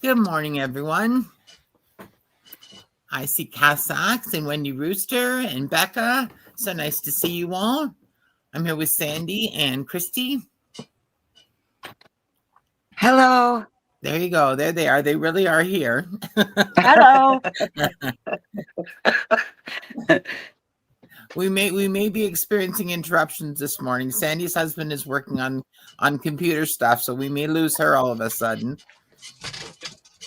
Good morning, everyone. I see Cass Sachs and Wendy Rooster and Becca. So nice to see you all. I'm here with Sandy and Christy. Hello. There you go. There they are. They really are here. Hello. We may be experiencing interruptions this morning. Sandy's husband is working on computer stuff, so we may lose her all of a sudden.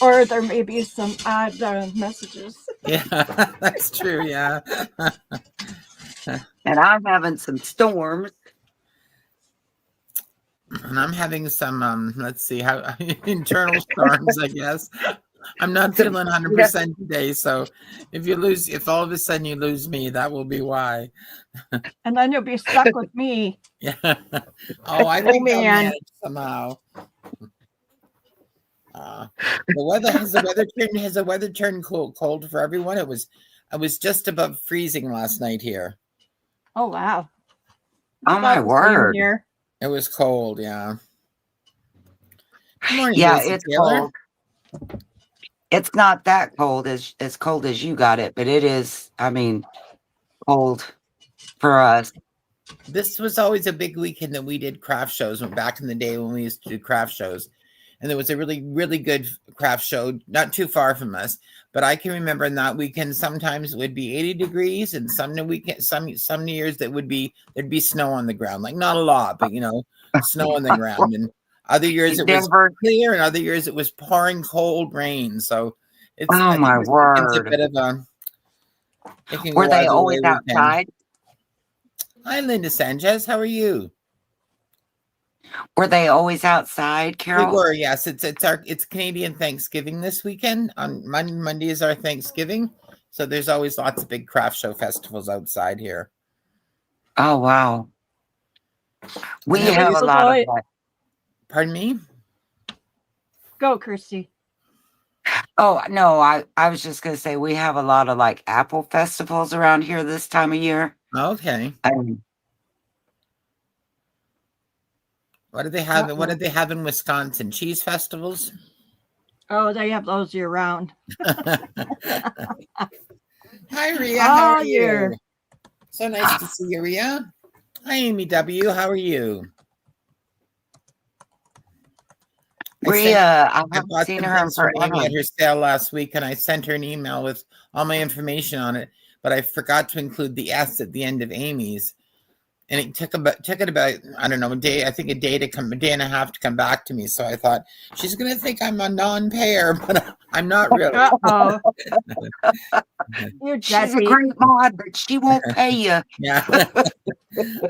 Or there may be some odd messages. Yeah, that's true. Yeah. And I'm having some storms. And I'm having some let's see how internal storms, I guess. I'm not feeling 100% today, so if all of a sudden you lose me, that will be why. And then you'll be stuck with me. Yeah. Oh, I think I'll manage somehow. The weather turned cold for everyone. I was just above freezing last night here. Oh wow! Oh my word! Here. It was cold. Yeah. Good morning, yeah, Lacey it's Taylor. cold. It's not that cold as cold as you got it, but it is. I mean, cold for us. This was always a big weekend that we did craft shows. Back in the day when we used to do craft shows, and there was a really, really good craft show not too far from us. But I can remember in that weekend, sometimes it would be 80 degrees, and some years there'd be snow on the ground, like not a lot, but snow on the ground. And other years it was clear, and other years it was pouring cold rain. So it's my word! It's a bit of a. Were they always outside? Hi, Linda Sanchez. How are you? Were they always outside, Carol? We were, yes. It's Canadian Thanksgiving this weekend. On Monday is our Thanksgiving, so there's always lots of big craft show festivals outside here. Oh wow! We have a lot of. Pardon me? Go, Christy. Oh no, I was just gonna say we have a lot of like apple festivals around here this time of year. Okay. What do they have? What did they have in Wisconsin? Cheese festivals? Oh, they have those year round. Hi, Rhea. How are you? So nice to see you, Rhea. Hi, Amy W. How are you? Rhea, I haven't seen her in forever. Amy at her sale last week, and I sent her an email with all my information on it, but I forgot to include the S at the end of Amy's. And it took it about I don't know a day and a half to come back to me. So I thought she's gonna think I'm a non-payer, but I'm not really. She's a great mod, but she won't pay you. Yeah.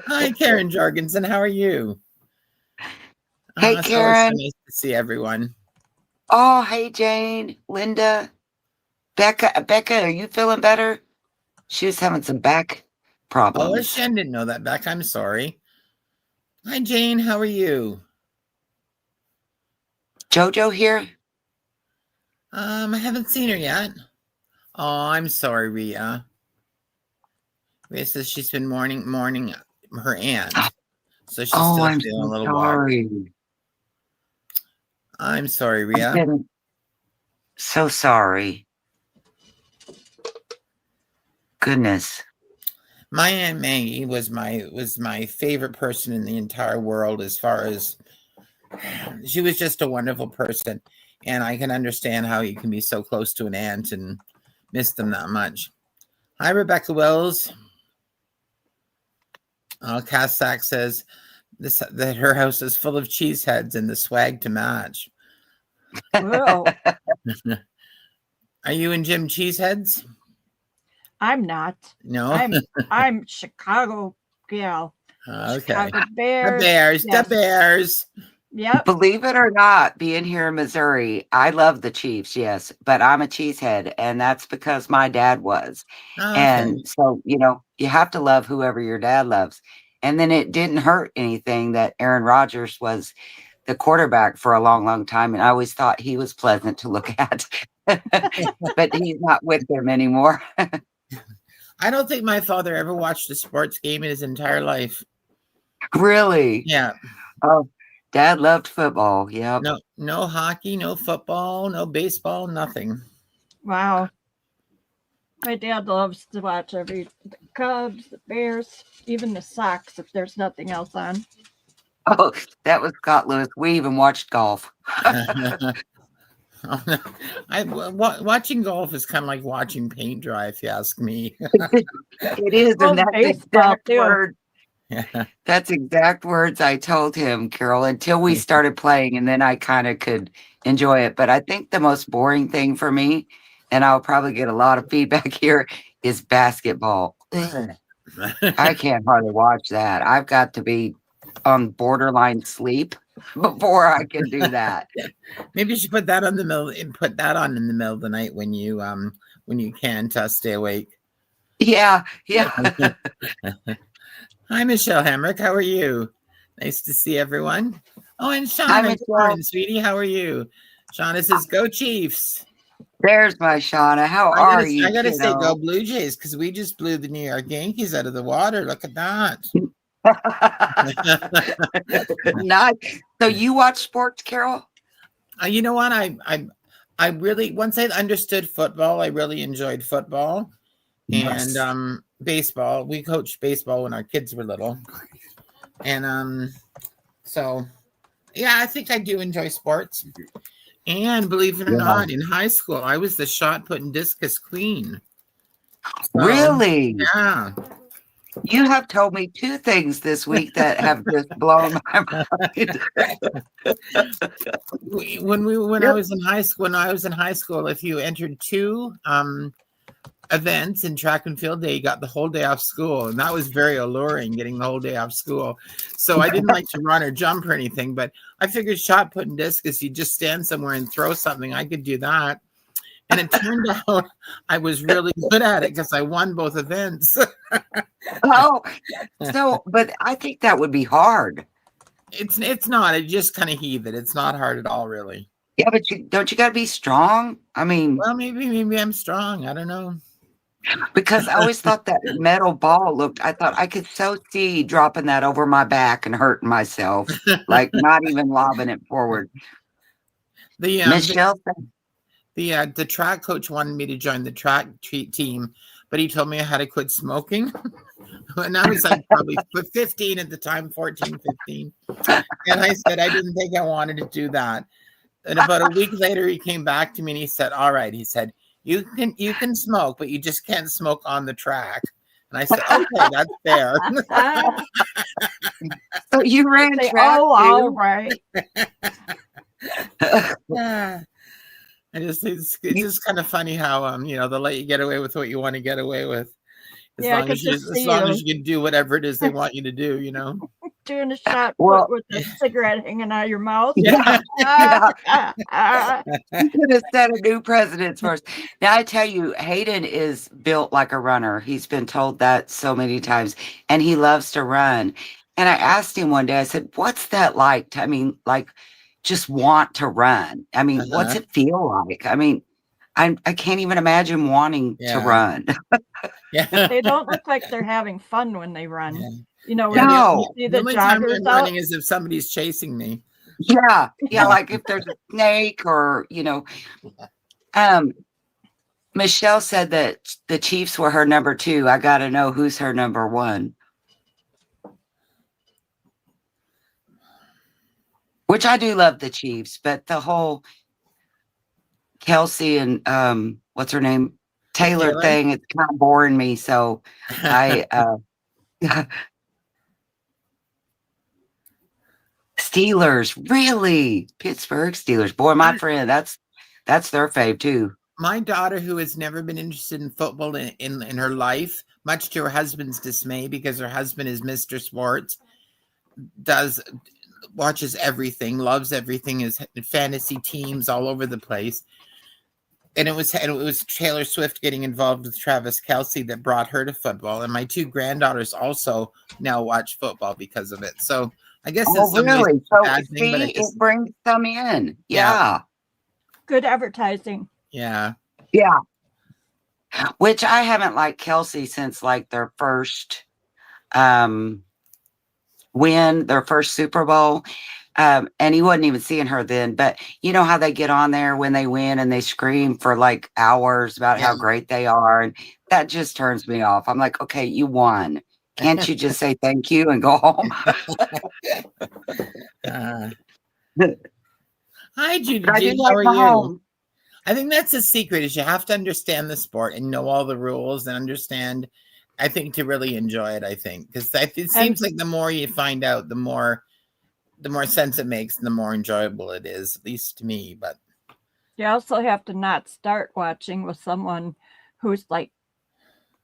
Hi, Karen Jorgensen. How are you? Hey, Karen. So nice to see everyone. Oh, hey, Jane, Linda, Becca. Becca, are you feeling better? She was having some back problems. Oh, Shen didn't know that, Beck. I'm sorry. Hi, Jane. How are you? Jojo here? I haven't seen her yet. Oh, I'm sorry, Rhea. Rhea says she's been mourning her aunt. So she's still feeling a little wobbly. I'm sorry, Rhea. I'm so sorry. Goodness. My Aunt Maggie was my favorite person in the entire world. As far as she was just a wonderful person, and I can understand how you can be so close to an aunt and miss them that much. Hi, Rebecca Wells. Cass Sack says that her house is full of cheese heads and the swag to match. Whoa. Are you and Jim Cheeseheads? I'm not. No, I'm Chicago gal. Okay. Chicago Bears. The Bears. Yep. Believe it or not, being here in Missouri, I love the Chiefs, yes, but I'm a cheesehead, and that's because my dad was. And so, you have to love whoever your dad loves. And then it didn't hurt anything that Aaron Rodgers was the quarterback for a long, long time, and I always thought he was pleasant to look at. But he's not with them anymore. I don't think my father ever watched a sports game in his entire life. Really? Yeah. Oh, Dad loved football. Yep. No hockey, no football, no baseball, nothing. Wow. My dad loves to watch the Cubs, the Bears, even the Sox if there's nothing else on. Oh, that was Scott Lewis. We even watched golf. Watching golf is kind of like watching paint dry, if you ask me. It is, Well, and that's baseball, exact too. word. Yeah. That's exact words I told him, Carol, until we started playing, and then I kind of could enjoy it. But I think the most boring thing for me, and I'll probably get a lot of feedback here, is basketball. Ugh. I can't hardly watch that. I've got to be on borderline sleep before I can do that. Maybe you should put that on the middle and put that on in the middle of the night when you can to stay awake. Yeah. Hi, Michelle Hamrick. How are you? Nice to see everyone. Oh, and Hi, Shauna. Good Michelle. morning, sweetie. How are you? Shauna says, "Go Chiefs." There's my Shauna. How are you? I gotta say, go Blue Jays, because we just blew the New York Yankees out of the water. Look at that. Nice. So you watch sports, Carol? You know what? I really, once I understood football, I really enjoyed football. Yes. And baseball. We coached baseball when our kids were little. And so yeah, I think I do enjoy sports. And believe it or not, in high school, I was the shot put and discus queen. So, Really? yeah. You have told me two things this week that have just blown my mind. When I was in high school, if you entered two events in track and field day, you got the whole day off school, and that was very alluring, getting the whole day off school. So I didn't like to run or jump or anything, but I figured shot put and discus, you just stand somewhere and throw something. I could do that. And it turned out I was really good at it because I won both events. Oh, so, but I think that would be hard. It's not. It just kind of heave it. It's not hard at all, really. Yeah, but don't you got to be strong? I mean, well, maybe I'm strong. I don't know. Because I always thought that metal ball I thought I could so see dropping that over my back and hurting myself, like not even lobbing it forward. Michelle, the track coach wanted me to join the track team, but he told me I had to quit smoking. And I was like probably 15 at the time, 14, 15. And I said I didn't think I wanted to do that. And about a week later, he came back to me and he said, "All right," he said, you can smoke, but you just can't smoke on the track." And I said, "Okay, that's fair." So you ran track too? All right. It's just kind of funny how they let you get away with what you want to get away with. As long as you can do whatever it is they want you to do, Doing a shot put with a cigarette hanging out of your mouth. Yeah. You could have set a new precedence first. Now I tell you, Hayden is built like a runner. He's been told that so many times, and he loves to run. And I asked him one day, I said, "What's that like? Just want to run. I mean, what's it feel like? I mean, I can't even imagine wanting to run." Yeah. They don't look like they're having fun when they run. Yeah. You see the only time joggers I'm running is if somebody's chasing me. Yeah, like if there's a snake or Michelle said that the Chiefs were her number 2. I got to know who's her number 1. Which I do love the Chiefs, but the whole Kelsey and what's her name? Taylor thing, it's kind of boring me. So I Steelers, really? Pittsburgh Steelers. Boy, my friend, that's their fave too. My daughter, who has never been interested in football in her life, much to her husband's dismay, because her husband is Mr. Sports, watches everything, loves everything, is fantasy teams all over the place. And it was Taylor Swift getting involved with Travis Kelce that brought her to football. And my 2 granddaughters also now watch football because of it. So I guess it's really? So bad thing, but it brings some in. Yeah. Good advertising. Yeah. Yeah. Which I haven't liked Kelsey since like their first win, their first Super Bowl. And he wasn't even seeing her then. But you know how they get on there when they win and they scream for like hours about how great they are. And that just turns me off. I'm like, okay, you won. Can't you just say thank you and go home? Hi, Judy. I do How like are my you? home. I think that's the secret is you have to understand the sport and know all the rules and understand, I think, to really enjoy it, I think. Because it seems like the more you find out, the more sense it makes and the more enjoyable it is, at least to me. But you also have to not start watching with someone who's like,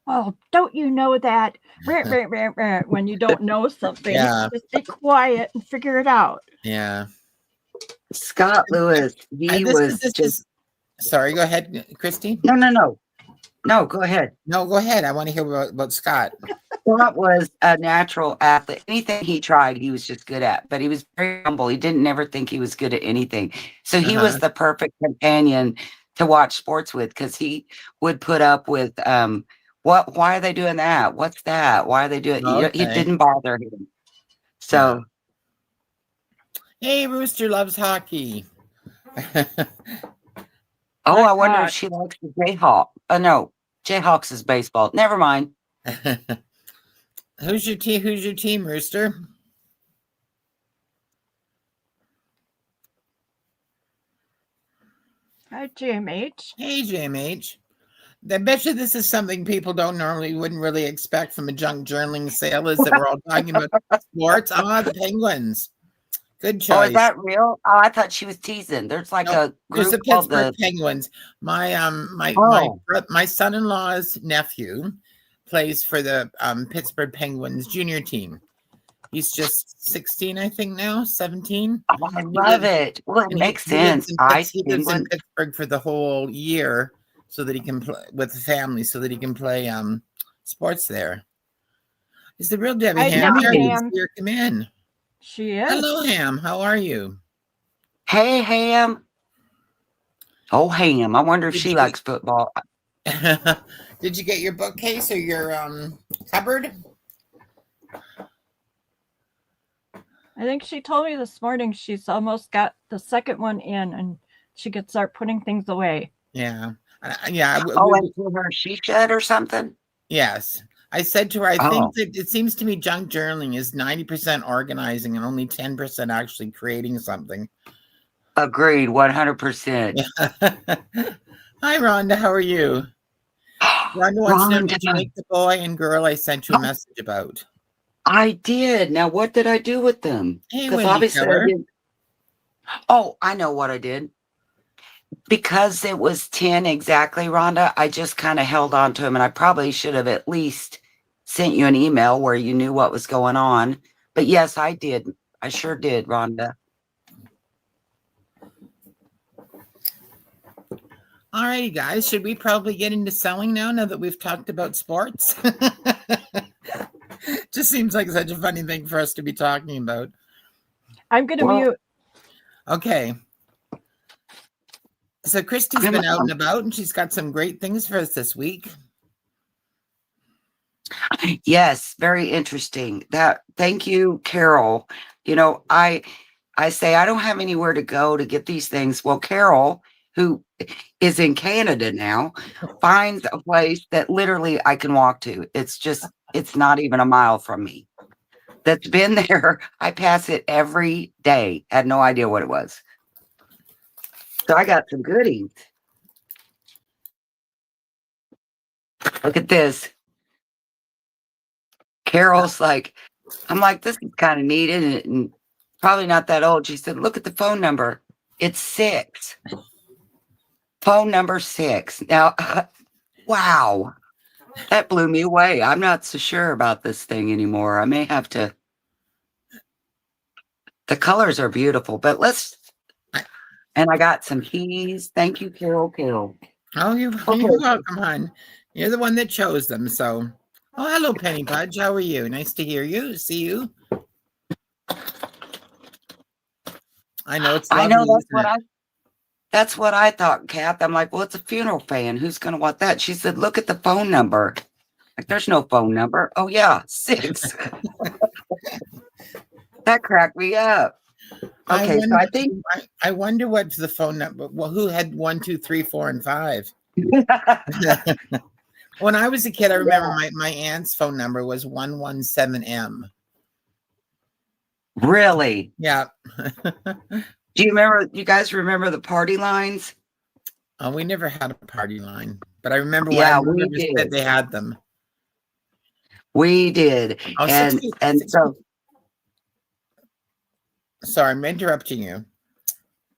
oh, don't you know that? When you don't know something, just be quiet and figure it out. Yeah. Scott Lewis, he was just... Sorry, go ahead, Christy. No, go ahead. No, go ahead. I want to hear about Scott. Scott was a natural athlete. Anything he tried, he was just good at. But he was very humble. He didn't never think he was good at anything. So he was the perfect companion to watch sports with because he would put up with why are they doing that? What's that? Why are they doing it? It didn't bother him. So hey, Rooster loves hockey. Oh, I wonder if she likes the Jayhawk. No, Jayhawks is baseball. Never mind. Who's your team, Rooster? Hi, JMH. Hey, JMH. I bet you this is something people wouldn't really expect from a junk journaling sale is that we're all talking about sports. The Penguins. Good choice. Oh, is that real? Oh, I thought she was teasing. There's like a group there's the called Pittsburgh Penguins. My son-in-law's nephew plays for the Pittsburgh Penguins junior team. He's just 16, I think now, 17. Oh, I love it. Well, it makes sense. He lives in Pittsburgh for the whole year so that he can play with the family, so that he can play sports there. Is the real Debbie Ham here? Come in. She is. Hello, Ham. How are you? Hey, Ham. Oh, Ham. I wonder if she likes football. Did you get your bookcase or your cupboard? I think she told me this morning she's almost got the second one in and she could start putting things away. Yeah. And to her she shed or something? Yes. I said to her, I think that it seems to me junk journaling is 90% organizing and only 10% actually creating something. Agreed, 100%. Hi, Rhonda. How are you? Rhonda wants to know, did you make the boy and girl I sent you a message about? I did. Now, what did I do with them? Because obviously I did. Oh, I know what I did. Because it was 10 exactly, Rhonda, I just kind of held on to them, and I probably should have at least sent you an email where you knew what was going on. But yes, I did. I sure did, Rhonda. All righty, guys. Should we probably get into selling now that we've talked about sports? Just seems like such a funny thing for us to be talking about. I'm going to mute. Okay. So Christy's been out and about, and she's got some great things for us this week. Yes, very interesting. Thank you, Carol. You know, I say I don't have anywhere to go to get these things. Well, Carol, who is in Canada now, finds a place that literally I can walk to. It's not even a mile from me. That's been there. I pass it every day. Had no idea what it was. So I got some goodies. Look at this. Carol's like, I'm like, this is kind of neat, isn't it? And probably not that old. She said, look at the phone number. It's 6. Phone number 6. Now, wow. That blew me away. I'm not so sure about this thing anymore. I may have to. The colors are beautiful, but and I got some keys. Thank you, Carol. Oh, you're welcome, hon. You're the one that chose them. So, hello, Penny Pudge. How are you? Nice to hear you. See you. I know it's lovely, I know that's what I thought, Kath. I'm like, well, it's a funeral fan. Who's going to want that? She said, look at the phone number. Like, there's no phone number. Oh, yeah, 6. That cracked me up. Okay, so I think I wonder what the phone number. Well, who had 1, 2, 3, 4, and 5? When I was a kid, I remember my aunt's phone number was 117M. Really? Yeah. Do you remember? You guys remember the party lines? Oh, we never had a party line, but I remember we did. that they had them. We did, Oh, and so. Sorry, I'm interrupting you.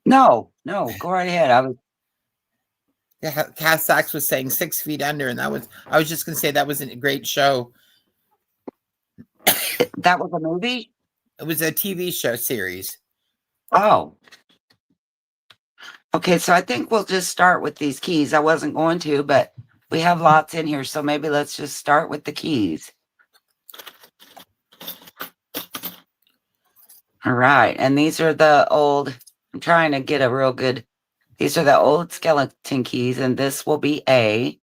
No, go right ahead. Yeah, Cass Sachs was saying 6 Feet Under, and I was just going to say that was a great show. That was a movie? It was a TV show series. Oh. Okay, so I think we'll just start with these keys. I wasn't going to, but we have lots in here, so maybe let's just start with the keys. All right, and these are the old, I'm trying to get a real good, these are the old skeleton keys, and this will be A.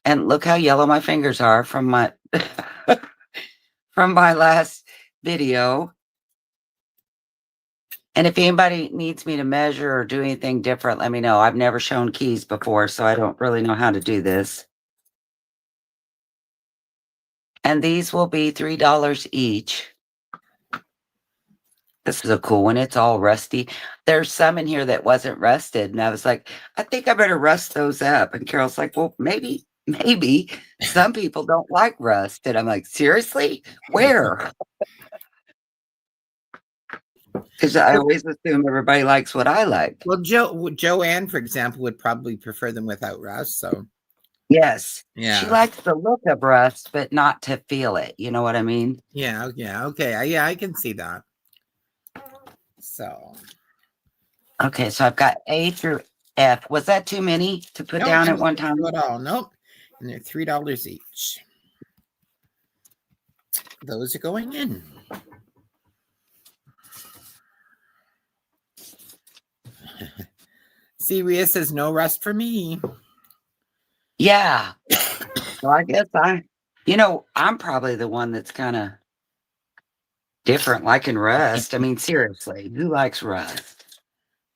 And look how yellow my fingers are from my from my last video. And if anybody needs me to measure or do anything different, let me know. I've never shown keys before, so I don't really know how to do this. And these will be $3 each. This is a cool one. It's all rusty. There's some in here that wasn't rusted. And I was like, I think I better rust those up. And Carol's like, well, maybe some people don't like rust. And I'm like, seriously? Where? Because I always assume everybody likes what I like. Well, Joanne, for example, would probably prefer them without rust. So, yes, yeah, she likes the look of rust, but not to feel it. You know what I mean? Yeah, okay, yeah, I can see that. So, okay, so I've got A through F. Was that too many to put down at one time? At all? Nope. And they're $3 each. Those are going in. See, Rhea says no rust for me. Yeah. So I guess I'm probably the one that's kind of different, liking rust. I mean, seriously, who likes rust?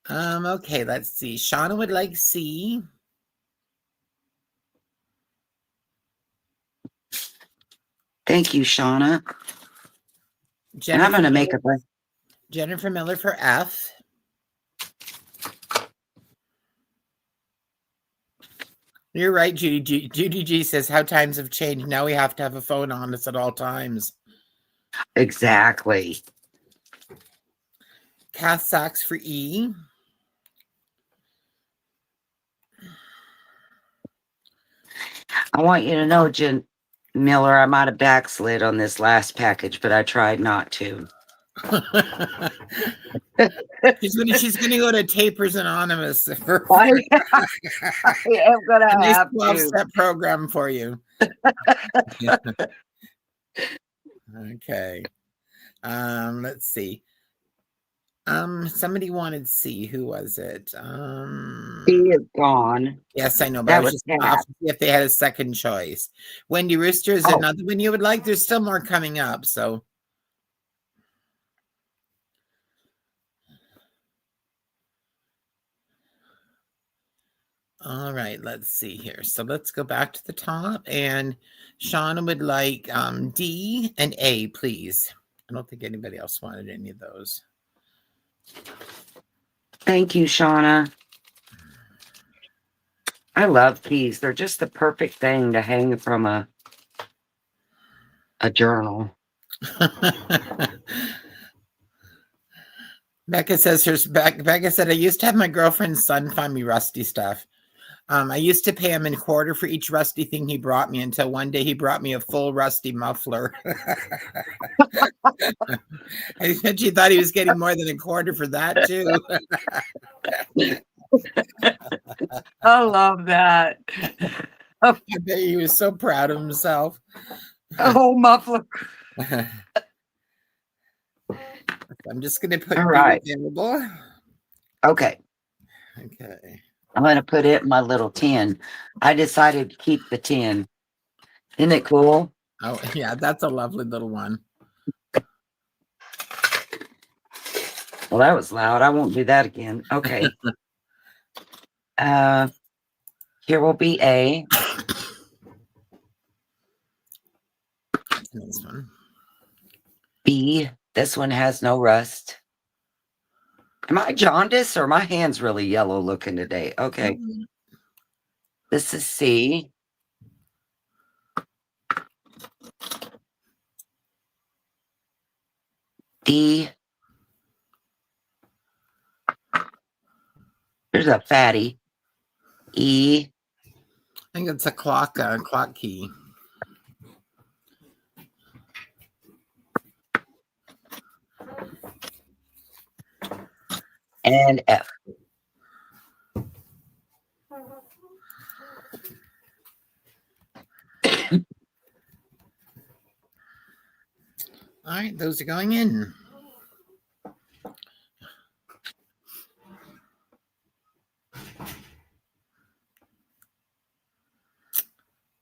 Okay, let's see. Shauna would like C. Thank you, Shauna. And I'm going to make Jennifer Miller for F. You're right, Judy G. Judy G says how times have changed. Now we have to have a phone on us at all times. Exactly. Cass Sachs for E. I want you to know, Jen Miller, I might have backslid on this last package, but I tried not to. she's gonna go to Tapers Anonymous for I am gonna have a 12-step program for you. Okay. Let's see. Somebody wanted C. Who was it? He is gone. Yes, I know, but that I was just off to see if they had a second choice. Wendy Rooster is another one you would like. There's still more coming up, so. All right, let's see here. So let's go back to the top, and Shauna would like D and A, please. I don't think anybody else wanted any of those. Thank you, Shauna. I love keys. They're just the perfect thing to hang from a journal. Becca says Becca said, I used to have my girlfriend's son find me rusty stuff. I used to pay him a quarter for each rusty thing he brought me until one day he brought me a full rusty muffler. I think she thought he was getting more than a quarter for that too. I love that. I bet he was so proud of himself. Oh, muffler. I'm just going to put available. Okay. Okay. I'm going to put it in my little tin. I decided to keep the tin. Isn't it cool? Oh, yeah, that's a lovely little one. Well, that was loud. I won't do that again. Okay. Here will be A. This one. B. This one has no rust. Am I jaundiced or my hand's really yellow looking today? Okay. This is C. D. There's a fatty. E. I think it's a clock key. And F. All right, those are going in.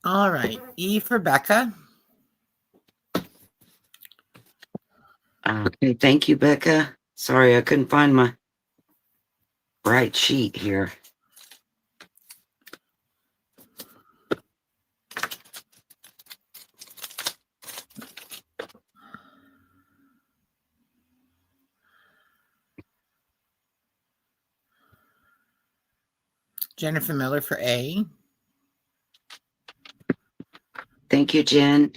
All right, E for Becca. Okay, thank you, Becca. Sorry, I couldn't find my right sheet here. Jennifer Miller for A. Thank you, Jen.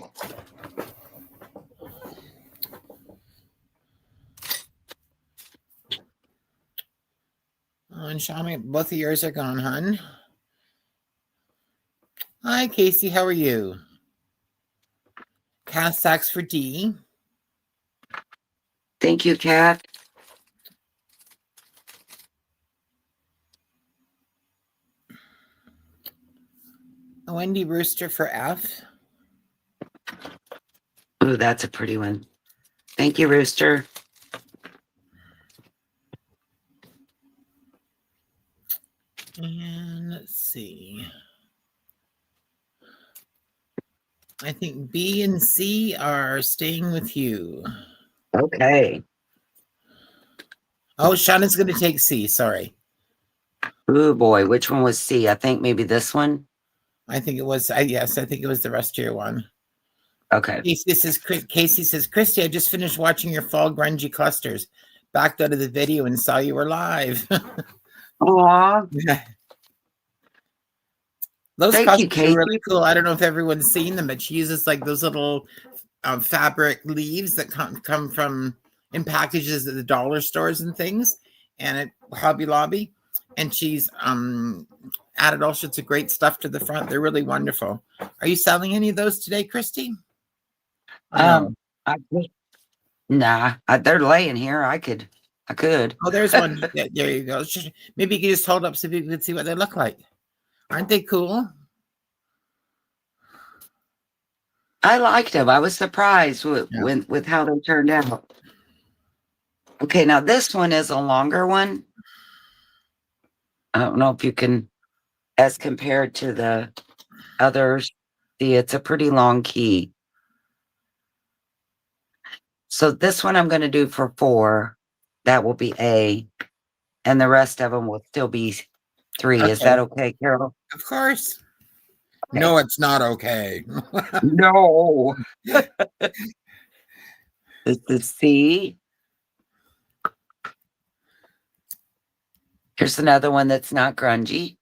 Oh, and Shami, both of yours are gone, hun. Hi, Casey. How are you? Cass Sachs for D. Thank you, Kat. Wendy Rooster for F. Ooh, that's a pretty one. Thank you, Rooster. And let's see. I think B and C are staying with you. Okay. Oh, Shauna's going to take C. Sorry. Ooh, boy. Which one was C? I think maybe this one. I think it was. Yes, I think it was the rest of your one. Okay. Casey says, Christy, I just finished watching your fall grungy clusters. Backed out of the video and saw you were live. Aww. Those Thank clusters you, Kate. are really cool. I don't know if everyone's seen them, but she uses like those little fabric leaves that come from in packages at the dollar stores and things, and at Hobby Lobby. And she's added all sorts of great stuff to the front. They're really wonderful. Are you selling any of those today, Christy? No. They're laying here. I could. Oh, there's one. There you go. Maybe you can just hold up so people can see what they look like. Aren't they cool? I liked them. I was surprised with how they turned out. Okay, now this one is a longer one. I don't know if you can, as compared to the others, see it's a pretty long key. So this one I'm going to do for 4. That will be A. And the rest of them will still be 3. Okay. Is that okay, Carol? Of course. Okay. No, it's not okay. No. This is C. Here's another one that's not grungy.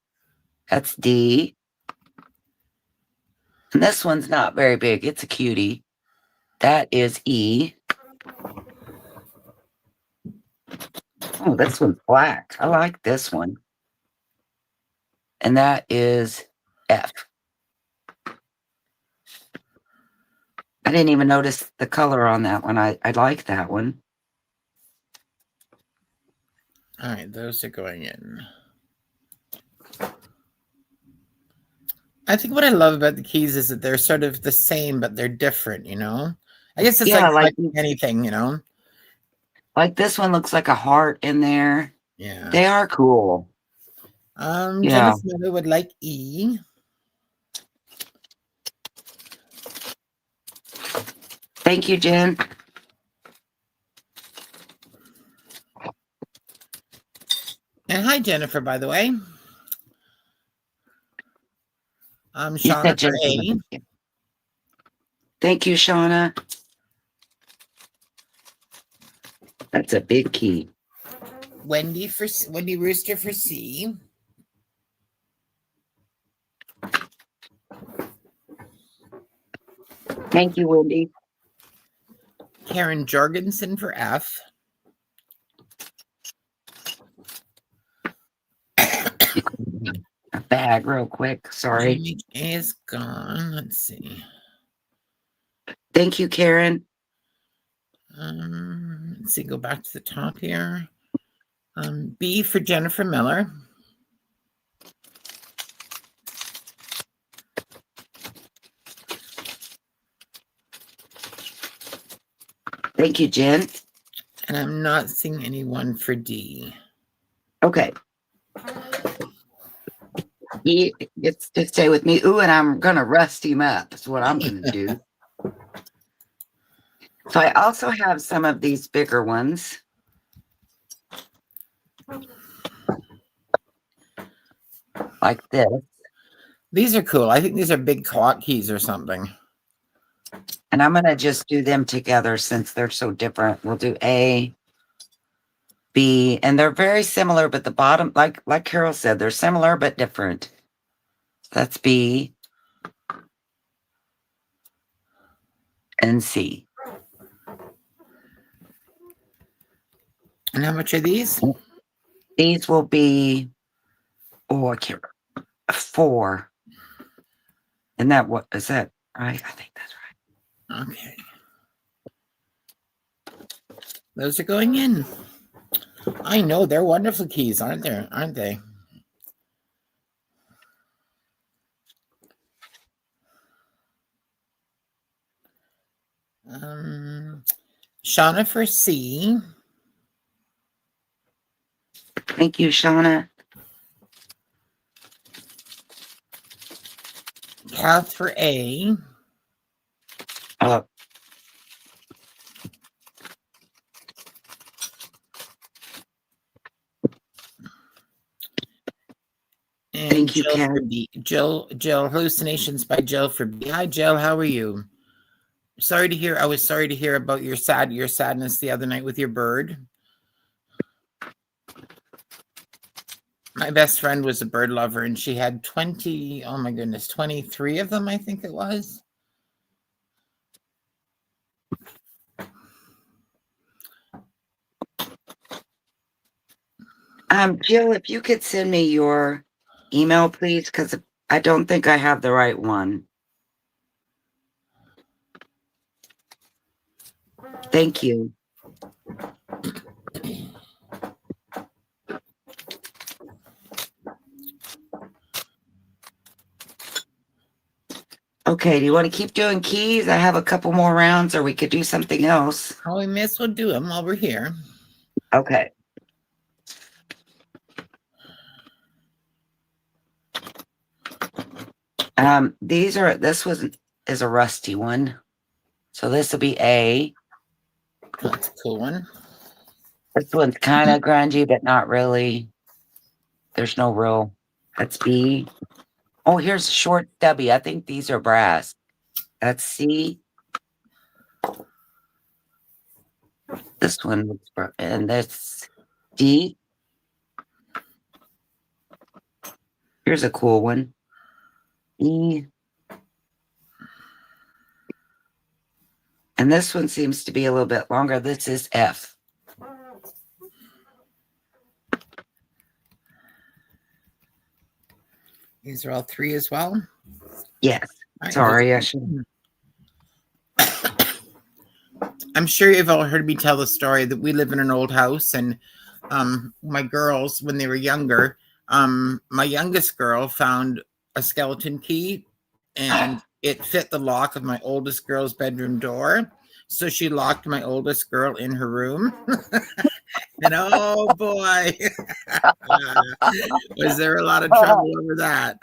That's D. And this one's not very big. It's a cutie. That is E. Oh, this one's black. I like this one. And that is F. I didn't even notice the color on that one. I like that one. All right, those are going in. I think what I love about the keys is that they're sort of the same, but they're different, you know? I guess it's like anything, you know? Like this one looks like a heart in there. Yeah. They are cool. Jennifer Miller would like E. Thank you, Jen. And hi, Jennifer, by the way. You Shauna said for Jennifer. A. Thank you, Shauna. That's a big key. Wendy Rooster for C. Thank you, Wendy. Karen Jorgensen for F. A bag real quick. Sorry. A is gone. Let's see. Thank you, Karen. Let's see. Go back to the top here. B for Jennifer Miller. Thank you, Jen. And I'm not seeing anyone for D. Okay. He gets to stay with me. Ooh, and I'm going to rust him up. That's what I'm going to do. So I also have some of these bigger ones. Like this. These are cool. I think these are big clock keys or something. And I'm going to just do them together since they're so different. We'll do A, B, and they're very similar, but the bottom, like Carol said, they're similar but different. That's B and C. And how much are these? These will be, I can't remember, 4. And that what is that right? I think that's right. Okay. Those are going in. I know they're wonderful keys, aren't they? Shauna for C. Thank you, Shauna. Kath for A. And thank you, Jill Kat. for B. Jill, hallucinations by Jill for B. Hi, Jill. How are you? I was sorry to hear about your sadness the other night with your bird. My best friend was a bird lover, and she had 23 of them, I think it was. Jill, if you could send me your email, please, because I don't think I have the right one. Thank you. Okay, do you want to keep doing keys? I have a couple more rounds, or we could do something else. Oh, we may as well do them while we're here. Okay. This is a rusty one. So this will be A. That's a cool one. This one's kind of grungy, but not really. There's no real. That's B. Oh, here's short W. I think these are brass. That's C. This one looks and that's D. Here's a cool one. E. And this one seems to be a little bit longer. This is F. These are all 3 as well? Yes. Sorry, I should. I'm sure you've all heard me tell the story that we live in an old house, and my girls, when they were younger, my youngest girl found a skeleton key, and it fit the lock of my oldest girl's bedroom door. So she locked my oldest girl in her room. And oh boy, was there a lot of trouble over that.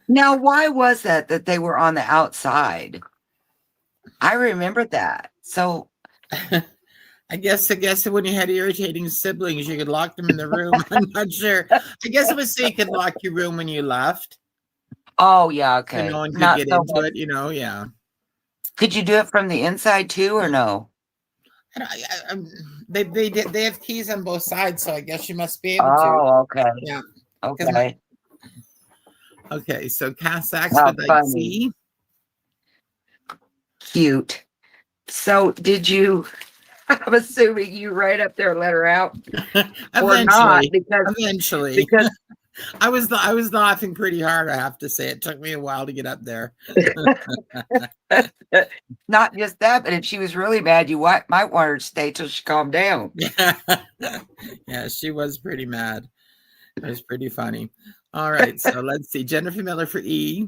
Now, why was that they were on the outside? I remember that. So I guess when you had irritating siblings, you could lock them in the room. I'm not sure. I guess it was so you could lock your room when you left. Oh, yeah, So okay. no one could Not get so into much. it, yeah. Could you do it from the inside too, or no? They have keys on both sides, so I guess you must be able to. Oh, okay. Yeah. Okay. Okay, so Cass Axe How would like funny. C. Cute. So did you, I'm assuming you right up there let her out or not Eventually. because I was laughing pretty hard, I have to say. It took me a while to get up there. not just that, but if she was really mad, you might want her to stay till she calmed down. Yeah, she was pretty mad. It was pretty funny. All right, so let's see. Jennifer Miller for E.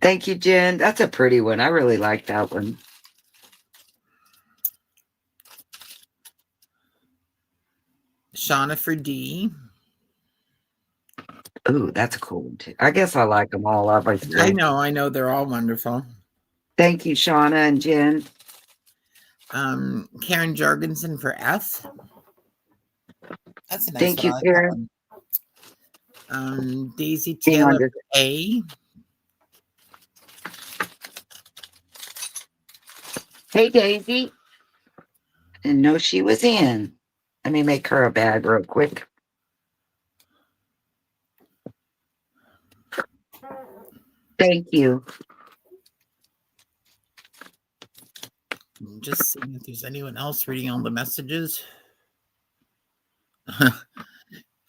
Thank you, Jen. That's a pretty one. I really like that one. Shauna for D. Ooh, that's a cool one too. I guess I like them all, obviously. I know. They're all wonderful. Thank you, Shauna and Jen. Karen Jorgensen for F. That's a nice Thank one. you, Karen. Daisy Taylor for A. Hey, Daisy. Didn't know she was in. Let me make her a bag real quick. Thank you. I'm just seeing if there's anyone else reading all the messages.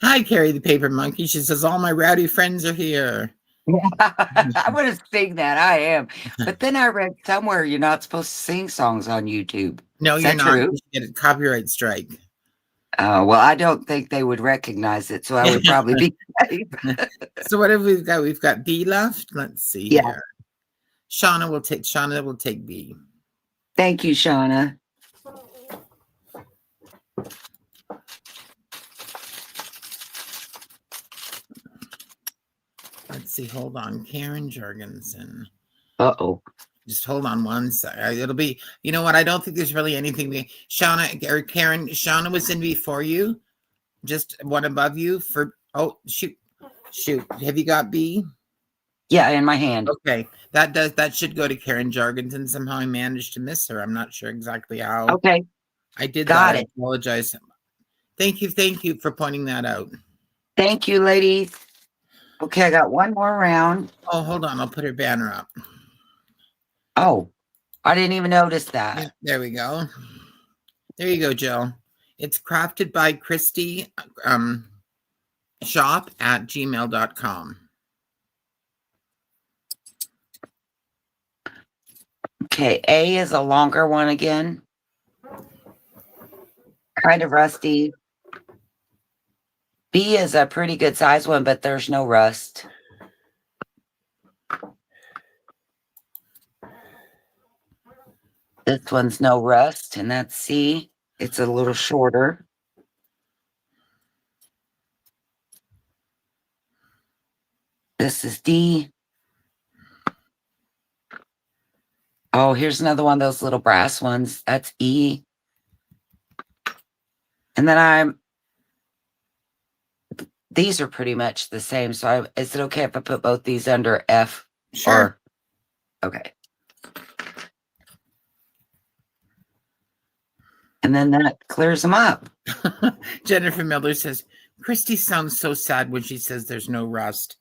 Hi, Carrie the Paper Monkey. She says, all my rowdy friends are here. I want to sing that. I am. But then I read somewhere you're not supposed to sing songs on YouTube. No, you're not. True? You should get a copyright strike. Well, I don't think they would recognize it, so I would probably be safe. So what have we got? We've got B left. Let's see here. Shauna will take B. Thank you, Shauna. Let's see. Hold on. Karen Jorgensen. Uh-oh. Just hold on one second. It'll be, you know what? I don't think there's really anything. Shauna or Karen, Shauna was in before you. Just one above you for, oh, shoot. Have you got B? Yeah, in my hand. Okay. That should go to Karen Jorgensen. Somehow I managed to miss her. I'm not sure exactly how. Okay. I did Got that. it. I apologize. Thank you for pointing that out. Thank you, ladies. Okay, I got one more round. Oh, hold on. I'll put her banner up. Oh, I didn't even notice that. Yeah, there we go. There you go, Jill. It's crafted by Christy shop at gmail.com. Okay, A is a longer one again. Kind of rusty. B is a pretty good size one, but there's no rust. This one's no rust, and that's C. It's a little shorter. This is D. Oh, here's another one of those little brass ones. That's E. And then these are pretty much the same. So is it okay if I put both these under F? Sure. Okay. And then that clears them up. Jennifer Miller says, Christy sounds so sad when she says there's no rust.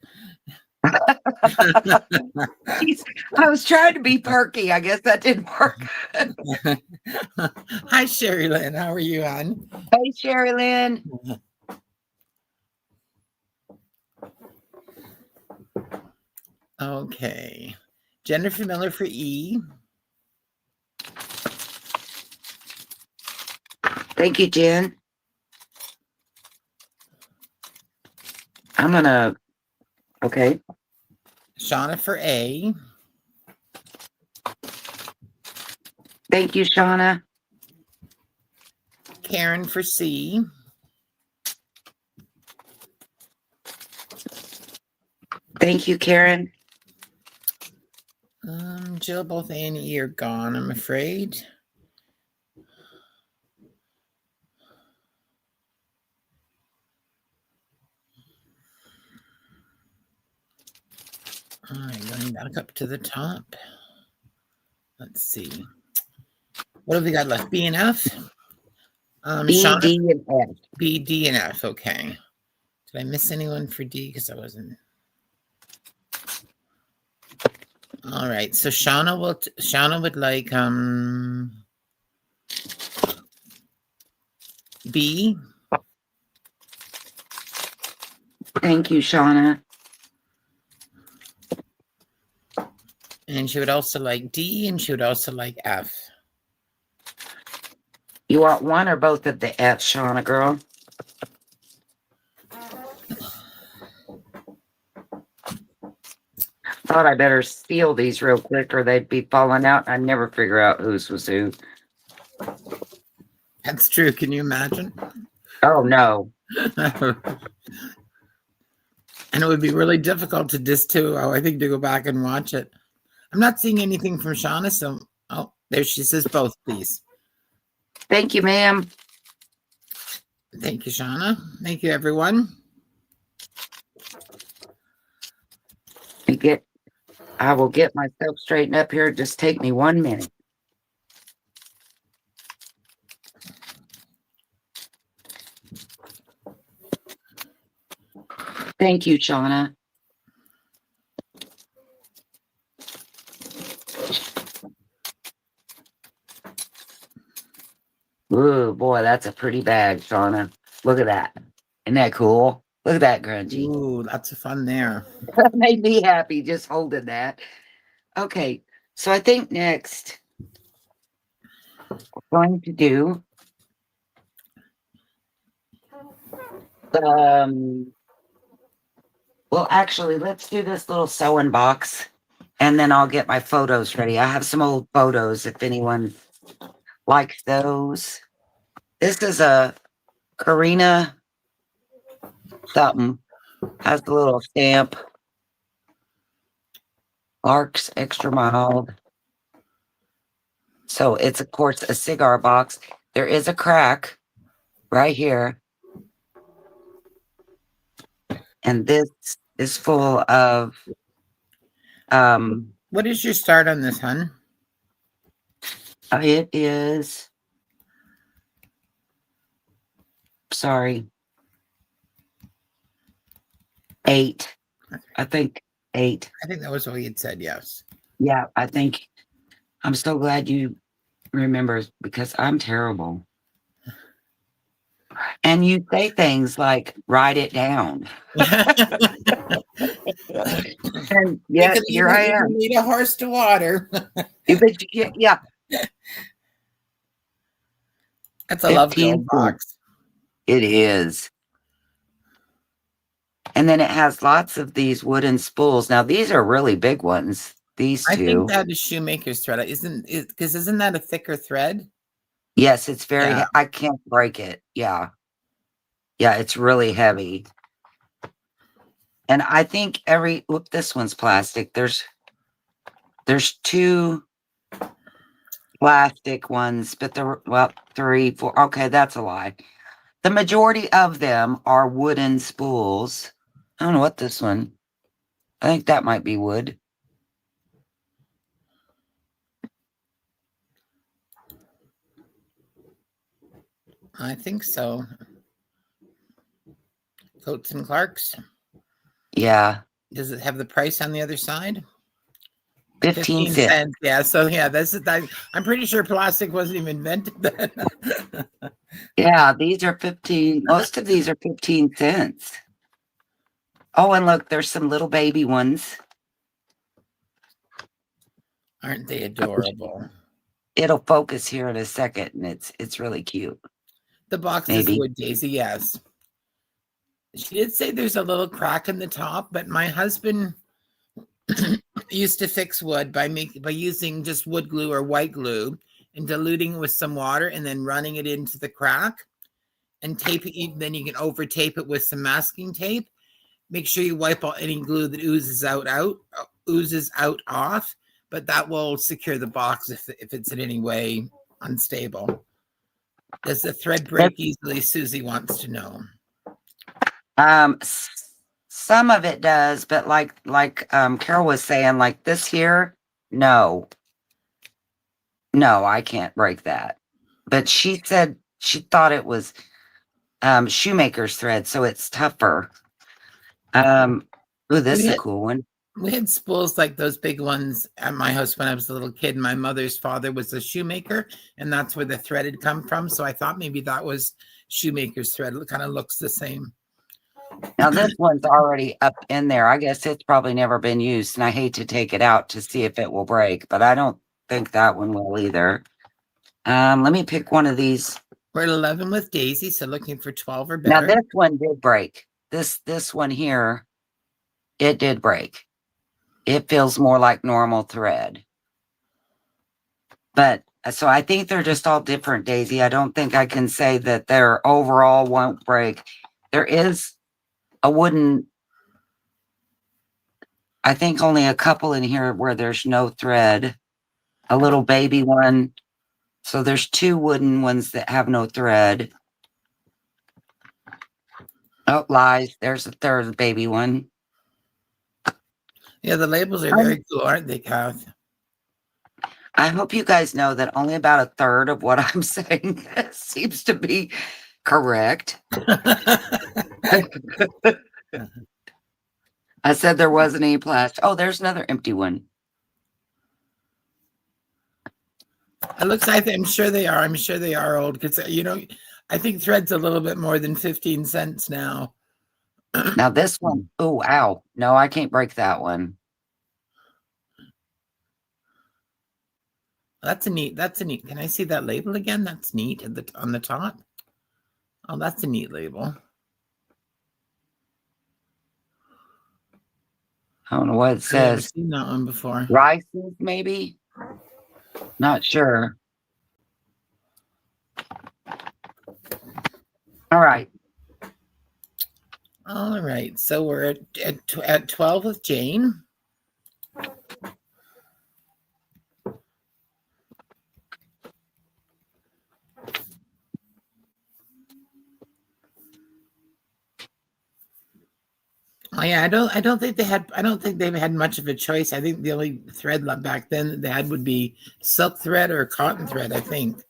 I was trying to be perky. I guess that didn't work. Hi, Sherry Lynn. How are you, hon? Hey, Sherry Lynn. Okay. Jennifer Miller for E. Thank you, Jen. I'm going to, okay. Shauna for A. Thank you, Shauna. Karen for C. Thank you, Karen. Jill, both A and E are gone, I'm afraid. All right, going back up to the top. Let's see. What have we got left? B and F? B, Shauna? D, and F. B, D, and F. Okay. Did I miss anyone for D? Because I wasn't. All right. So Shauna would like B. Thank you, Shauna. And she would also like D, and she would also like F. You want one or both of the F, Shauna girl? Thought I better steal these real quick or they'd be falling out. I'd never figure out whose was who. That's true. Can you imagine? Oh, no. And it would be really difficult I think, to go back and watch it. I'm not seeing anything from Shauna, so there she says both, please. Thank you, ma'am. Thank you, Shauna. Thank you, everyone. I will get myself straightened up here. Just take me 1 minute. Thank you, Shauna. Ooh, boy, that's a pretty bag, Shauna. Look at that. Isn't that cool? Look at that, Grungy. Ooh, lots of fun there. That made me happy just holding that. Okay, so I think next we're going to do well, actually, let's do this little sewing box and then I'll get my photos ready. I have some old photos if anyone likes those. This is a Karina something. Has the little stamp. Lark's extra mild. So it's, of course, a cigar box. There is a crack right here. And this is full of what is your start on this, hun? It is, sorry, 8. I think 8. I think that was what you'd said, yes. Yeah, I think. I'm so glad you remember because I'm terrible. And you say things like, write it down. And yeah, here I am. You need a horse to water. Yeah. That's a lovely old box. It is. And then it has lots of these wooden spools. Now, these are really big ones. These two. I think that is shoemaker's thread. Isn't that a thicker thread? Yes, it's very, I can't break it. Yeah. Yeah, it's really heavy. And I think this one's plastic. There's 2 plastic ones, but well, 3, 4. Okay, that's a lie. The majority of them are wooden spools. I don't know what this one. I think that might be wood. I think so. Coates and Clark's. Yeah. Does it have the price on the other side? 15 cents. Yeah. So yeah, I'm pretty sure plastic wasn't even invented then. Yeah, these are 15. Most of these are 15 cents. Oh, and look, there's some little baby ones. Aren't they adorable? It'll focus here in a second, and it's really cute. The box is wood, Daisy, yes. She did say there's a little crack in the top, but my husband used to fix wood by using just wood glue or white glue and diluting it with some water and then running it into the crack and tape it. Then you can over tape it with some masking tape. Make sure you wipe out any glue that oozes out off, but that will secure the box if it's in any way unstable. Does the thread break easily? Susie wants to know. some of it does, but like Carol was saying, like this here, no, I can't break that. But she said she thought it was shoemaker's thread, so it's tougher. Oh, this is a cool one. We had spools like those big ones at my house when I was a little kid. My mother's father was a shoemaker, and that's where the thread had come from. So I thought maybe that was shoemaker's thread. It kind of looks the same. Now this one's already up in there. I guess it's probably never been used, and I hate to take it out to see if it will break, but I don't think that one will either. Let me pick one of these. We're at 11 with Daisy, so looking for 12 or better. Now this one did break. This one here, it did break. It feels more like normal thread. But so I think they're just all different, Daisy. I don't think I can say that their overall won't break. There is a wooden, I think only a couple in here where there's no thread. A little baby one. So there's 2 wooden ones that have no thread. Oh, lies. There's a third baby one. Yeah, the labels are very cool, aren't they, Kath? I hope you guys know that only about a third of what I'm saying seems to be correct. I said there wasn't any plastic. Oh, there's another empty one. It looks like I'm sure they are. I'm sure they are old because, I think thread's a little bit more than 15 cents now. Now this one, oh, ow. No, I can't break that one. That's a neat. Can I see that label again? That's neat on the top. Oh, that's a neat label. I don't know what it says. I've never seen that one before. Rices, maybe? Not sure. All right. All right. So we're at 12 with Jane. Oh yeah, I don't think they've had much of a choice. I think the only thread back then they had would be silk thread or cotton thread, I think.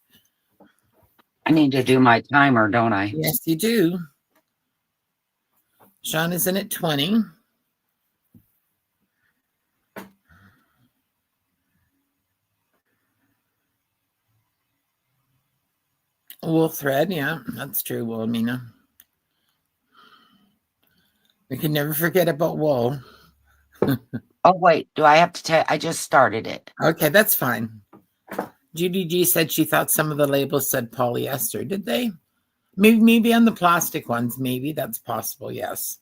I need to do my timer, don't I? Yes, you do. Sean is in at 20. Wool thread, yeah, that's true, Wilhelmina. We can never forget about wool. Oh, wait, do I have to tell? I just started it. Okay, that's fine. Judy G said she thought some of the labels said polyester. Did they? Maybe on the plastic ones. Maybe that's possible. Yes.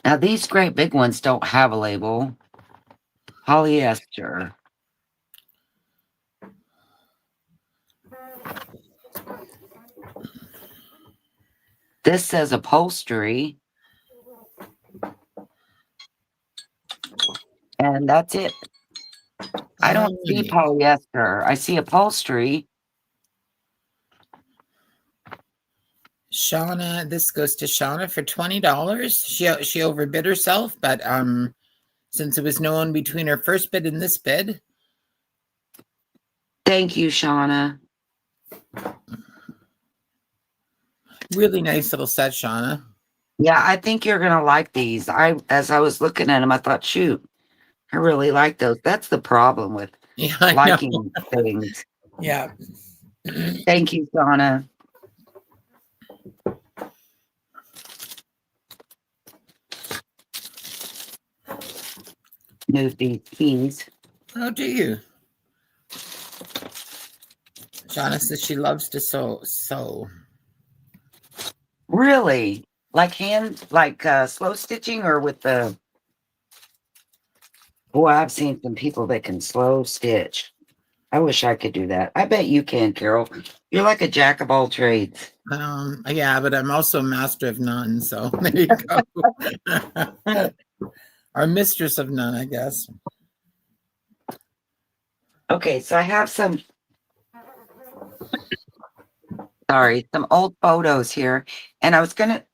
Now, these great big ones don't have a label. Polyester. This says upholstery. And that's it. I don't see polyester. I see upholstery. Shauna, this goes to Shauna for $20. She overbid herself, but since it was no one between her first bid and this bid. Thank you, Shauna. Really nice little set, Shauna. Yeah, I think you're gonna like these. As I was looking at them, I thought, shoot, I really like those. That's the problem with liking things. Yeah. Thank you, Shauna. Move these keys. Oh, do you? Shauna says she loves to sew. Really? Like slow stitching or with the... Oh, I've seen some people that can slow stitch. I wish I could do that. I bet you can, Carol. You're like a jack of all trades. Yeah, but I'm also a master of none, so there you go. Or mistress of none, I guess. Okay, so I have some old photos here, and I was gonna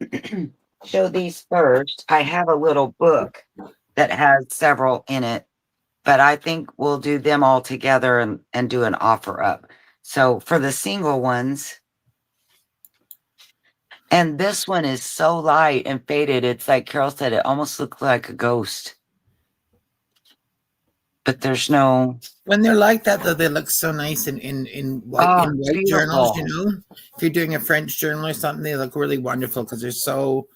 show these first. I have a little book that has several in it, but I think we'll do them all together and do an offer up. So for the single ones, and this one is so light and faded. It's like Carol said, it almost looks like a ghost. But there's no. When they're like that, though, they look so nice in white journals. You know, if you're doing a French journal or something, they look really wonderful because they're so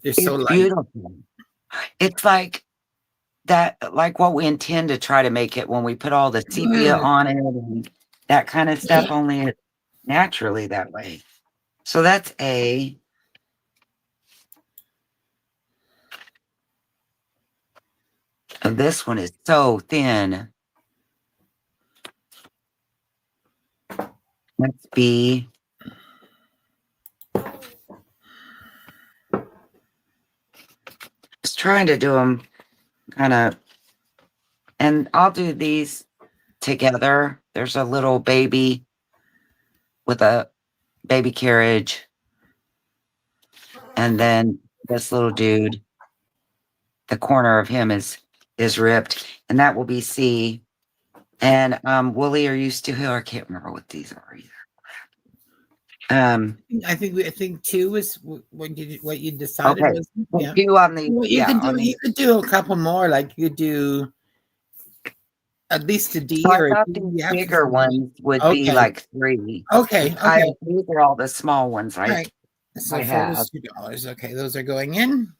light. Beautiful. It's like that, like what we intend to try to make it when we put all the sepia on it and that kind of stuff. Only it's naturally that way. So that's A. And this one is so thin. That's B. Just trying to do them kind of, and I'll do these together. There's a little baby with a baby carriage. And then this little dude, the corner of him is ripped, and that will be C. And Wooly, are you still here? I can't remember what these are either. I think 2 is what you decided. Okay. Was, yeah. 2 on the. Well, you could do a couple more. Like you could do at least a D So or I thought a D. the bigger ones would be like 3. Okay. These are all the small ones. Right. So $2. Okay, those are going in.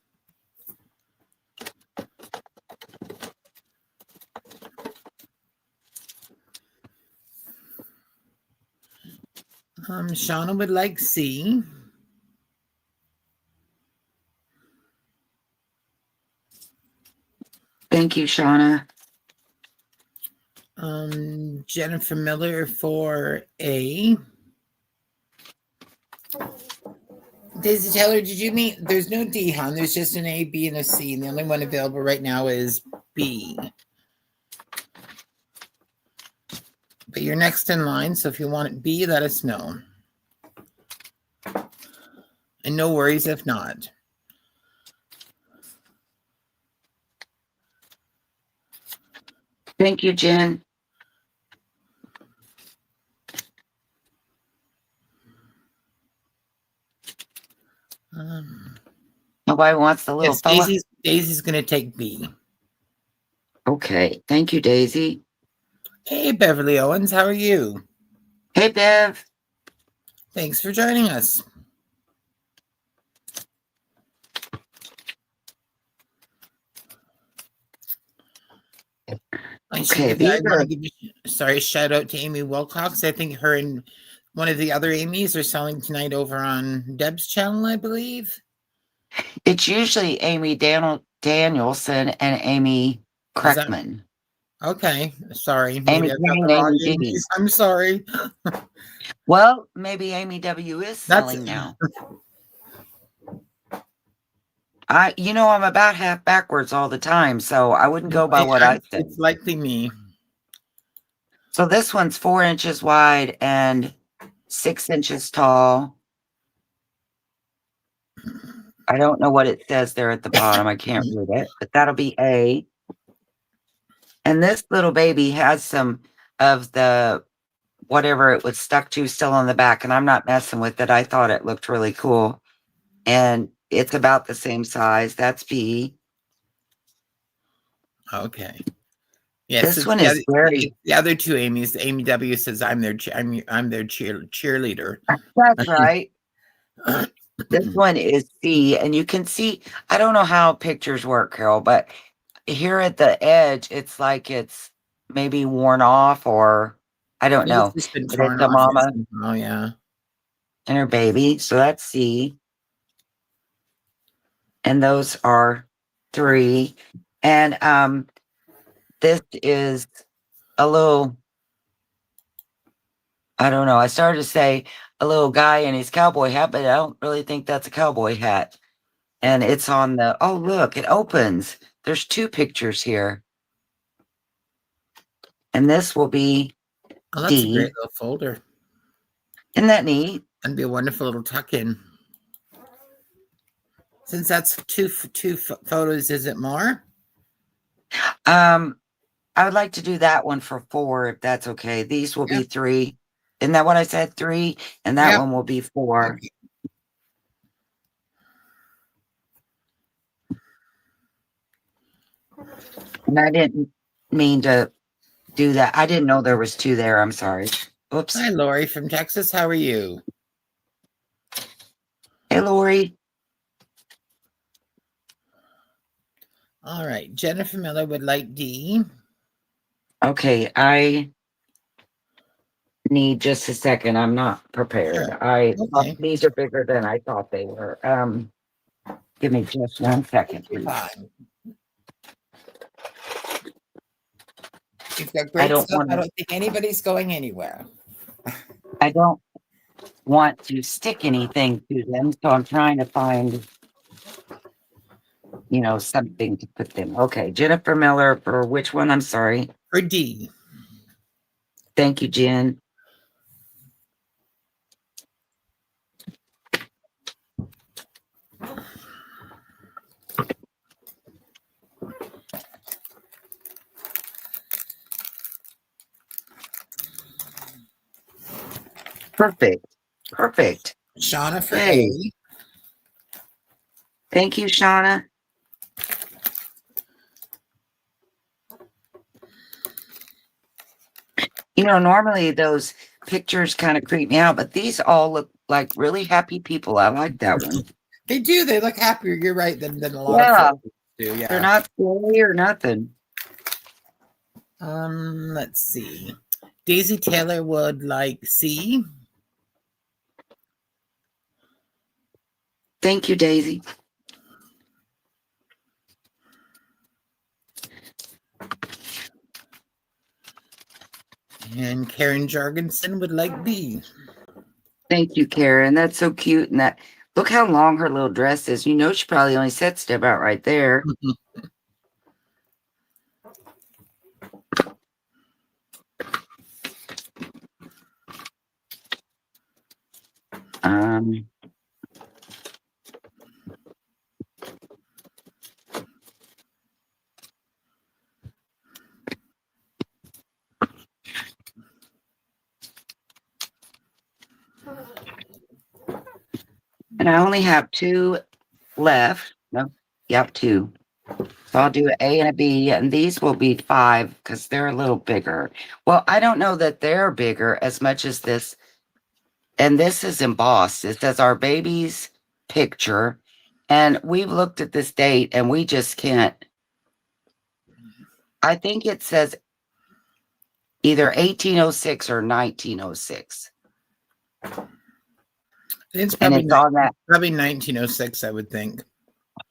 Shauna would like C. Thank you, Shauna. Jennifer Miller for A. Daisy Taylor, did you mean there's no D, hon? There's just an A, B, and a C. And the only one available right now is B. But you're next in line, so if you want it B, let us know. And no worries if not. Thank you, Jen. Nobody wants the little fella? Daisy's going to take B. Okay. Thank you, Daisy. Hey, Beverly Owens. How are you? Hey, Bev. Thanks for joining us. Okay. Shout out to Amy Wilcox. I think her and one of the other Amy's are selling tonight over on Deb's channel, I believe. It's usually Amy Danielson and Amy Kreckman. Okay, sorry. Amy I'm sorry. Well, maybe Amy W is selling now. I'm about half backwards all the time, so I wouldn't go by what I said. It's likely me. So this one's 4 inches wide and 6 inches tall. I don't know what it says there at the bottom. I can't read it, but that'll be A. And this little baby has some of the whatever it was stuck to still on the back, and I'm not messing with it. I thought it looked really cool. And it's about the same size. That's B. Okay. Yes, this one is very. The other two Amy's. Amy W says I'm their cheerleader. That's right. This one is C, and you can see. I don't know how pictures work, Carol, but here at the edge, it's like it's maybe worn off, or I don't know. It's been torn off. Mama. Oh yeah, and her baby. So that's C. And those are 3. And this is a little, I don't know. I started to say a little guy in his cowboy hat, but I don't really think that's a cowboy hat. And it's on the, oh, look, it opens. There's 2 pictures here. And this will be that's D. a great little folder. Isn't that neat? That'd be a wonderful little tuck in. Since that's two photos, is it more? I would like to do that one for 4, if that's okay. These will be 3. Isn't that what I said? 3, and that one will be 4. Okay. And I didn't mean to do that. I didn't know there was 2 there. I'm sorry. Oops. Hi, Lori from Texas. How are you? Hey, Lori. All right. Jennifer Miller would like D. Okay, I need just a second. I'm not prepared. Okay. These are bigger than I thought they were. Give me just 1 second. Fine. You've got great stuff. I don't think anybody's going anywhere. I don't want to stick anything to them, so I'm trying to find, something to put them. Okay, Jennifer Miller for which one? I'm sorry. For D. Thank you, Jen. Perfect. Shauna for A. Thank you, Shauna. Normally those pictures kind of creep me out, but these all look like really happy people. I like that one. They do. They look happier. You're right than a lot of photos do. Yeah. They're not silly or nothing. Let's see. Daisy Taylor would like C. Thank you, Daisy. And Karen Jorgensen would like B. Thank you, Karen. That's so cute. And look how long her little dress is. She probably only sets to about right there. And I only have 2 left. No, yep, 2. So I'll do an A and a B, and these will be 5 because they're a little bigger. Well, I don't know that they're bigger as much as this. And this is embossed. It says our baby's picture. And we've looked at this date and we just can't. I think it says either 1806 or 1906. It's probably, on that. Probably 1906, I would think.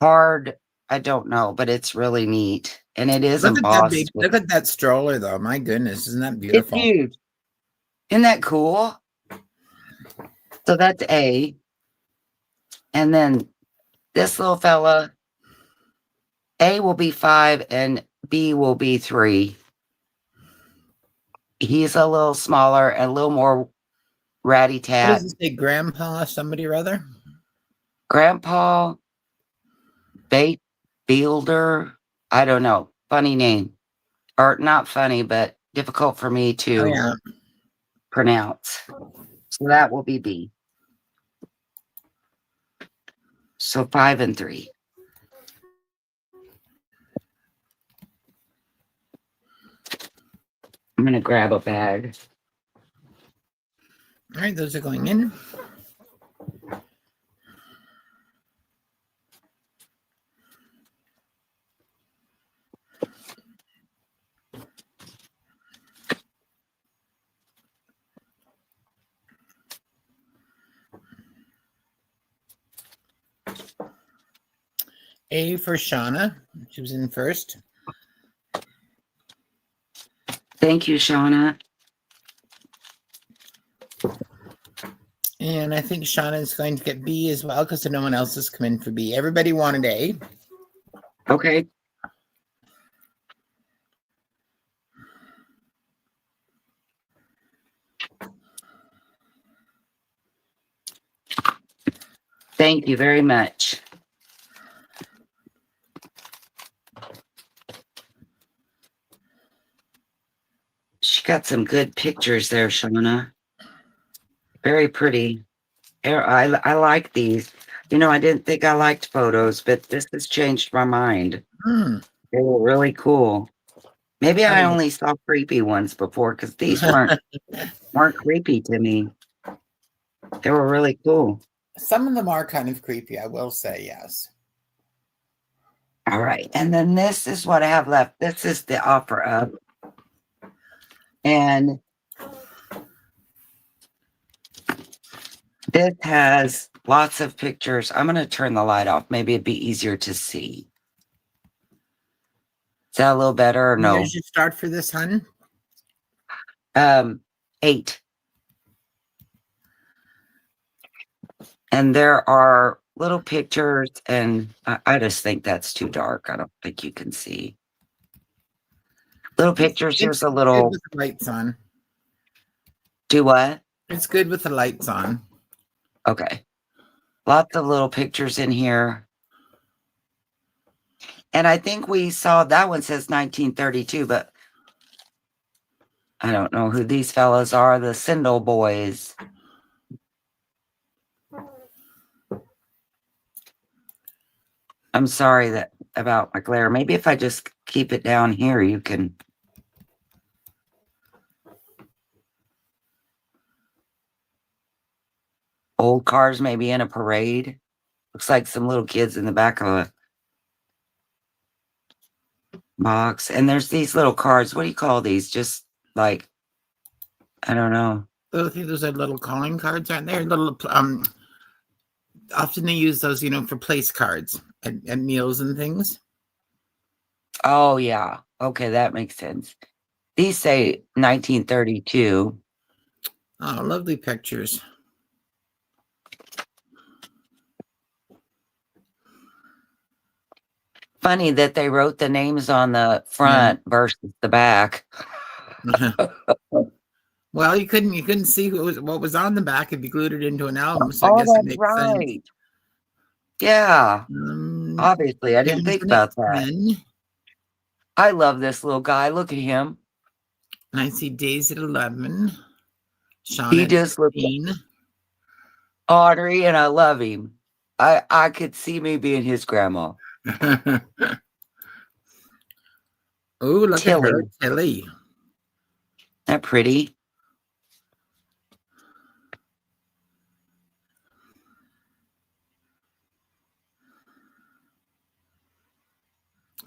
Hard, I don't know, but it's really neat. And it is embossed. Look at that stroller, though. My goodness, isn't that beautiful? It's huge. Isn't that cool? So that's A. And then this little fella, A will be 5 and B will be 3. He's a little smaller and a little more ratty tat. What does it say? Grandpa somebody or other? Grandpa Bait Fielder. I don't know. Funny name. Or not funny, but difficult for me to pronounce. So that will be B. So 5 and 3. I'm going to grab a bag. All right, those are going in. A for Shauna. She was in first. Thank you, Shauna. And I think Shauna is going to get B as well because no one else has come in for B. Everybody wanted A. Okay. Thank you very much. got some good pictures there, Shauna. Very pretty. I like these. You know, I didn't think I liked photos, but this has changed my mind. They were really cool. Maybe I only saw creepy ones before because these weren't creepy to me. They were really cool. Some of them are kind of creepy, I will say, yes. All right. And then this is what I have left. This is the offer up. And this has lots of pictures. I'm going to turn the light off. Maybe it'd be easier to see. Is that a little better or no? Where did you start for this, hun? 8. And there are little pictures, and I just think that's too dark. I don't think you can see. Little pictures. Here's a little. With the lights on. Do what? It's good with the lights on. Okay. Lots of little pictures in here. And I think we saw that one says 1932, but I don't know who these fellas are. The Sindel boys. I'm sorry about my glare. Maybe if I just keep it down here, you can. Old cars maybe in a parade. Looks like some little kids in the back of a box. And there's these little cards. What do you call these? Just like, I don't know. I think those are little calling cards, aren't they? Little, often they use those, you know, for place cards at meals and things. Oh, yeah. Okay, that makes sense. These say 1932. Oh, lovely pictures. Funny that they wrote the names on the front versus the back. Well, you couldn't see what was on the back if you glued it into an album. So Oh, I guess it that's makes right. sense. Yeah. Obviously, I didn't think about that. 10. I love this little guy. Look at him. And I see Days at 11. Sean He at just looked 15. Audrey, and I love him. I could see me being his grandma. Oh, look Tilly. at her, Tilly. That pretty.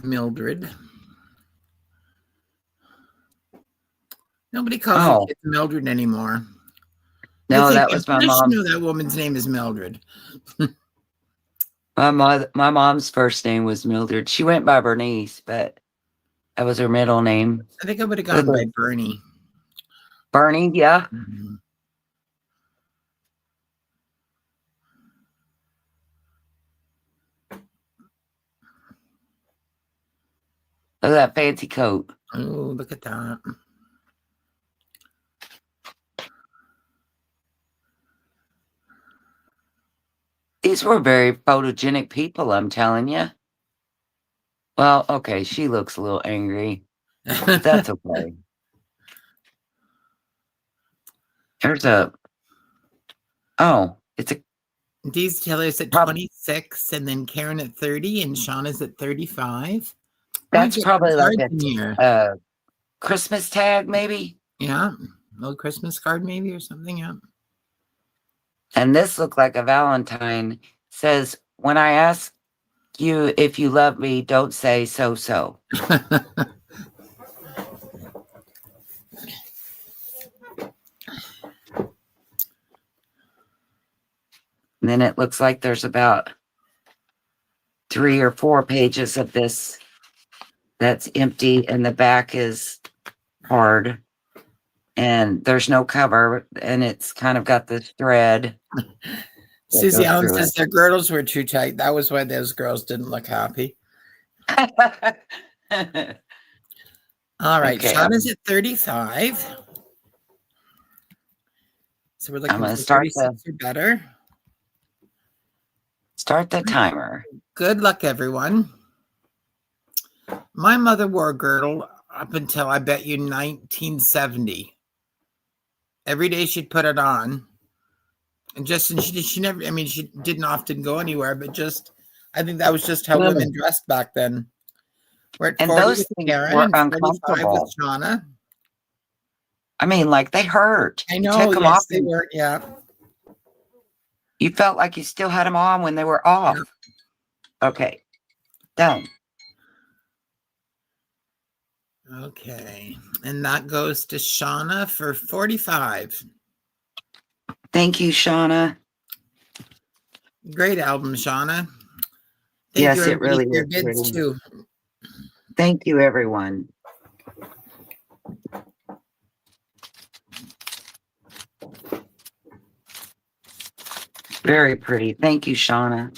Mildred. Nobody calls her Mildred anymore. No, that was my mom. Know that woman's name is Mildred. My mom's first name was Mildred. She went by Bernice, but that was her middle name. I think I would have gone by Bernie. Bernie, yeah. Mm-hmm. Look at that fancy coat. Oh, look at that. These were very photogenic people, I'm telling you. Well, okay, she looks a little angry. That's okay. There's a... Oh, it's a... Dee's Taylor's at 26, and then Karen at 30, and Sean is at 35. That's probably like a Christmas tag, maybe? Yeah, a little Christmas card maybe or something, yeah. And this looked like a Valentine. Says, when I ask you if you love me, don't say so. And then it looks like there's about 3 or 4 pages of this that's empty, and the back is hard. And there's no cover, and it's kind of got this thread. Susie Allen says their girdles were too tight. That was why those girls didn't look happy. All right, okay. Sean is at 35. So we're looking for 36 or better. Start the timer. Good luck, everyone. My mother wore a girdle up until I bet you 1970. Every day she'd put it on. And she never, I mean, she didn't often go anywhere, but just, I think that was just how women dressed back then. We're at And 40 those with things Karen were and 45 with uncomfortable. Shauna. I mean, like they hurt. I You know, took them yes, off. they were, yeah. You felt like you still had them on when they were off. Yeah. Okay, done. Okay, and that goes to Shauna for 45. Thank you, Shauna. Great album, Shauna. Thank Yes, you, it really for your is. bids Pretty. too. Thank you, everyone. Very pretty. Thank you, Shauna.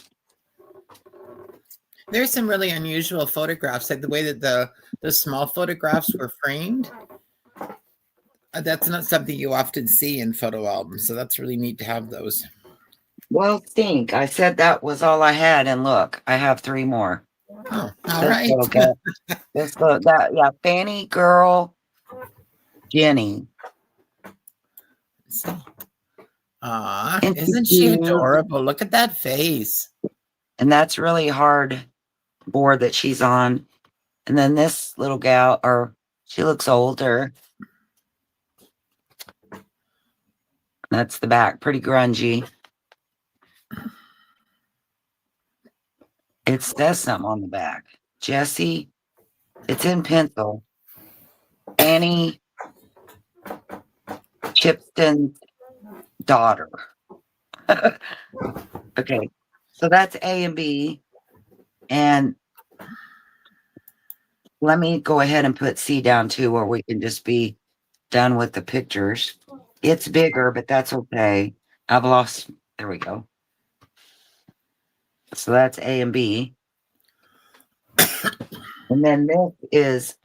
There's some really unusual photographs, like the way that the small photographs were framed. That's not something you often see in photo albums, so that's really neat to have those. Well, think. I said that was all I had, and look, I have 3 more. Oh, all right. This little, yeah, Fanny girl, Jenny. Isn't she adorable? Look at that face. And that's really hard board that she's on. And then this little gal, or she looks older. That's the back, pretty grungy. It says something on the back. Jessie, it's in pencil. Annie Chipston's daughter. Okay, so that's A and B. And let me go ahead and put C down too, where we can just be done with the pictures. It's bigger, but that's okay. I've lost, there we go. So that's A and B. And then this is,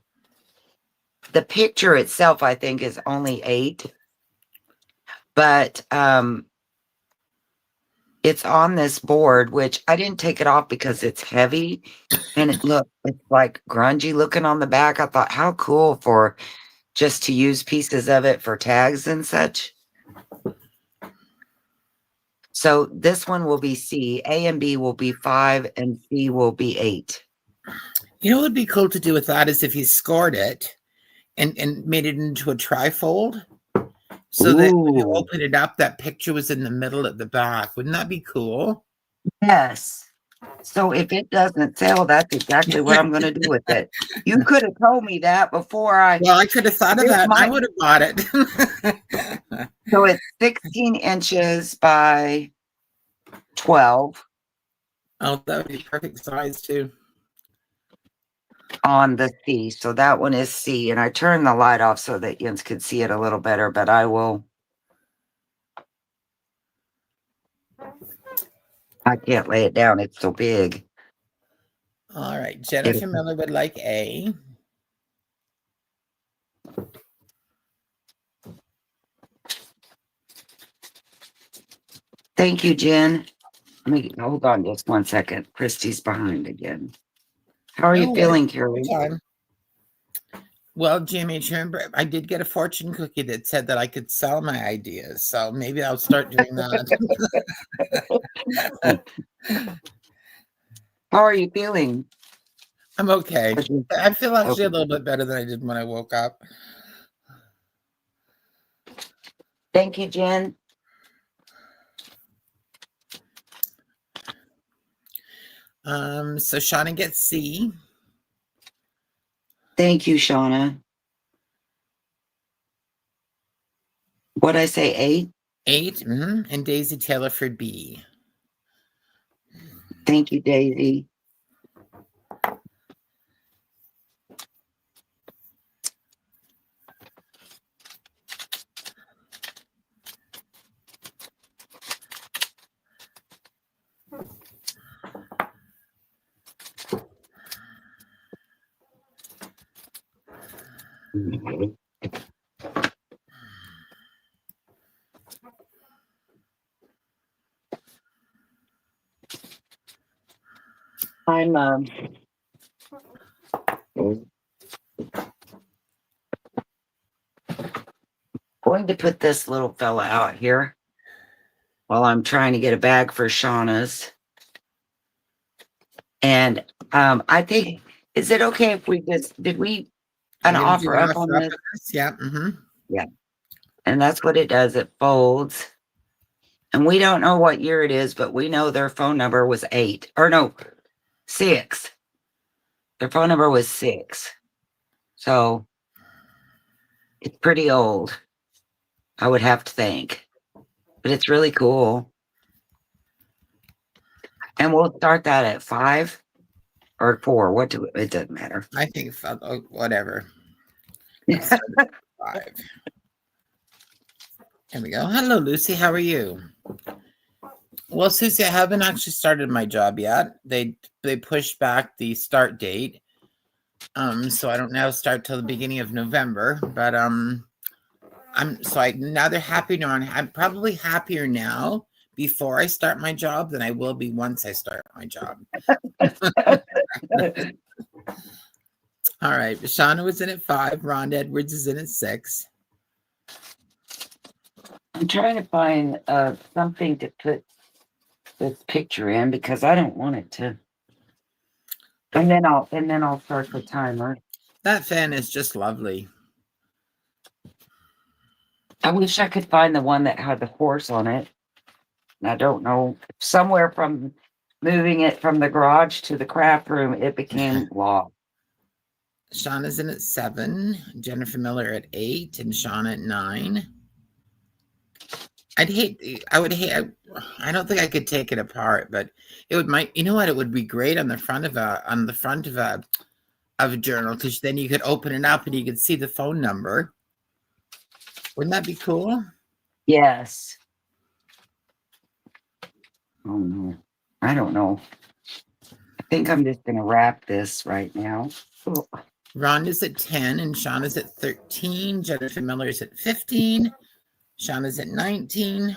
the picture itself, I think, is only 8. But it's on this board, which I didn't take it off because it's heavy. And it's like grungy looking on the back. I thought, how cool for just to use pieces of it for tags and such. So this one will be C. A and B will be 5, and C will be 8. You know what would be cool to do with that is if you scored it and made it into a trifold, so that when you open it up, that picture was in the middle at the back. Wouldn't that be cool? Yes. So if it doesn't sell, that's exactly what I'm going to do with it. You could have told me that before I... Well, I could have thought of that, and I would have bought it. So it's 16 inches by 12. Oh, that would be perfect size, too. On the C. So that one is C. And I turned the light off so that Jens could see it a little better, but I will... I can't lay it down. It's so big. All right. Jennifer Miller would like A. Thank you, Jen. Let me hold on just 1 second. Christy's behind again. How are you feeling, Carrie? Well, Jimmy, I did get a fortune cookie that said that I could sell my ideas, so maybe I'll start doing that. How are you feeling? I'm okay. I feel actually a little bit better than I did when I woke up. Thank you, Jen. So Shauna gets C. Thank you, Shauna. What'd I say, 8? 8, and Daisy Taylor for B. Thank you, Daisy. I'm going to put this little fella out here while I'm trying to get a bag for Shauna's. And I think, is it okay if we just, did we an offer up on this? Yeah. Mm-hmm. Yeah. And that's what it does. It folds. And we don't know what year it is, but we know their phone number was 6. Their phone number was 6. So it's pretty old, I would have to think. But it's really cool. And we'll start that at 5 or 4. It doesn't matter. I think whatever. Let's start at 5. There we go. Hello, Lucy. How are you? Well, Susie, I haven't actually started my job yet. They pushed back the start date. So I don't now start till the beginning of November. But now they're happy. I'm probably happier now before I start my job than I will be once I start my job. All right. Shauna was in at 5. Ron Edwards is in at 6. I'm trying to find something to put this picture in because I don't want it to. And then I'll start the timer. That fan is just lovely. I wish I could find the one that had the horse on it. And I don't know, somewhere from moving it from the garage to the craft room, it became lost. Shauna's in at 7. Jennifer Miller at 8, and Shauna at 9. I don't think I could take it apart, but it would be great on the front of a journal, because then you could open it up and you could see the phone number. Wouldn't that be cool? Yes. Oh no, I don't know. I think I'm just gonna wrap this right now. Oh. Ron is at 10 and Shauna's at 13. Jennifer Miller is at 15. Shauna's at 19.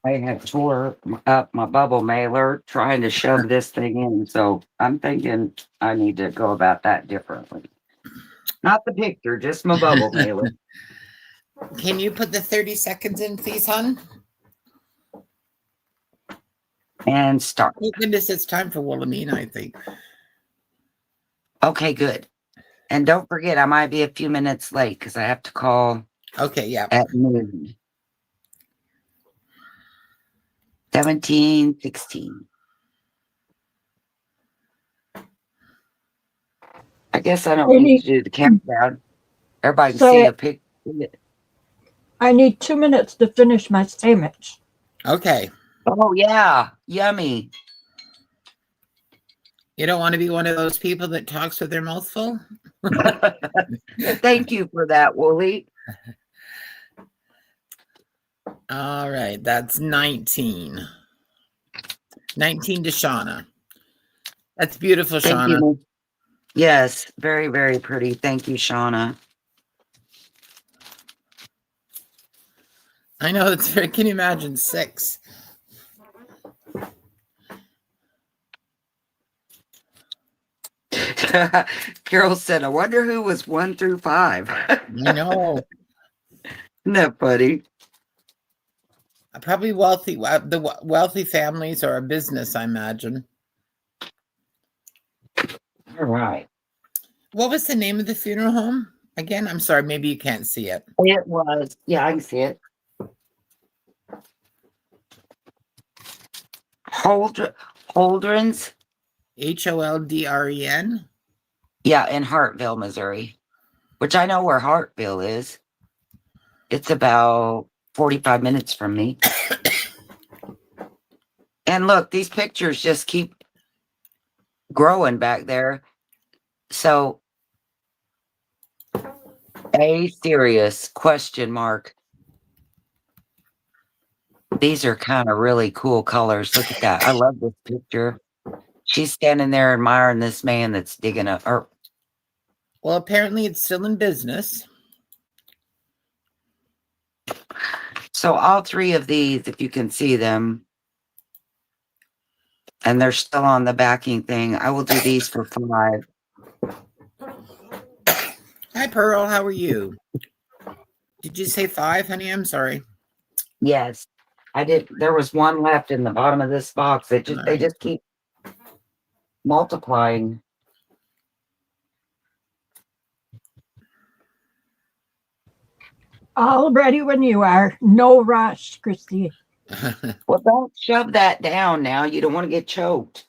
I have tore up my bubble mailer trying to shove this thing in, so I'm thinking I need to go about that differently. Not the picture, just my bubble mailer. Can you put the 30 seconds in, please, hon? And start. Oh, goodness, it's time for Wilhelmina, I think. Okay, good. And don't forget, I might be a few minutes late because I have to call. Okay, yeah. At noon. 17, 16. I guess I don't need to do the countdown. Everybody can see a picture. I need 2 minutes to finish my sandwich. Okay. Oh, yeah. Yummy. You don't want to be one of those people that talks with their mouth full? Thank you for that, Wooly. All right. That's 19. 19 to Shauna. That's beautiful, Shauna. You. Yes. Very, very pretty. Thank you, Shauna. I know. Can you imagine 6? Carol said, I wonder who was 1 through 5. I know. Isn't that funny? Probably wealthy. The wealthy families or a business, I imagine. All right. What was the name of the funeral home? Again, I'm sorry. Maybe you can't see it. It was. Yeah, I can see it. Holdren's. Holdren. Yeah, in Hartville, Missouri, which I know where Hartville is. It's about 45 minutes from me. And look, these pictures just keep growing back there. So, a serious question mark. These are kind of really cool colors. Look at that. I love this picture. She's standing there admiring this man that's digging up her. Well, apparently it's still in business. So all 3 of these, if you can see them, And they're still on the backing thing. I will do these for $5. Hi, Pearl. How are you? Did you say 5, honey? I'm sorry. Yes, I did. There was one left in the bottom of this box. They just keep multiplying. All ready when you are. No rush, Christy. Well, don't shove that down now. You don't want to get choked.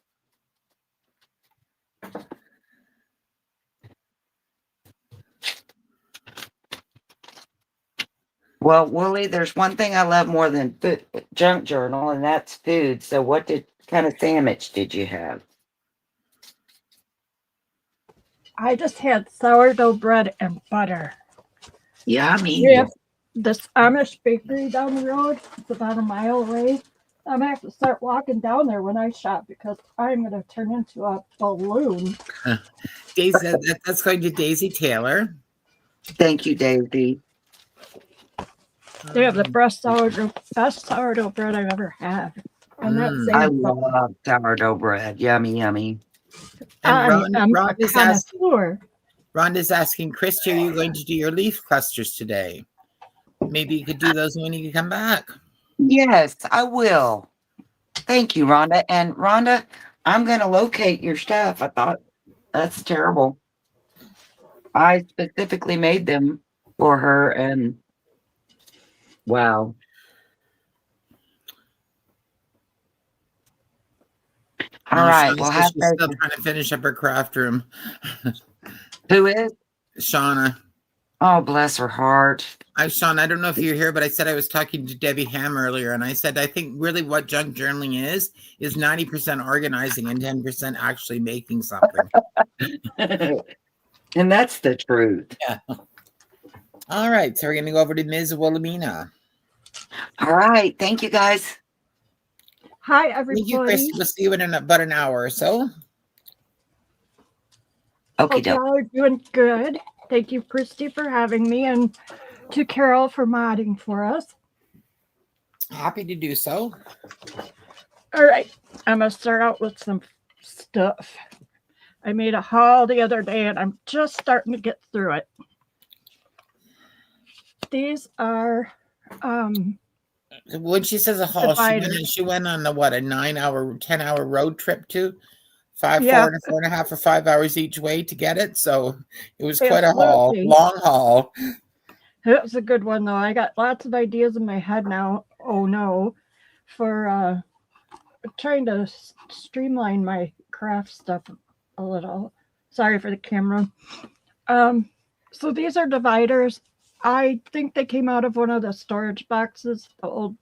Well, Wooly, there's one thing I love more than food, junk journal, and that's food. So what kind of sandwich did you have? I just had sourdough bread and butter. Yummy. We have this Amish bakery down the road. It's about a mile away. I'm going to have to start walking down there when I shop because I'm going to turn into a balloon. Daisy, that's going to Daisy Taylor. Thank you, Daisy. They have the best sourdough bread I've ever had. And that's I love sourdough bread. Yummy, yummy. And Rhonda's asking, Christy, are you going to do your leaf clusters today? Maybe you could do those when you come back. Yes, I will. Thank you, Rhonda. And Rhonda, I'm going to locate your stuff. I thought that's terrible. I specifically made them for her, and wow. All right. Well, she's still trying to finish up her craft room. Who is? Shauna. Oh, bless her heart. Shauna, I don't know if you're here, but I said I was talking to Debbie Ham earlier, and I said I think really what junk journaling is 90% organizing and 10% actually making something. And that's the truth. Yeah. All right. So we're going to go over to Ms. Wilhelmina. All right. Thank you, guys. Hi, everybody. Thank you, Chris. We'll see you in about an hour or so. Okay, y'all are doing good. Thank you, Christy, for having me, and to Carol for modding for us. Happy to do so. All right. I'm going to start out with some stuff. I made a haul the other day, and I'm just starting to get through it. These are... when she says a haul, she went on a 9-hour, 10-hour road trip to 4 and 4.5 or 5 hours each way to get it. So it was quite a haul, long haul. It was a good one, though. I got lots of ideas in my head now. Oh no, for trying to streamline my craft stuff a little. Sorry for the camera. So these are dividers. I think they came out of one of the storage boxes, the old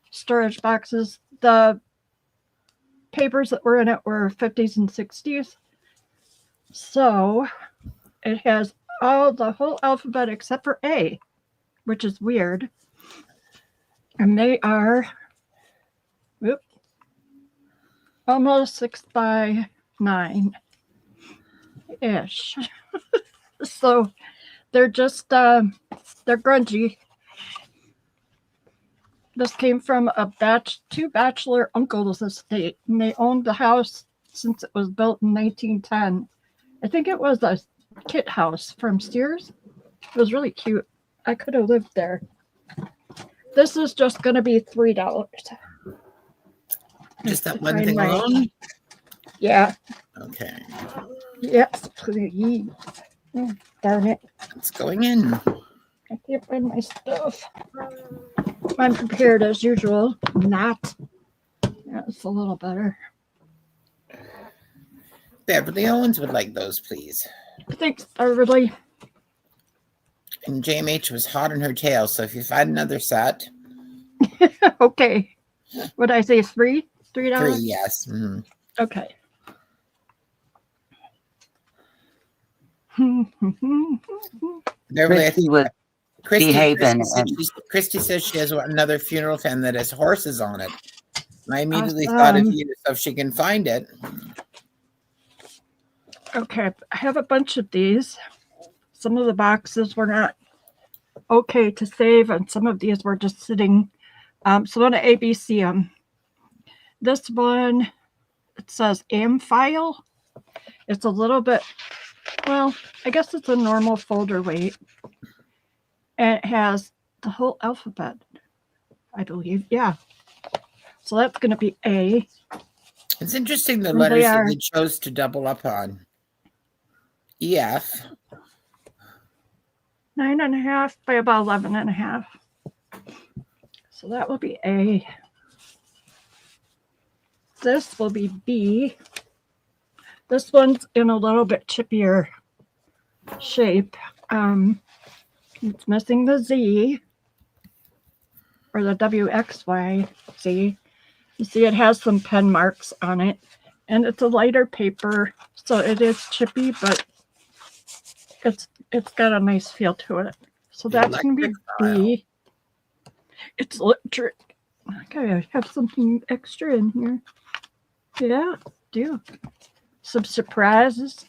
storage boxes. The papers that were in it were 50s and 60s. So it has the whole alphabet except for A, which is weird. And they are almost 6 by 9 ish. So they're just they're grungy. This came from two bachelor uncles' estate, and they owned the house since it was built in 1910. I think it was a kit house from Sears. It was really cute. I could have lived there. This is just going to be $3. Just that one thing alone? Yeah. Okay. Yes, please. Oh, darn it. It's going in. I can't find my stuff. I'm prepared as usual. Not. That's a little better. Beverly Owens would like those, please. Thanks, Beverly. And JMH was hot on her tail, so if you find another set. Okay. What did I say? $3? $3, yes. Mm-hmm. Okay. Beverly, Christy says she has another funeral fan that has horses on it. And I immediately thought of you, so if she can find it. Okay, I have a bunch of these. Some of the boxes were not okay to save, and some of these were just sitting. So I'm going to ABC them. This one it says AM file. It's a little bit, well, I guess it's a normal folder weight. And it has the whole alphabet, I believe. Yeah. So that's going to be A. It's interesting the letters that they chose to double up on. EF. 9.5 by about 11.5. So that will be A. This will be B. This one's in a little bit chippier shape. It's missing the Z or the WXYZ. You see it has some pen marks on it, and it's a lighter paper, so it is chippy, but it's got a nice feel to it. So that's going to be B. It's electric. Okay, I have something extra in here. Yeah, do. Some surprises.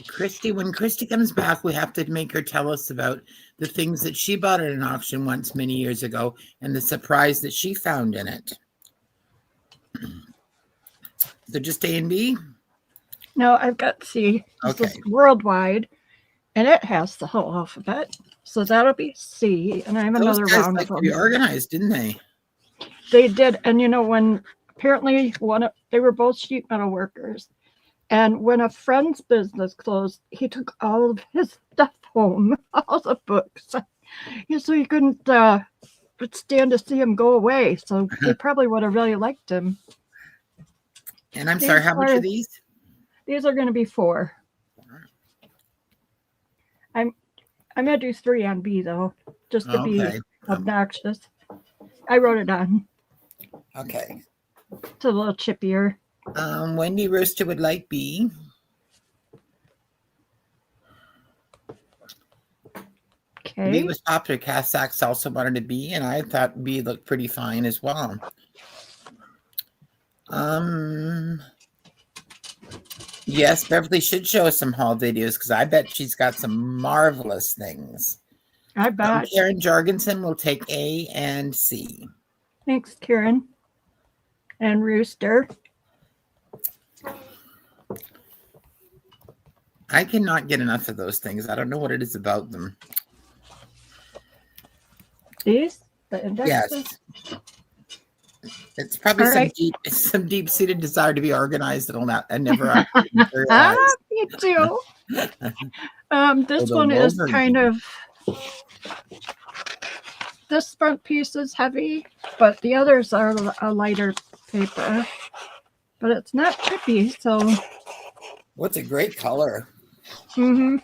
Christy, when Christy comes back, we have to make her tell us about the things that she bought at an auction once many years ago and the surprise that she found in it. So just A and B? No, I've got C. Okay. This is worldwide, and it has the whole alphabet. So that'll be C, and I have another round of them. They organized, didn't they? They did, and you know, when apparently they were both sheet metal workers, and when a friend's business closed, he took all of his stuff home, all the books. So he couldn't stand to see him go away. So he probably would have really liked him. And I'm sorry, how much are these? These are going to be 4. I'm going to do 3 on B though, just to be obnoxious. I wrote it on. Okay. It's a little chippier. Wendy Rooster would like B. Okay. B was popular. Cass Sachs also wanted a B, and I thought B looked pretty fine as well. Yes, Beverly should show us some haul videos because I bet she's got some marvelous things. I bet. Karen Jorgensen will take A and C. Thanks, Karen. And Rooster. I cannot get enough of those things. I don't know what it is about them. These? The indexes? Yes. It's probably some deep-seated desire to be organized that'll not and never actually materialize. Me too. This one is kind of, this front piece is heavy, but the others are a lighter paper. But it's not chippy, so. What's a great color. Mm-hmm.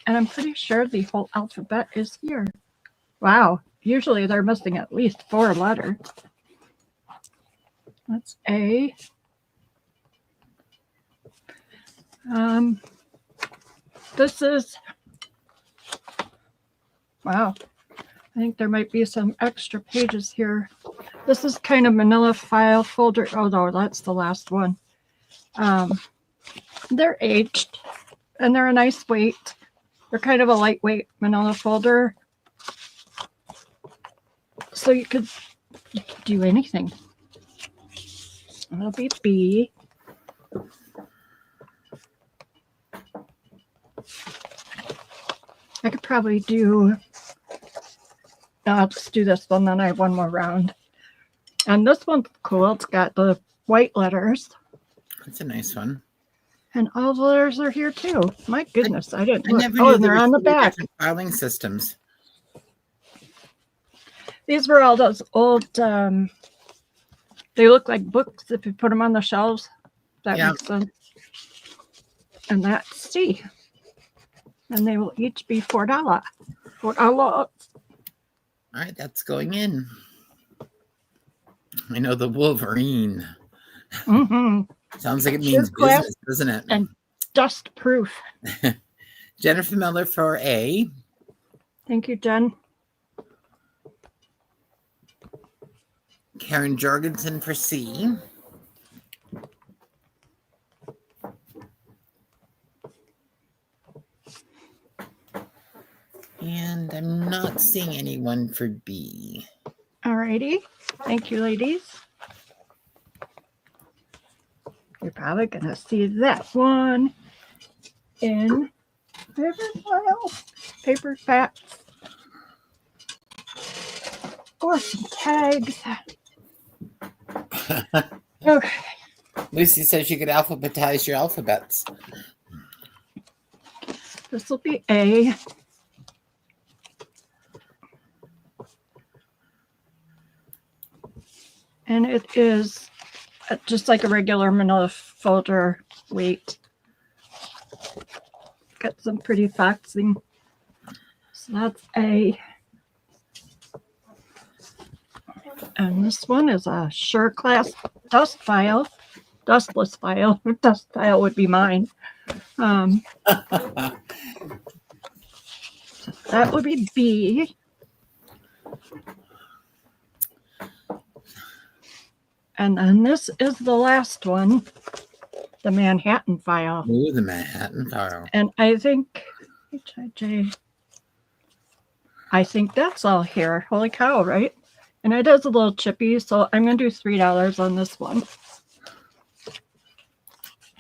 And I'm pretty sure the whole alphabet is here. Wow. Usually they're missing at least 4 letters. That's A. This is, wow. I think there might be some extra pages here. This is kind of manila file folder. Oh no, that's the last one. They're aged and they're a nice weight. They're kind of a lightweight manila folder. So you could do anything. It'll be B. I could probably do, I'll just do this one, then I have one more round. And this one's cool. It's got the white letters. That's a nice one. And all the letters are here too. My goodness, I didn't look. Oh, and they're on the back. Filing systems. These were all those old, they look like books if you put them on the shelves. That makes sense. And that's C. And they will each be $4. $4. All right, that's going in. I know the Wolverine. Mm-hmm. Sounds like it means business, doesn't it? And dust proof. Jennifer Miller for A. Thank you, Jen. Karen Jorgensen for C. And I'm not seeing anyone for B. All righty. Thank you, ladies. probably going to see that one in paper facts, or some tags. Okay. Lucy says you could alphabetize your alphabets. This will be A. And it is just like a regular manila folder weight. Got some pretty faxing. So that's A. And this one is a Sure Class dust file. Dustless file. Dust file would be mine. So that would be B. And then this is the last one, the Manhattan file. Ooh, the Manhattan file. And I think HIJ. I think that's all here. Holy cow, right? And it is a little chippy, so I'm going to do $3 on this one.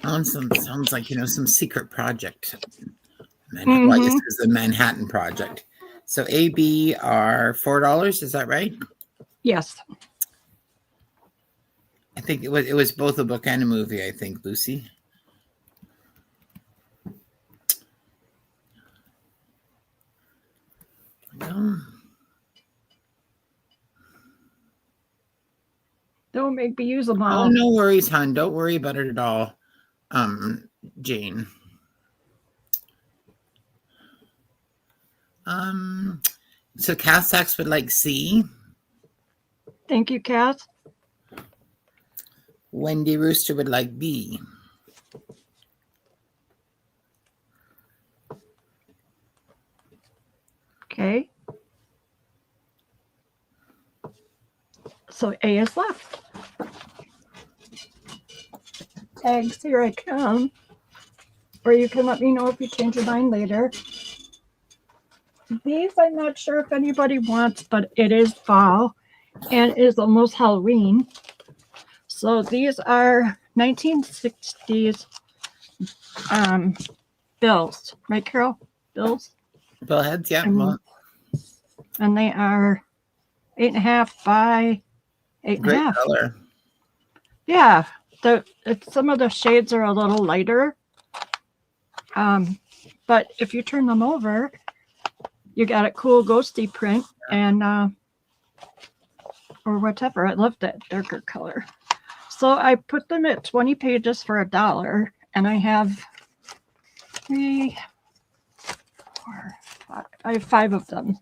Sounds like, some secret project. Well, this is the Manhattan Project. So AB are $4, is that right? Yes. I think it was both a book and a movie, I think, Lucy. Don't make me use them all. Oh, no worries, hon. Don't worry about it at all, Jane. So Cass Sachs would like C. Thank you, Cass. Wendy Rooster would like B. Okay. So A is left. Tags, here I come. Or you can let me know if you change your mind later. These I'm not sure if anybody wants, but it is fall and it is almost Halloween. So these are 1960s bills, right, Carol? Bills? Billheads, yeah. And they are 8.5 by 8.5. Great color. Yeah, some of the shades are a little lighter. But if you turn them over, you got a cool ghosty print and or whatever. I love that darker color. So I put them at 20 pages for $1, and I have 3, 4, 5. I have 5 of them.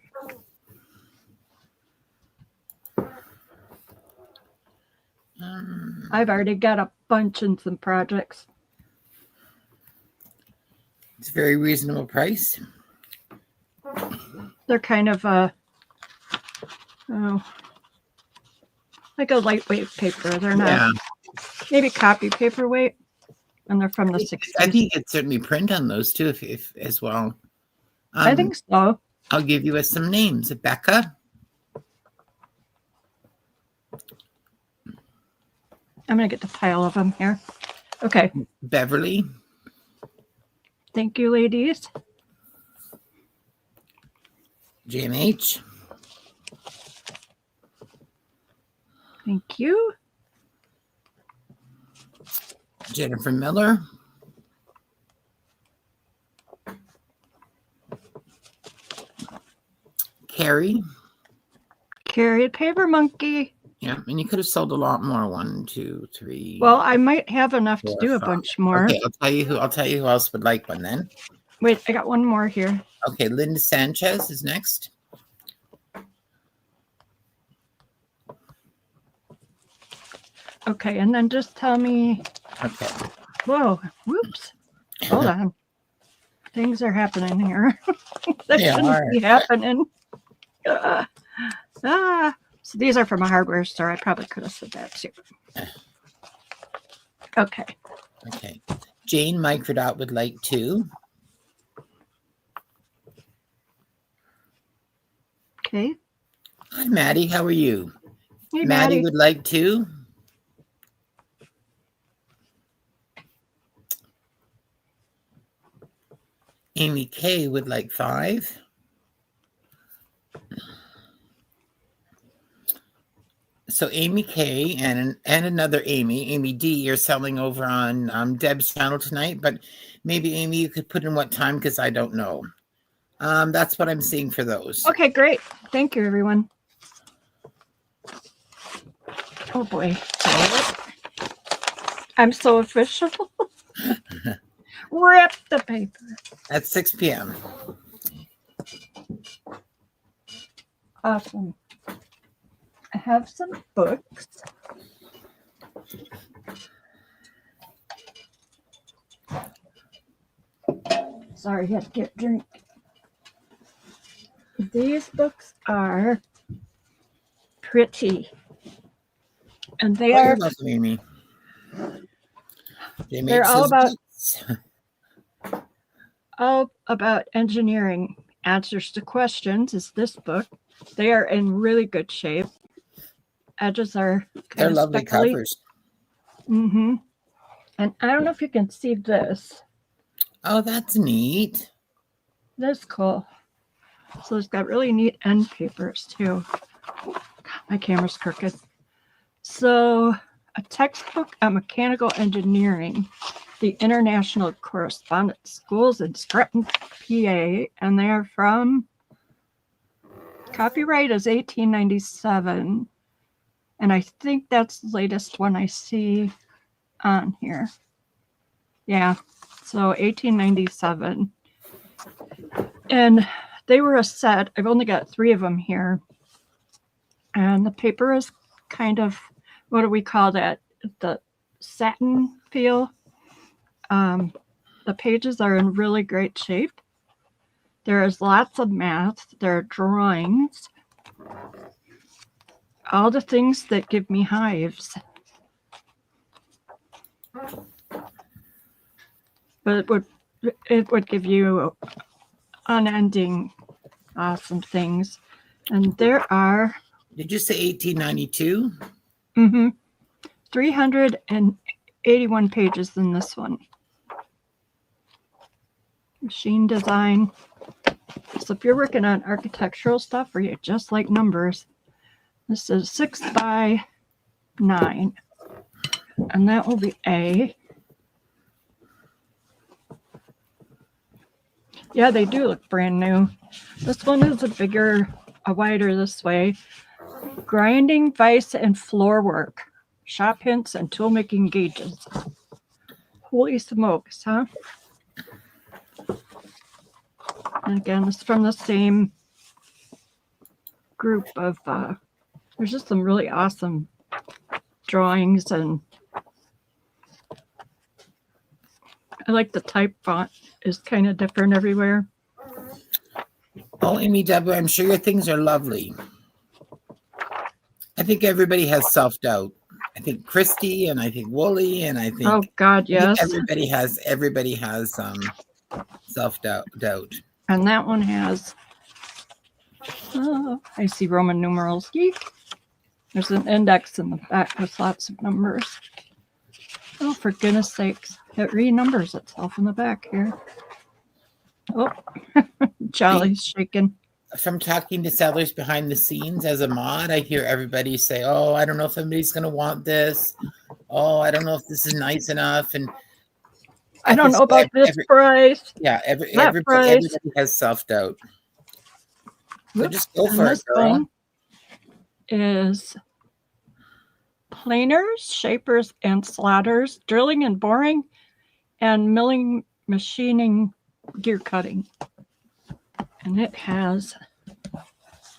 I've already got a bunch in some projects. It's a very reasonable price. They're kind of like a lightweight paper. They're not maybe copy paper weight, and they're from the 60s. I think you could certainly print on those too, if as well. I think so. I'll give you some names. Becca. I'm going to get the pile of them here. Okay. Beverly. Thank you, ladies. JMH. Thank you. Jennifer Miller. Carrie. Carrie, Paper Monkey. Yeah, and you could have sold a lot more. 1, 2, 3. Well, I might have enough 4, to do a 5. bunch more. Okay, I'll tell you who else would like one then. Wait, I got one more here. Okay, Linda Sanchez is next. Okay, and then just tell me. Okay. Whoa, whoops. Hold on. Things are happening here. That shouldn't be happening. So these are from a hardware store. I probably could have said that too. Okay. Okay. Jane Microdot would like 2. Okay. Hi, Maddie. How are you? Hey, Maddie would like 2. Amy K would like 5. So Amy K and another Amy D, you're selling over on Deb's channel tonight, but maybe Amy, you could put in what time because I don't know. That's what I'm seeing for those. Okay, great. Thank you, everyone. Oh boy. I'm so official. Rip the paper. At 6 p.m. Awesome. I have some books. Sorry, I had to get a drink. These books are pretty. And they are welcome, Amy. They're all about engineering. Answers to questions is this book. They are in really good shape. Edges are they're lovely speckly. covers. Mm-hmm. And I don't know if you can see this. Oh, that's neat. That's cool. So it's got really neat end papers too. God, my camera's crooked. So a textbook on mechanical engineering, the International Correspondence Schools in Scranton, PA, and they're from, copyright is 1897, and I think that's the latest one I see on here. Yeah, so 1897. And they were a set. I've only got 3 of them here. And the paper is kind of, what do we call that? The satin feel. The pages are in really great shape. There is lots of math. There are drawings. All the things that give me hives. But it would give you unending awesome things. And there are... Did you say 1892? Mm-hmm. 381 pages in this one. Machine design. So if you're working on architectural stuff or you just like numbers, this is 6 by 9. And that will be A. Yeah, they do look brand new. This one is a wider this way. Grinding, vise, and floor work. Shop hints and tool making gauges. Holy smokes, huh? And again, it's from the same group of, there's just some really awesome drawings, and I like the type font is kind of different everywhere. Oh, Amy W., I'm sure your things are lovely. I think everybody has self-doubt. I think Christy and I think Wooly and I think, oh God, yes, everybody has self-doubt. And that one has, oh, I see Roman numerals. Yeek. There's an index in the back with lots of numbers. Oh, for goodness sakes, it renumbers itself in the back here. Oh, Jolly's shaking. From talking to sellers behind the scenes as a mod, I hear everybody say, oh, I don't know if anybody's going to want this. Oh, I don't know if this is nice enough. And I don't know about this price. Yeah, everybody has self-doubt. So just go for it, girl. One is planers, shapers, and slaughters, drilling and boring, and milling, machining, gear cutting. And it has,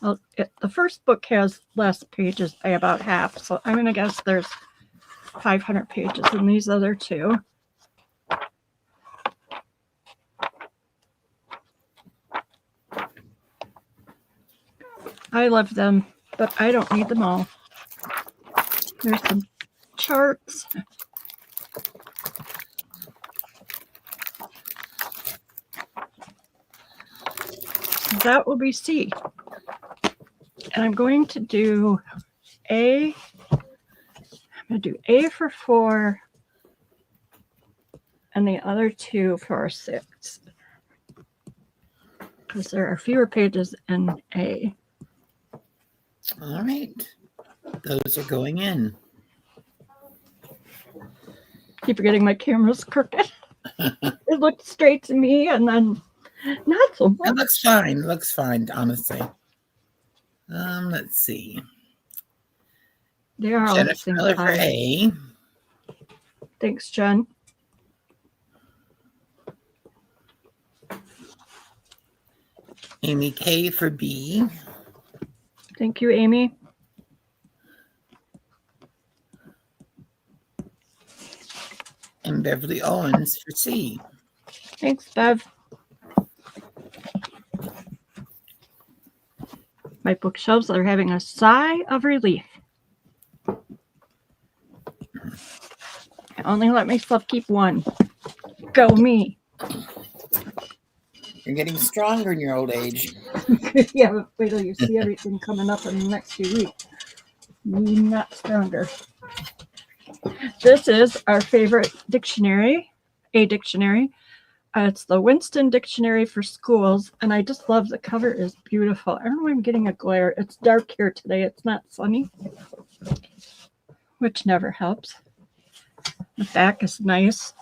well, the first book has less pages by about half. So I'm going to guess there's 500 pages in these other 2. I love them, but I don't need them all. There's some charts. That will be C. And I'm going to do A. I'm going to do A for 4 and the other 2 for 6. because there are fewer pages in A. All right. Those are going in. Keep forgetting my camera's crooked. It looked straight to me and then not so much. It looks fine. It looks fine, honestly. Let's see. They are all the Jennifer same Miller for size. A. Thanks, Jen. Amy K for B. Thank you, Amy. And Beverly Owens for C. Thanks, Bev. My bookshelves are having a sigh of relief. I only let myself keep one. Go me. You're getting stronger in your old age. Yeah, but wait till you see everything coming up in the next few weeks. Not stronger. This is our favorite dictionary, a dictionary. It's the Winston Dictionary for Schools, and I just love the cover. Is beautiful. I don't know why I'm getting a glare. It's dark here today. It's not sunny, which never helps. The back is nice,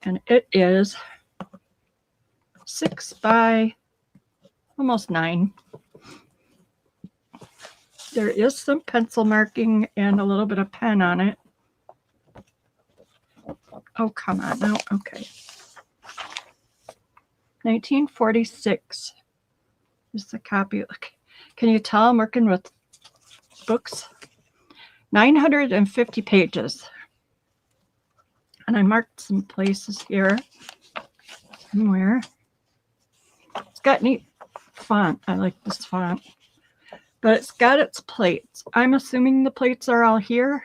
and it is 6 by almost 9. There is some pencil marking and a little bit of pen on it. Oh, come on now. Okay. 1946 is the copy. Look, can you tell I'm working with books? 950 pages. And I marked some places here somewhere. It's got neat font. I like this font. But it's got its plates. I'm assuming the plates are all here,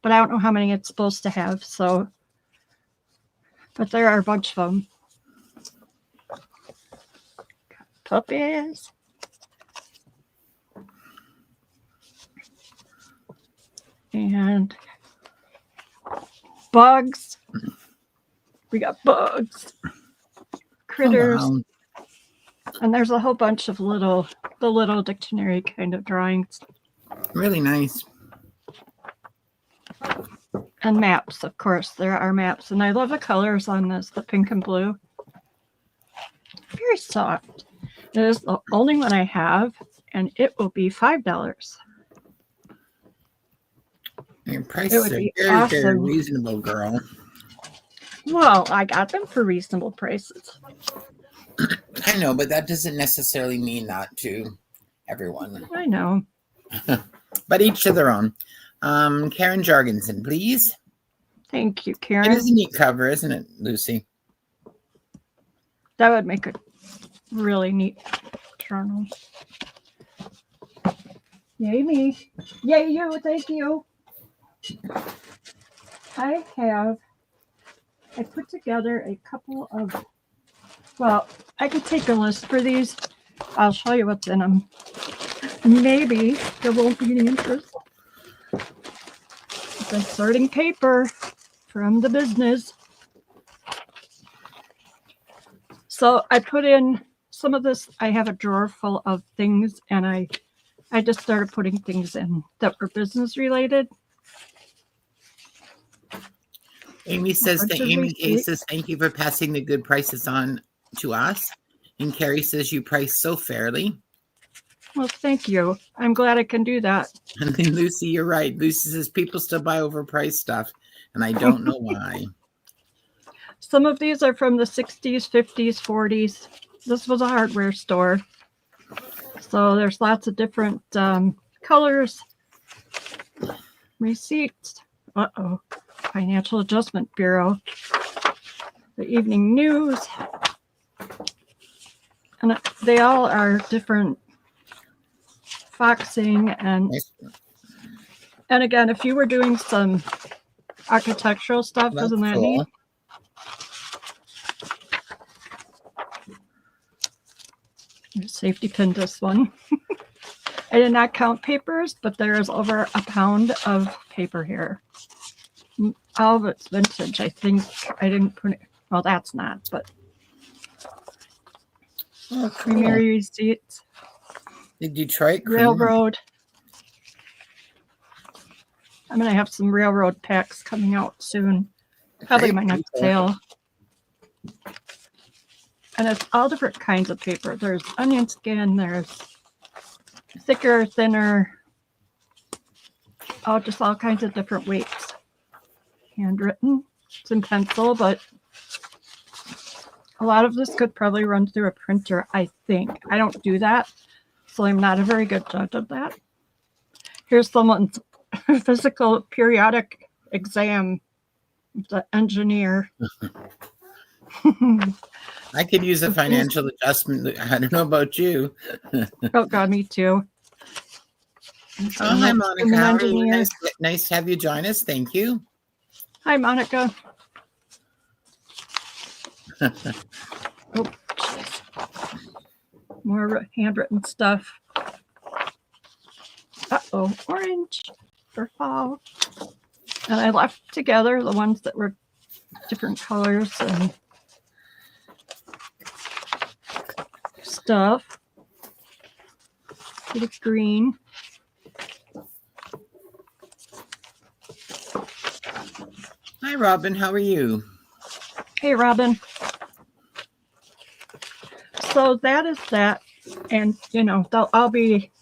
but I don't know how many it's supposed to have. So, but there are a bunch of them. Got puppies. And bugs. We got bugs, critters. Oh, wow. And there's a whole bunch of the little dictionary kind of drawings. Really nice. And maps, of course. There are maps. And I love the colors on this, the pink and blue. Very soft. It is the only one I have, and it will be $5. Your prices are very, very reasonable, girl. Well, I got them for reasonable prices. I know, but that doesn't necessarily mean that to everyone. I know. But each to their own. Karen Jorgensen, please. Thank you, Karen. It is a neat cover, isn't it, Lucy? That would make a really neat journal. Yay me. Yay you. Thank you. I put together a couple of, well, I could take a list for these. I'll show you what's in them. Maybe there won't be any interest. The sorting paper from the business. So I put in some of this. I have a drawer full of things, and I just started putting things in that were business related. Amy says to Amy K says, thank you for passing the good prices on to us. And Carrie says, you price so fairly. Well, thank you. I'm glad I can do that. And then Lucy, you're right. Lucy says people still buy overpriced stuff, and I don't know why. Some of these are from the 60s, 50s, 40s. This was a hardware store. So there's lots of different colors. Receipts. Uh-oh. Financial Adjustment Bureau. The Evening News. And they all are different foxing and again, if you were doing some architectural stuff, isn't that neat? Safety pin this one. I did not count papers, but there is over a pound of paper here. All of it's vintage. I think I didn't put it. Well, that's not, but Oh, Creamery receipts. The Detroit Railroad. I'm going to have some railroad packs coming out soon. Probably my next sale. And it's all different kinds of paper. There's onion skin, there's thicker, thinner, just all kinds of different weights. Handwritten, it's in pencil, but a lot of this could probably run through a printer, I think. I don't do that, so I'm not a very good judge of that. Here's someone's physical periodic exam, the engineer. I could use a financial adjustment. I don't know about you. Oh, God, me too. Oh, hi, Monica. How are you? Nice to have you join us. Thank you. Hi, Monica. Oh, geez. More handwritten stuff. Uh-oh, orange for fall. And I left together the ones that were different colors and stuff. Bit of green. Hi, Robin. How are you? Hey, Robin. So that is that. And, you know, they'll all be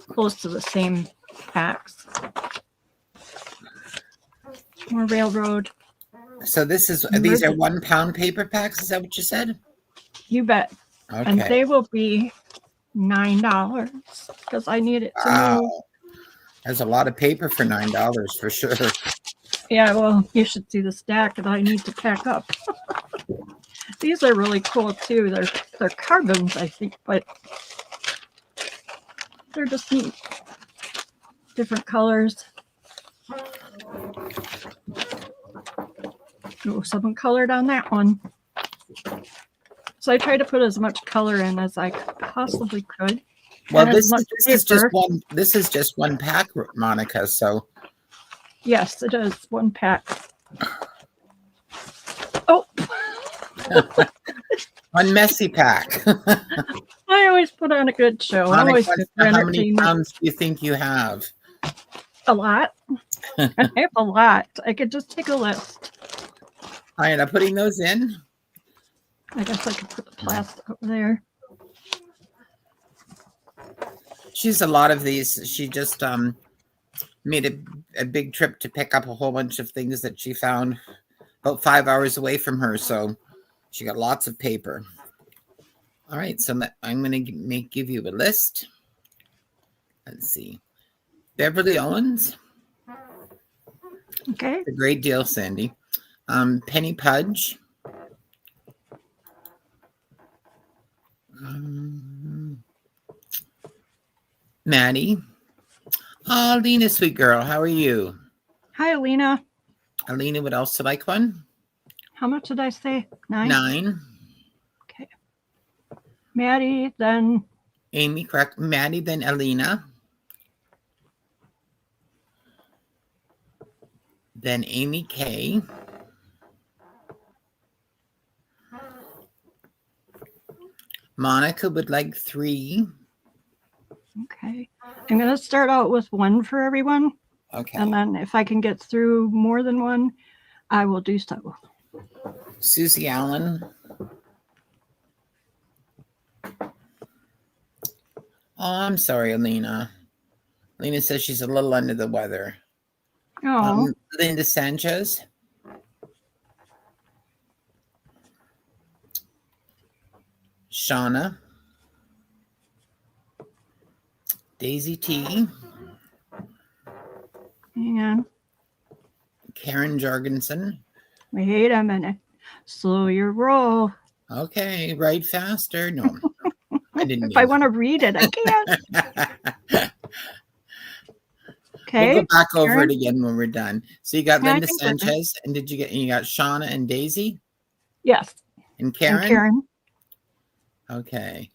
close to the same packs. More railroad. So these are 1 pound paper packs. Is that what you said? You bet. Okay. And they will be $9 because I need it to move. There's a lot of paper for $9 for sure. Yeah, well, you should see the stack that I need to pack up. These are really cool too. They're carbons, I think, but they're just neat. Different colors. Oh, someone colored on that one. So I try to put as much color in as I possibly could. Well, this is just one pack, Monica. So yes, it is 1 pack. Oh, one messy pack. I always put on a good show. Monica, how many pounds do you think you have? A lot. I have a lot. I could just take a list. All right, I'm putting those in. I guess I could put the plastic over there. She's a lot of these. She just made a big trip to pick up a whole bunch of things that she found about 5 hours away from her. So she got lots of paper. All right, so I'm going to give you a list. Let's see. Beverly Owens. Okay. A great deal, Sandy. Penny Pudge. Maddie. Oh, Alina, sweet girl. How are you? Hi, Alina. Alina would also like one. How much did I say? 9? 9. Okay. Maddie, then Amy, correct. Maddie, then Alina. Then Amy K. Monica would like 3. Okay. I'm going to start out with 1 for everyone. Okay. And then if I can get through more than 1, I will do so. Susie Allen. Oh, I'm sorry, Alina. Alina says she's a little under the weather. Oh. Linda Sanchez. Shauna. Daisy T. Hang on. Karen Jorgensen. Wait a minute. Slow your roll. Okay, write faster. No, I didn't. If I want to read it, I can't. Okay. We'll go back over it again when we're done. So you got Linda Sanchez, and you got Shauna and Daisy? Yes. And Karen? And Karen. Okay.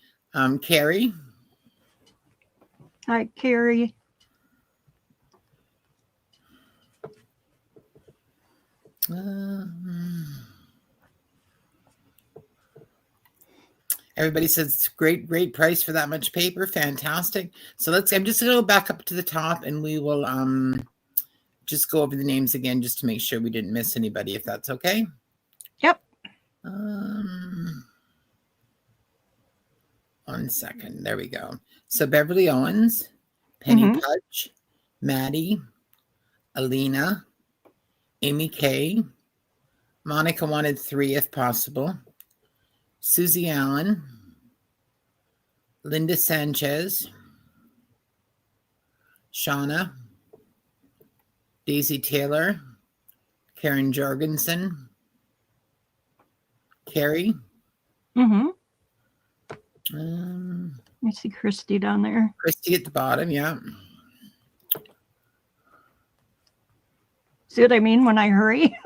Carrie? Hi, Carrie. Everybody says it's great price for that much paper. Fantastic. So I'm just going to go back up to the top, and we will just go over the names again just to make sure we didn't miss anybody, if that's okay. Yep. 1 second. There we go. So Beverly Owens, Penny Pudge, Maddie, Alina, Amy Kay, Monica wanted 3 if possible, Susie Allen, Linda Sanchez, Shauna, Daisy Taylor, Karen Jorgensen, Carrie. Let me see Christy down there. Christy at the bottom, yeah. See what I mean when I hurry?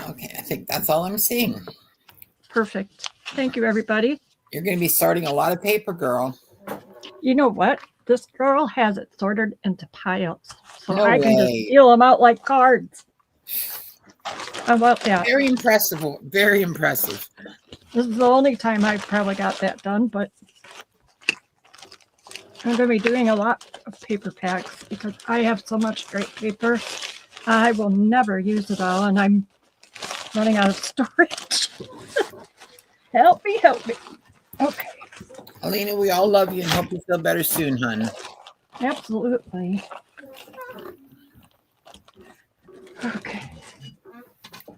Okay, I think that's all I'm seeing. Perfect. Thank you, everybody. You're going to be sorting a lot of paper, girl. You know what? This girl has it sorted into piles, so No I can just way. deal them out like cards. How about that? Very impressive. Very impressive. This is the only time I've probably got that done, but I'm going to be doing a lot of paper packs because I have so much great paper. I will never use it all, and I'm running out of storage. Help me, help me. Okay. Alina, we all love you and hope you feel better soon, hon. Absolutely. Okay.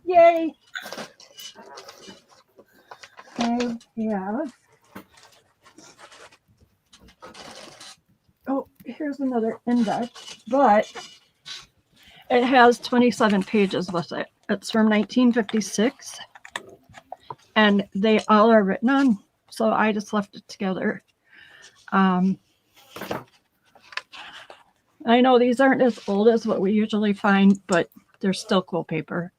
Yay. I have. Oh, here's another index, but it has 27 pages with it. It's from 1956, and they all are written on, so I just left it together. I know these aren't as old as what we usually find, but they're still cool paper.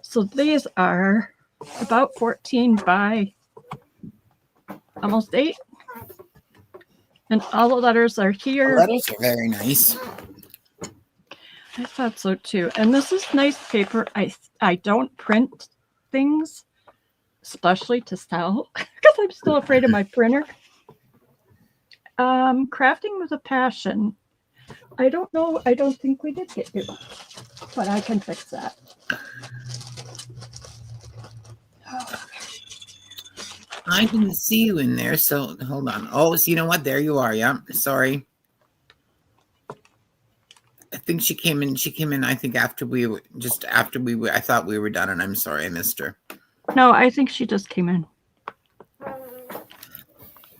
So these are about 14 by almost 8. And all the letters are here. The letters are very nice. I thought so too. And this is nice paper. I don't print things, especially to sell, because I'm still afraid of my printer. Crafting with a passion. I don't know. I don't think we did get you, but I can fix that. I didn't see you in there, so hold on. Oh, so you know what? There you are. Yeah, sorry. I think she came in. She came in. I think after we were I thought we were done, and I'm sorry I missed her. No, I think she just came in.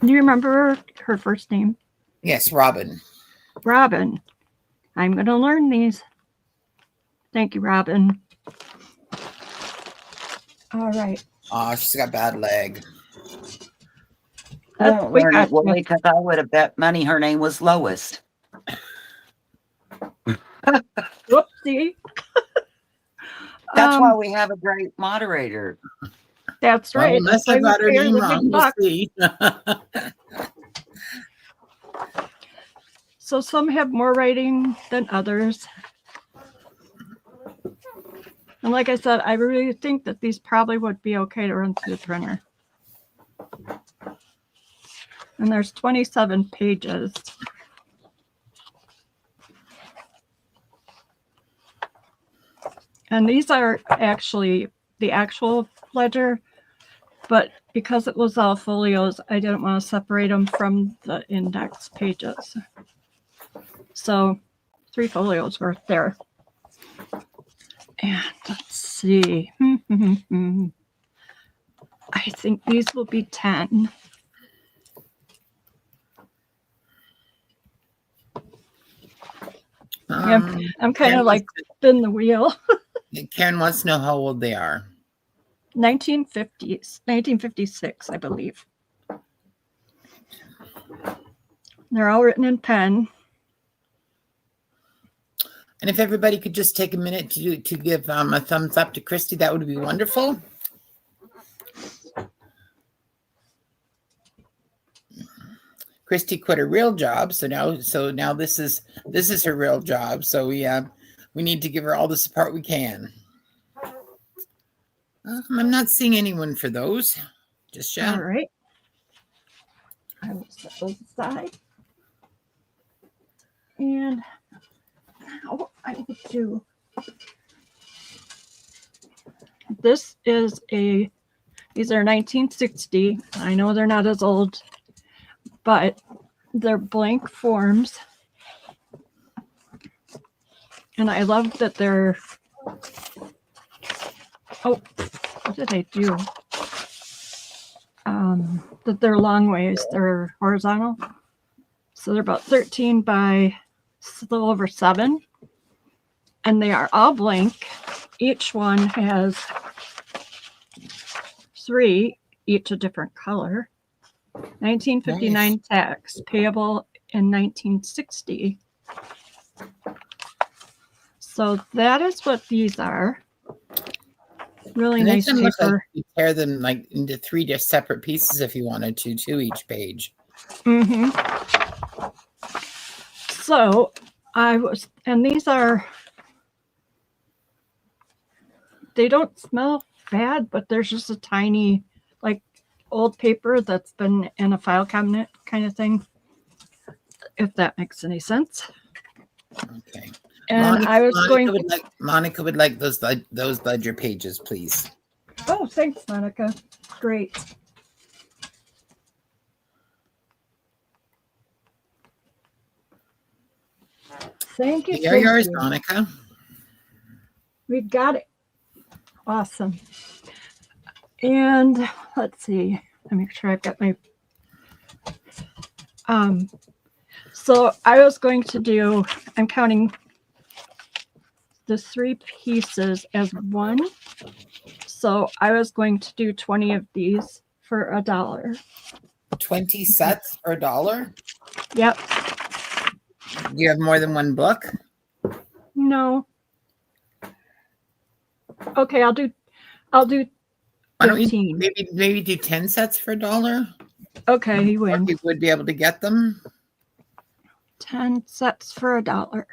Do you remember her first name? Yes, Robin. Robin. I'm going to learn these. Thank you, Robin. All right. Oh, she's got bad leg. I don't learn it, Willie, because I would have bet money her name was Lois. Whoopsie. That's why we have a great moderator. That's right. Well, unless I got her name wrong, we'll see. So some have more writing than others. And like I said, I really think that these probably would be okay to run through the printer. And there's 27 pages. And these are actually the actual ledger, but because it was all folios, I didn't want to separate them from the index pages. So 3 folios worth there. And let's see. I think these will be 10. I'm kind of like spin the wheel. Karen wants to know how old they are. 1950s, 1956, I believe. They're all written in pen. And if everybody could just take a minute to give a thumbs up to Christy, that would be wonderful. Christy quit her real job, so now this is her real job. So we need to give her all the support we can. I'm not seeing anyone for those just yet. All right. I will set those aside. And now I will do. These are 1960. I know they're not as old, but they're blank forms. And I love that they're, what did I do? That they're long ways, they're horizontal. So they're about 13 by a little over 7. And they are all blank. Each one has 3, each a different color. 1959 tax, payable in 1960. So that is what these are. Really And nice paper. Like you tear them like into 3 just separate pieces if you wanted to each page. Mm-hmm. So and these are, they don't smell bad, but there's just a tiny, like, old paper that's been in a file cabinet kind of thing, if that makes any sense. Okay. And Monica would like those ledger pages, please. Oh, thanks, Monica. Great. Thank you. Here yours, Monica. We got it. Awesome. And let's see. Let me make sure I've got my. So I was going to do. I'm counting the 3 pieces as 1. So I was going to do 20 of these for $1. 20 sets for $1? Yep. Do you have more than one book? No. Okay, I'll do 15. Why don't you maybe do 10 sets for $1? Okay, you win. You would be able to get them. 10 sets for $1.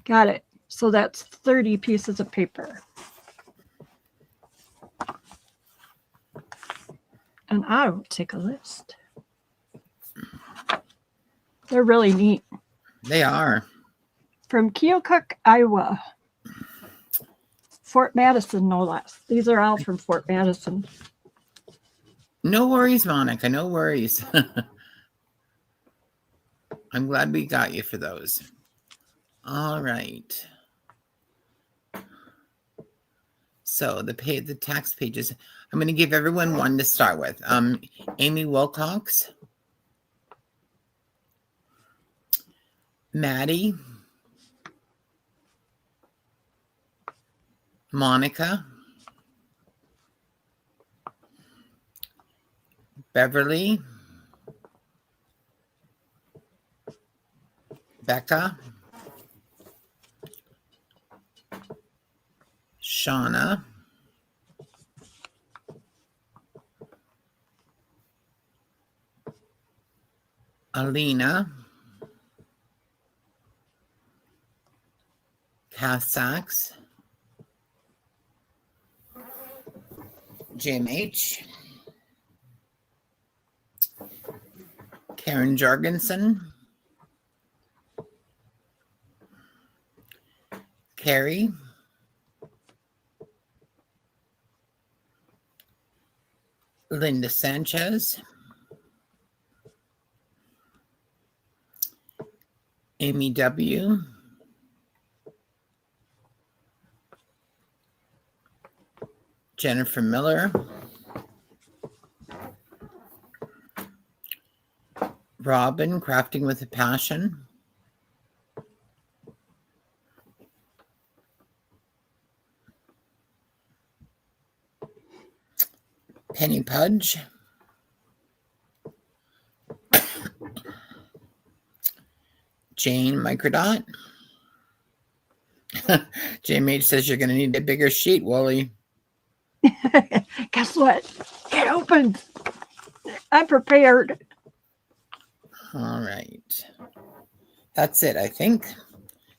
Got it. So that's 30 pieces of paper. And I will take a list. They're really neat. They are. From Keokuk, Iowa. Fort Madison, no less. These are all from Fort Madison. No worries, Monica. No worries. I'm glad we got you for those. All right. So the tax pages. I'm going to give everyone one to start with. Amy Wilcox, Maddie, Monica, Beverly, Becca, Shauna, Alina, Kath Sachs, Jim H., Karen Jorgensen, Carrie, Linda Sanchez, Amy W., Jennifer Miller, Robin, Crafting with a Passion, Penny Pudge, Jane Microdot. JMH says you're going to need a bigger sheet, Wooly. Guess what? It opened. I'm prepared. All right. That's it, I think.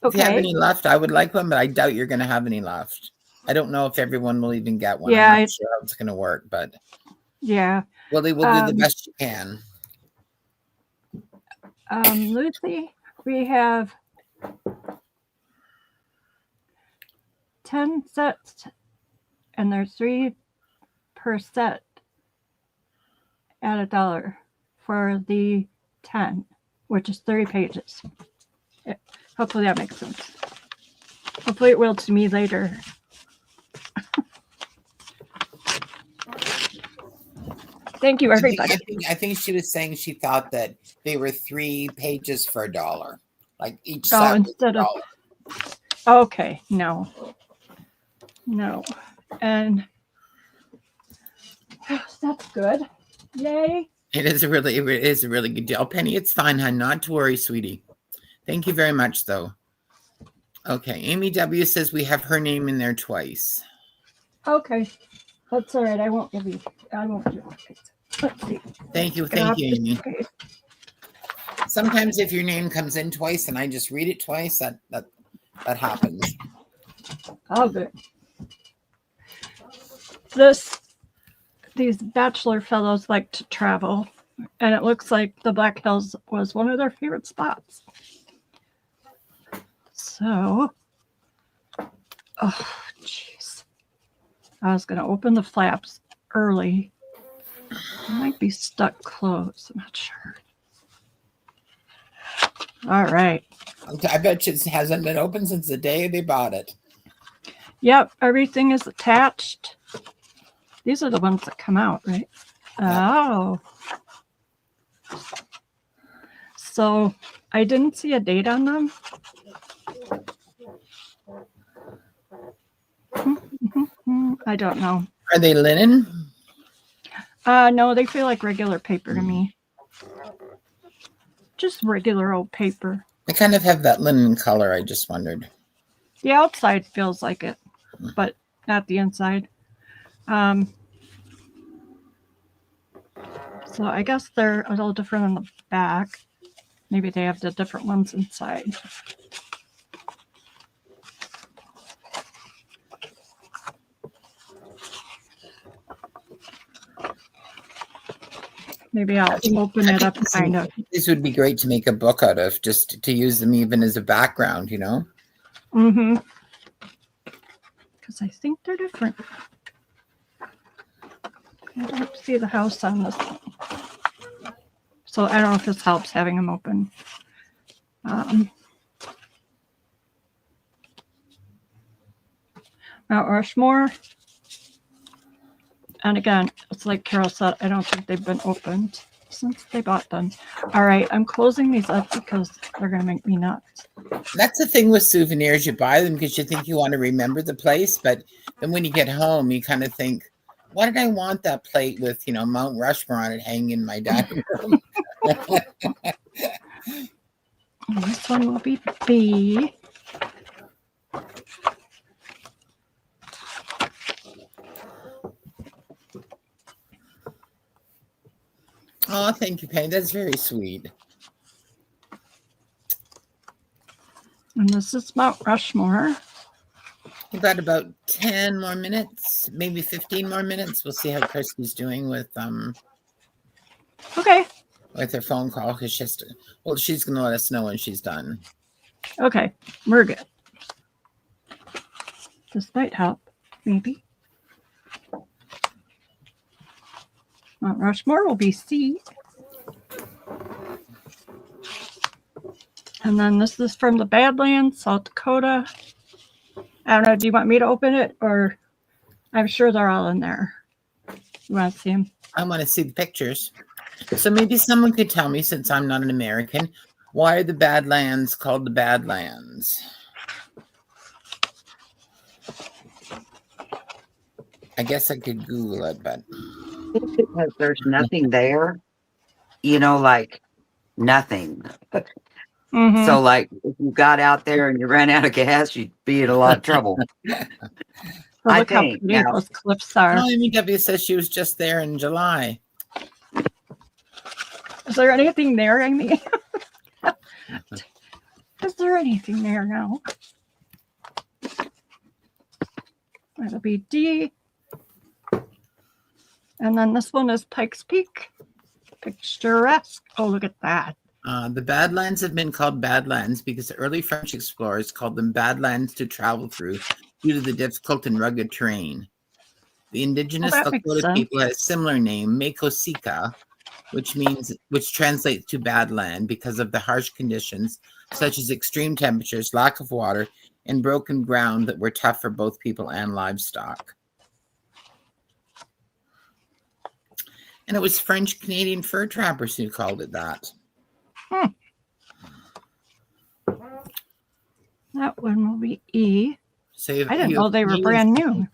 Okay. If you have any left, I would like one, but I doubt you're going to have any left. I don't know if everyone will even get one. Yeah, I'm not sure how it's going to work, but yeah. well, they will do the best you can. Lucy, we have 10 sets, and there's 3 per set at $1 for the 10, which is 30 pages. Yeah, hopefully that makes sense. Hopefully it will to me later. Thank you, everybody. I think she was saying she thought that they were 3 pages for $1, like each Oh, set instead of $1. Okay, no, and that's good. Yay! It is a really good deal, Penny. It's fine, hon. Not to worry, sweetie. Thank you very much, though. Okay, Amy W says we have her name in there twice. Okay, that's all right. I won't give you. I won't do it. Let's see. Thank you, Amy. Sometimes if your name comes in twice and I just read it twice, that happens. Oh, good. These bachelor fellows like to travel, and it looks like the Black Hills was one of their favorite spots. So, oh, jeez. I was going to open the flaps early. It might be stuck closed. I'm not sure. All right. I bet it hasn't been open since the day they bought it. Yep, everything is attached. These are the ones that come out, right? Yep. Oh. So I didn't see a date on them. I don't know. Are they linen? No, they feel like regular paper to me. Just regular old paper. They kind of have that linen color, I just wondered. The outside feels like it, but not the inside. So I guess they're a little different on the back. Maybe they have the different ones inside. Maybe I'll open it up kind of. This would be great to make a book out of, just to use them even as a background, you know? Mm-hmm. Because I think they're different. I don't see the house on this one. So I don't know if this helps having them open. Mount Rushmore. And again, it's like Carol said, I don't think they've been opened since they bought them. All right, I'm closing these up because they're going to make me nuts. That's the thing with souvenirs. You buy them because you think you want to remember the place, but then when you get home, you kind of think, why did I want that plate with, Mount Rushmore on it hanging in my dining room? This one will be B. Oh, thank you, Penny. That's very sweet. And this is Mount Rushmore. We've got about 10 more minutes, maybe 15 more minutes. We'll see how Christy's doing with Okay. With her phone call, because she's going to let us know when she's done. Okay, we're good. This might help, maybe. Mount Rushmore will be C. And then this is from the Badlands, South Dakota. I don't know, do you want me to open it, or I'm sure they're all in there. You want to see them? I want to see the pictures. So maybe someone could tell me, since I'm not an American, why are the Badlands called the Badlands? I guess I could Google it, but... Because there's nothing there, like nothing. Mm-hmm. So, like, if you got out there and you ran out of gas, you'd be in a lot of trouble. Well, look how pretty those cliffs are. Oh, MEW says she was just there in July. Is there anything there, Amy? Is there anything there now? That'll be D. And then this one is Pikes Peak. Picturesque. Oh, look at that. The Badlands have been called Badlands because early French explorers called them Badlands to travel through due to the difficult and rugged terrain. The indigenous Lakota people had a similar name, Makosika, which translates to Badland because of the harsh conditions, such as extreme temperatures, lack of water, and broken ground that were tough for both people and livestock. And it was French Canadian fur trappers who called it that. That one will be E. So I didn't know they were brand new.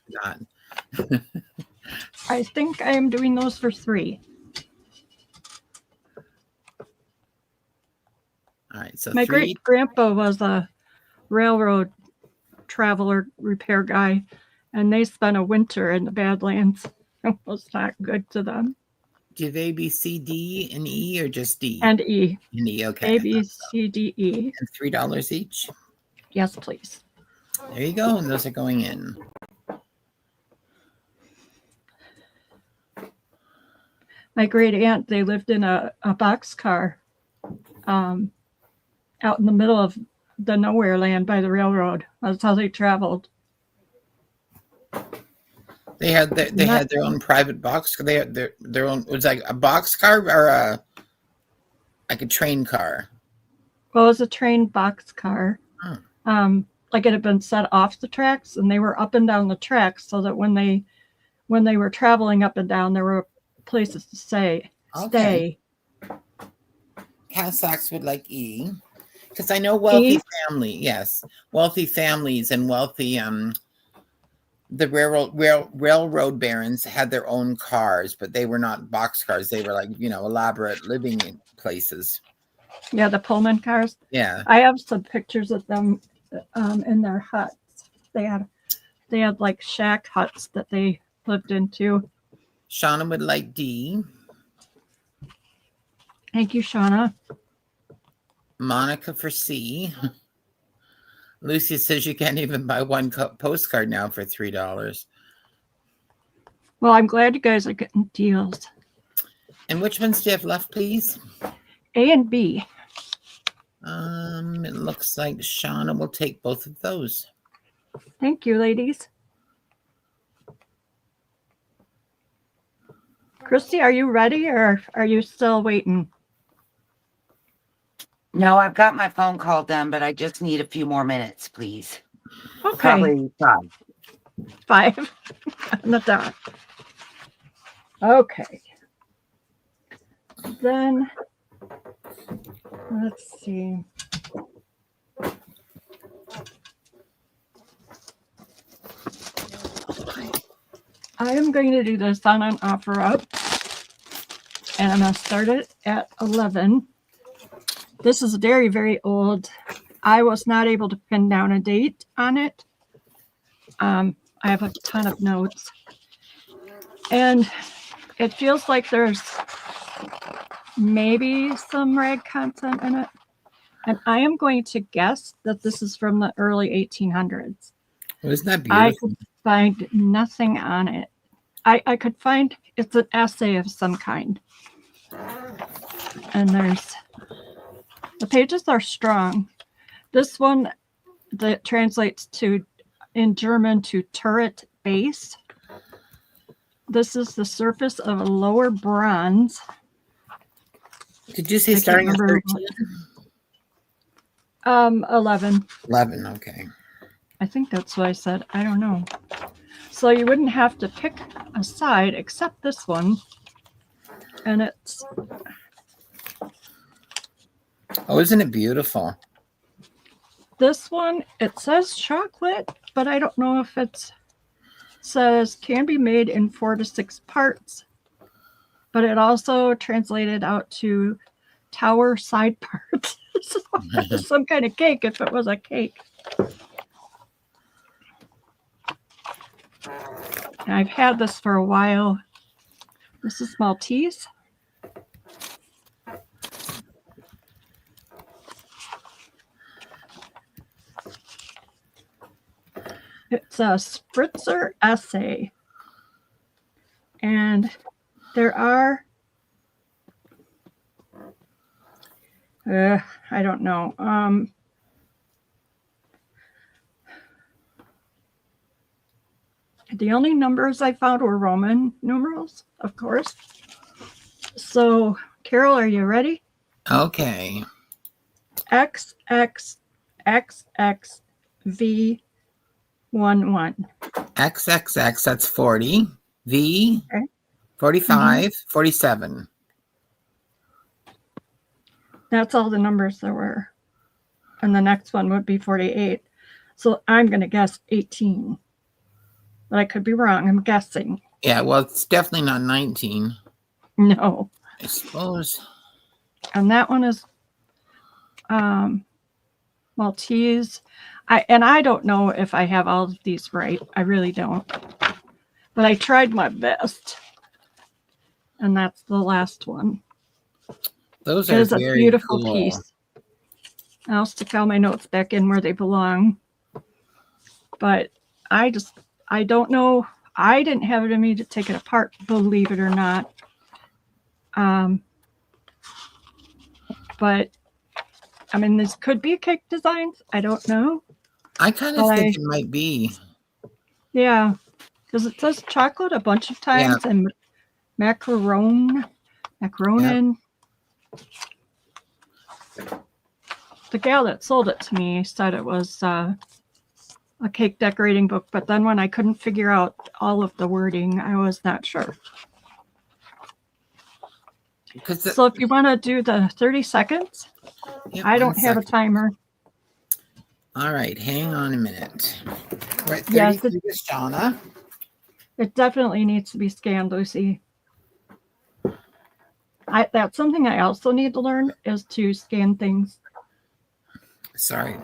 I think I am doing those for 3. All right, so my great grandpa was a railroad traveler repair guy, and they spent a winter in the Badlands. It was not good to them. Do they be C, D, and E, or just D? And E. And E, okay. A, B, C, D, E. And $3 each? Yes, please. There you go, and those are going in. My great aunt, they lived in a boxcar out in the middle of the nowhere land by the railroad. That's how they traveled. They had their own private box. They had their own. It was like a box car or like a train car. Well, it was a train box car. Like it had been set off the tracks, and they were up and down the tracks, so that when they were traveling up and down, there were places to stay. Cassocks would like E, because I know wealthy wealthy families and wealthy the railroad barons had their own cars, but they were not box cars. They were like, elaborate living places. Yeah, the Pullman cars. Yeah. I have some pictures of them in their huts. They had like shack huts that they lived into. Shauna would like D. Thank you, Shauna. Monica for C. Lucy says you can't even buy one postcard now for $3. Well, I'm glad you guys are getting deals. And which ones do you have left, please? A and B. It looks like Shauna will take both of those. Thank you, ladies. Christy, are you ready, or are you still waiting? No, I've got my phone call done, but I just need a few more minutes, please. Okay. Probably 5. 5 on the dot. Okay. Then, let's see. I am going to do this on an offer up, and I'm going to start it at 11. This is very, very old. I was not able to pin down a date on it. I have a ton of notes. And it feels like there's maybe some rag content in it. And I am going to guess that this is from the early 1800s. Isn't that beautiful? I could find nothing on it. I could find it's an essay of some kind. And the pages are strong. This one that translates to in German to turret base. This is the surface of a lower bronze. Did you say starting at 13? 11. 11, okay. I think that's what I said. I don't know. So you wouldn't have to pick a side except this one. And it's... Oh, isn't it beautiful? This one, it says chocolate, but I don't know if it says can be made in 4 to 6 parts. But it also translated out to tower side parts. Some kind of cake if it was a cake. And I've had this for a while. This is Maltese. It's a spritzer essay. And there are, I don't know. The only numbers I found were Roman numerals, of course. So, Carol, are you ready? Okay. XXXXV11. XXX, that's 40. V, Okay. 45, 47. That's all the numbers there were. And the next one would be 48. So I'm going to guess 18. But I could be wrong. I'm guessing. Yeah, well, it's definitely not 19. No. I suppose. And that one is Maltese. I don't know if I have all of these right. I really don't. But I tried my best. And that's the last one. Those It are is a very beautiful cool. piece. I'll stick all my notes back in where they belong. But I don't know. I didn't have it in me to take it apart, believe it or not. But I mean, this could be cake designs. I don't know. I kind of think it might be. Yeah, because it says chocolate a bunch of times and macaronin. Yep. The gal that sold it to me said it was a cake decorating book, but then when I couldn't figure out all of the wording, I was not sure. So if you want to do the 30 seconds, I don't have a timer. All right, hang on a minute. We're at 33 with Shauna. It definitely needs to be scanned, Lucy. That's something I also need to learn is to scan things. Sorry,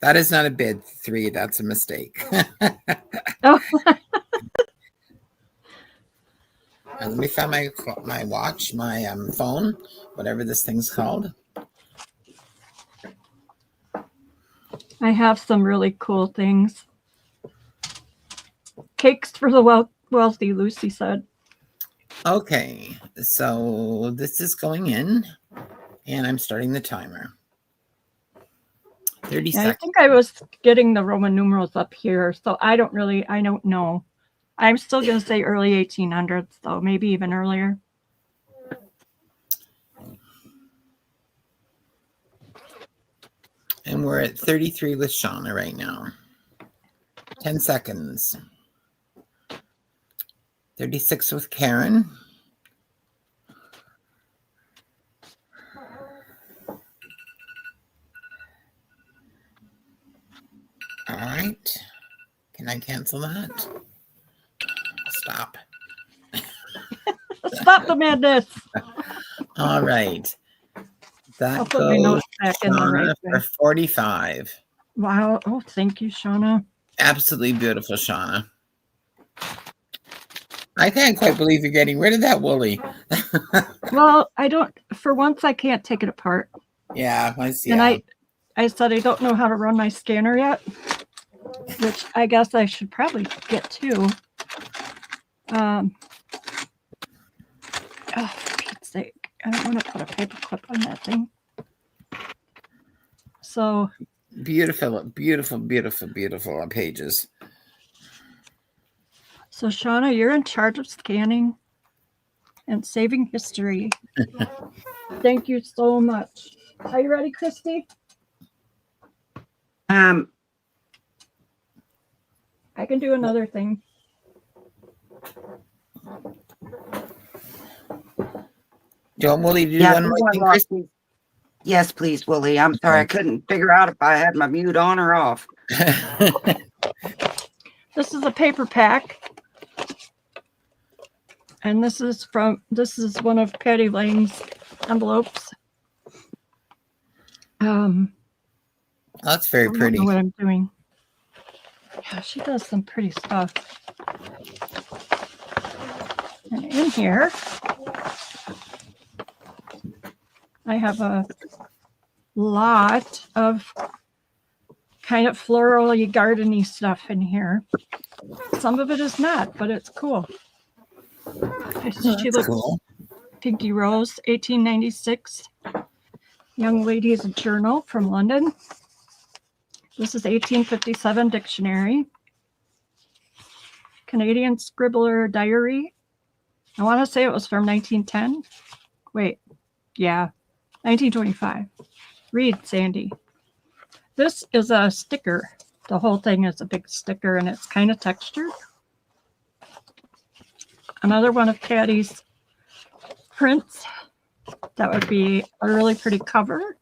that is not a bid 3. That's a mistake. Oh. Let me find my watch, my phone, whatever this thing's called. I have some really cool things. Cakes for the wealthy, Lucy said. Okay, so this is going in, and I'm starting the timer. 30 seconds. I think I was getting the Roman numerals up here, so I don't know. I'm still going to say early 1800s, though, maybe even earlier. And we're at 33 with Shauna right now. 10 seconds. 36 with Karen. All right. Can I cancel that? Stop. Stop the madness. All right. That I'll put my notes back in the right for 45. Wow. Oh, thank you, Shauna. Absolutely beautiful, Shauna. I can't quite believe you're getting rid of that woolly. Well, for once, I can't take it apart. Yeah, I see. And I said I don't know how to run my scanner yet, which I guess I should probably get to. Oh, for Pete's sake. I don't want to put a paper clip on that thing. So beautiful, beautiful, beautiful, beautiful pages. So Shauna, you're in charge of scanning and saving history. Thank you so much. Are you ready, Christy? I can do another thing. Do you want Wooly to do one more thing, Christy? Yes, please, Wooly. I'm sorry. I couldn't figure out if I had my mute on or off. This is a paper pack. And this is one of Patty Lane's envelopes. That's very pretty. I don't know what I'm doing. Yeah, she does some pretty stuff. And in here, I have a lot of kind of floral-y, garden-y stuff in here. Some of it is not, but it's cool. She looks cool. Pinky Rose, 1896. Young Lady's Journal from London. This is 1857 dictionary. Canadian Scribbler Diary. I want to say it was from 1910. Wait, yeah, 1925. Read, Sandy. This is a sticker. The whole thing is a big sticker, and it's kind of textured. Another one of Patty's prints. That would be a really pretty cover.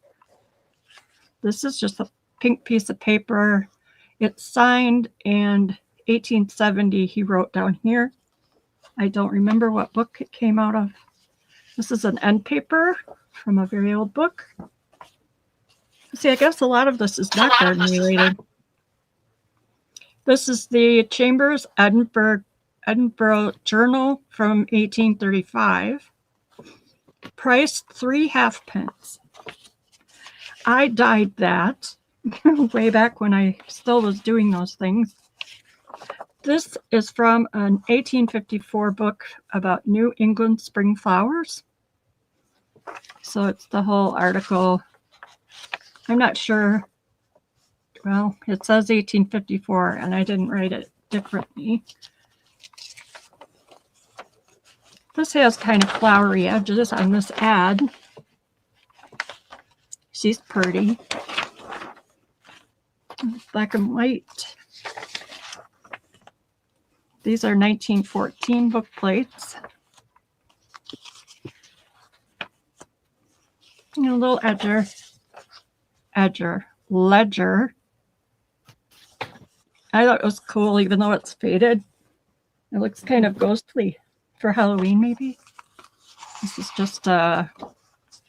This is just a pink piece of paper. It's signed, and 1870 he wrote down here. I don't remember what book it came out of. This is an end paper from a very old book. See, I guess a lot of this is not garden related. This is the Chambers Edinburgh Journal from 1835. Price 3 halfpence. I dyed that way back when I still was doing those things. This is from an 1854 book about New England spring flowers. So it's the whole article. I'm not sure. Well, it says 1854, and I didn't write it differently. This has kind of flowery edges on this ad. She's pretty. Black and white. These are 1914 book plates. And a little ledger. I thought it was cool, even though it's faded. It looks kind of ghostly for Halloween, maybe. This is just out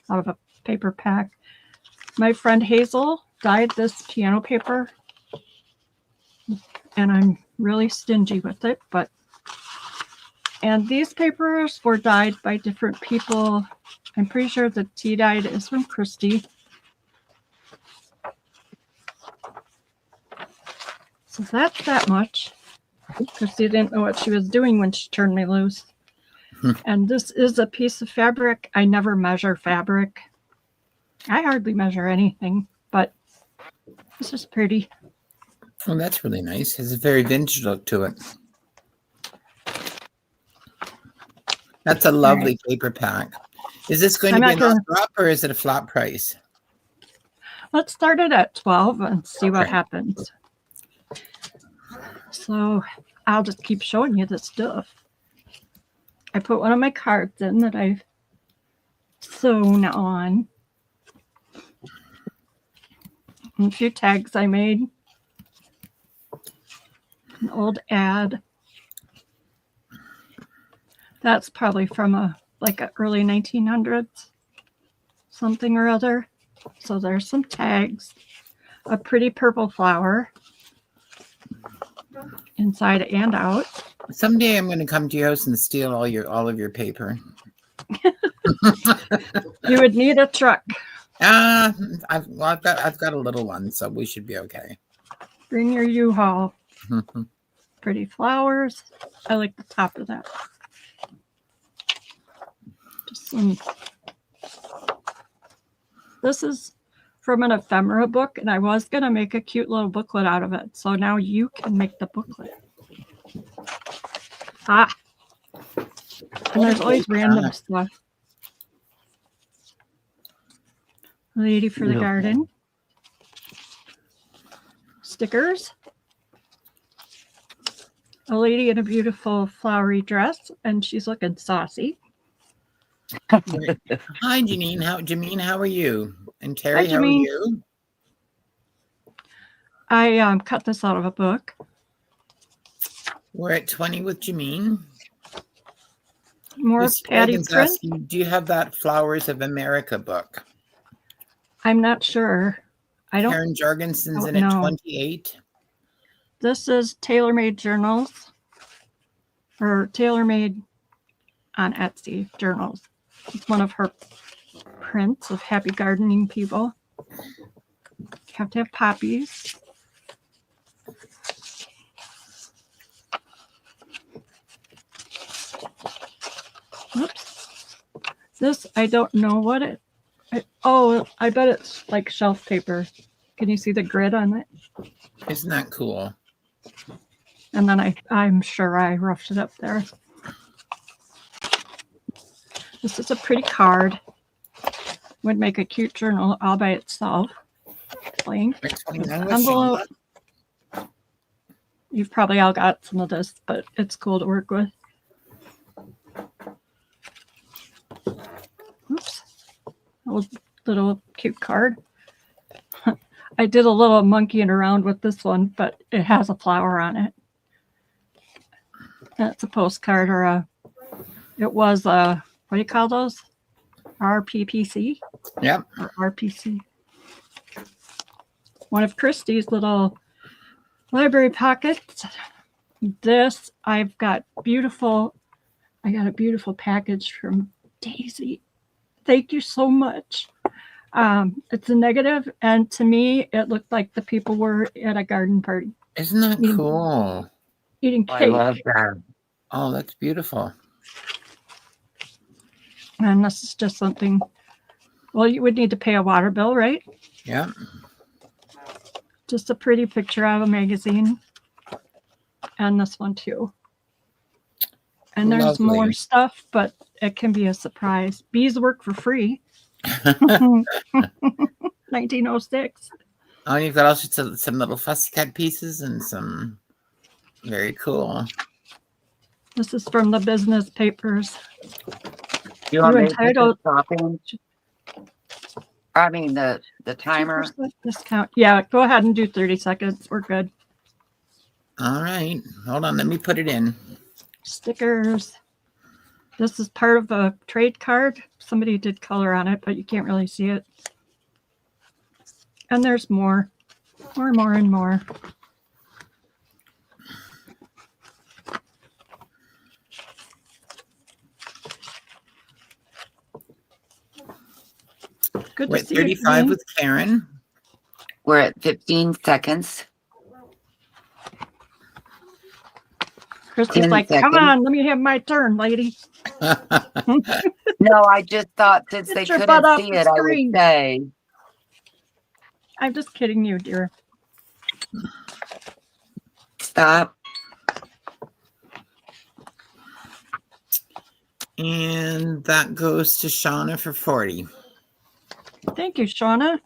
of a paper pack. My friend Hazel dyed this piano paper, and I'm really stingy with it, and these papers were dyed by different people. I'm pretty sure the tea dyed is from Christy. So that's that much. Christy didn't know what she was doing when she turned me loose. And this is a piece of fabric. I never measure fabric. I hardly measure anything, but this is pretty. Oh, that's really nice. It has a very vintage look to it. That's a lovely paper pack. Is this going to be an drop or is it a flat price? Let's start it at 12 and see what happens. So I'll just keep showing you the stuff. I put one of my cards in that I've sewn on. And a few tags I made. An old ad. That's probably from a early 1900s, something or other. So there's some tags. A pretty purple flower inside and out. Someday I'm going to come to your house and steal all of your paper. You would need a truck. I've got a little one, so we should be okay. Bring your U-Haul. Pretty flowers. I like the top of that. Just some. This is from an ephemera book, and I was going to make a cute little booklet out of it. So now you can make the booklet. And there's always random stuff. Lady for the garden. Stickers. A lady in a beautiful flowery dress, and she's looking saucy. Hi, Janine. How are you? And Terry, how are you? I cut this out of a book. We're at 20 with Jameen. More Patty print. Do you have that Flowers of America book? I'm not sure. I don't. Karen Jorgensen's in at 28. This is TaylorMade Journals, or TaylorMade on Etsy Journals. It's one of her prints of happy gardening people. You have to have poppies. Oops. This, I don't know what it, oh, I bet it's like shelf paper. Can you see the grid on it? Isn't that cool? And then I'm sure I roughed it up there. This is a pretty card. Would make a cute journal all by itself. Blank. Envelope. You've probably all got some of this, but it's cool to work with. Oops. A little cute card. I did a little monkeying around with this one, but it has a flower on it. That's a postcard or it was what do you call those? RPPC? Yep. Or RPC. One of Christy's little library pockets. This, I got a beautiful package from Daisy. Thank you so much. It's a negative, and to me, it looked like the people were at a garden party. Isn't that cool? Eating cake. I love that. Oh, that's beautiful. And this is just something, well, you would need to pay a water bill, right? Yeah. Just a pretty picture of a magazine. And this one too. And there's Lovely. more stuff, but it can be a surprise. Bees work for free. 1906. Oh, and you've got also some little fussy cut pieces and some very cool. This is from the business papers. You want me to entitled shopping? I mean the timer. Discount. Yeah, go ahead and do 30 seconds. We're good. All right. Hold on. Let me put it in. Stickers. This is part of a trade card. Somebody did color on it, but you can't really see it. And there's more. More and more. Good We're to at see 35 you, with Karen. We're at 15 seconds. Christy's 10 like, come seconds. on, let me have my turn, lady. No, I just thought since they Get your couldn't butt off see the it, I would screen. say. I'm just kidding you, dear. Stop. And that goes to Shauna for 40. Thank you, Shauna.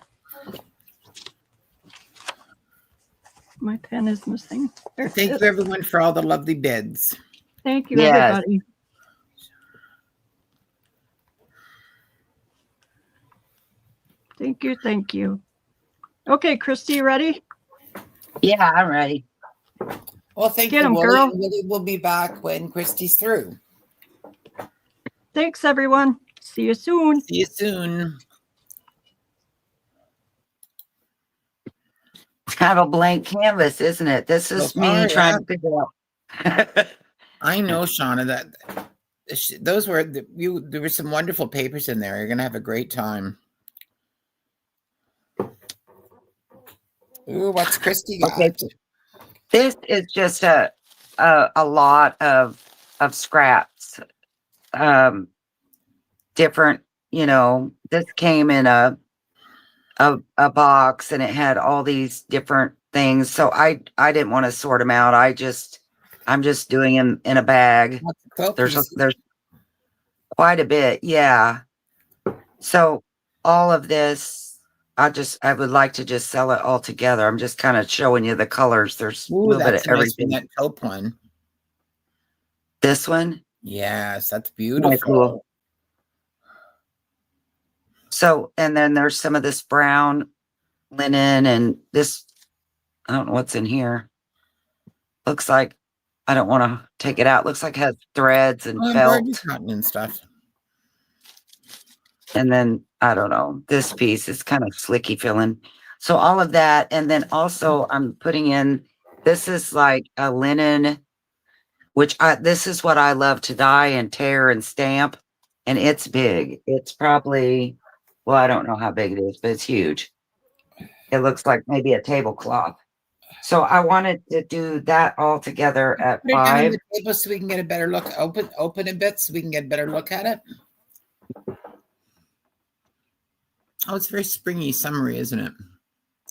My pen is missing. There Thank it you, is. everyone, for all the lovely bids. Thank you, Yes. everybody. Thank you, thank you. Okay, Christy, you ready? Yeah, I'm ready. Well, thank Get you, 'em, Willie. girl. And Willie will be back when Christy's through. Thanks, everyone. See you soon. See you soon. Kind of a blank canvas, isn't it? This is So me far, trying yeah. to figure out. I know, Shauna, that those were there were some wonderful papers in there. You're gonna have a great time. Ooh, what's Christy got? Okay. This is just a lot of scraps. Different, this came in a box and it had all these different things. So I didn't want to sort them out. I'm just doing them in a bag. There's quite a bit. Yeah. So all of this, I would like to just sell it all together. I'm just kind of showing you the colors. There's a little bit of everything. That taupe one. This one? Yes, that's beautiful. Very cool. So, and then there's some of this brown linen and this, I don't know what's in here. Looks like, I don't want to take it out. Looks like it has threads and felt. Cotton and stuff. And then, I don't know, this piece is kind of slicky feeling. So all of that. And then also I'm putting in, this is like a linen, this is what I love to dye and tear and stamp. And it's big. It's probably, well, I don't know how big it is, but it's huge. It looks like maybe a tablecloth. So I wanted to do that all together at Put it down on 5. the table so we can get a better look. Open a bit so we can get a better look at it. Oh, it's very springy, summery, isn't it?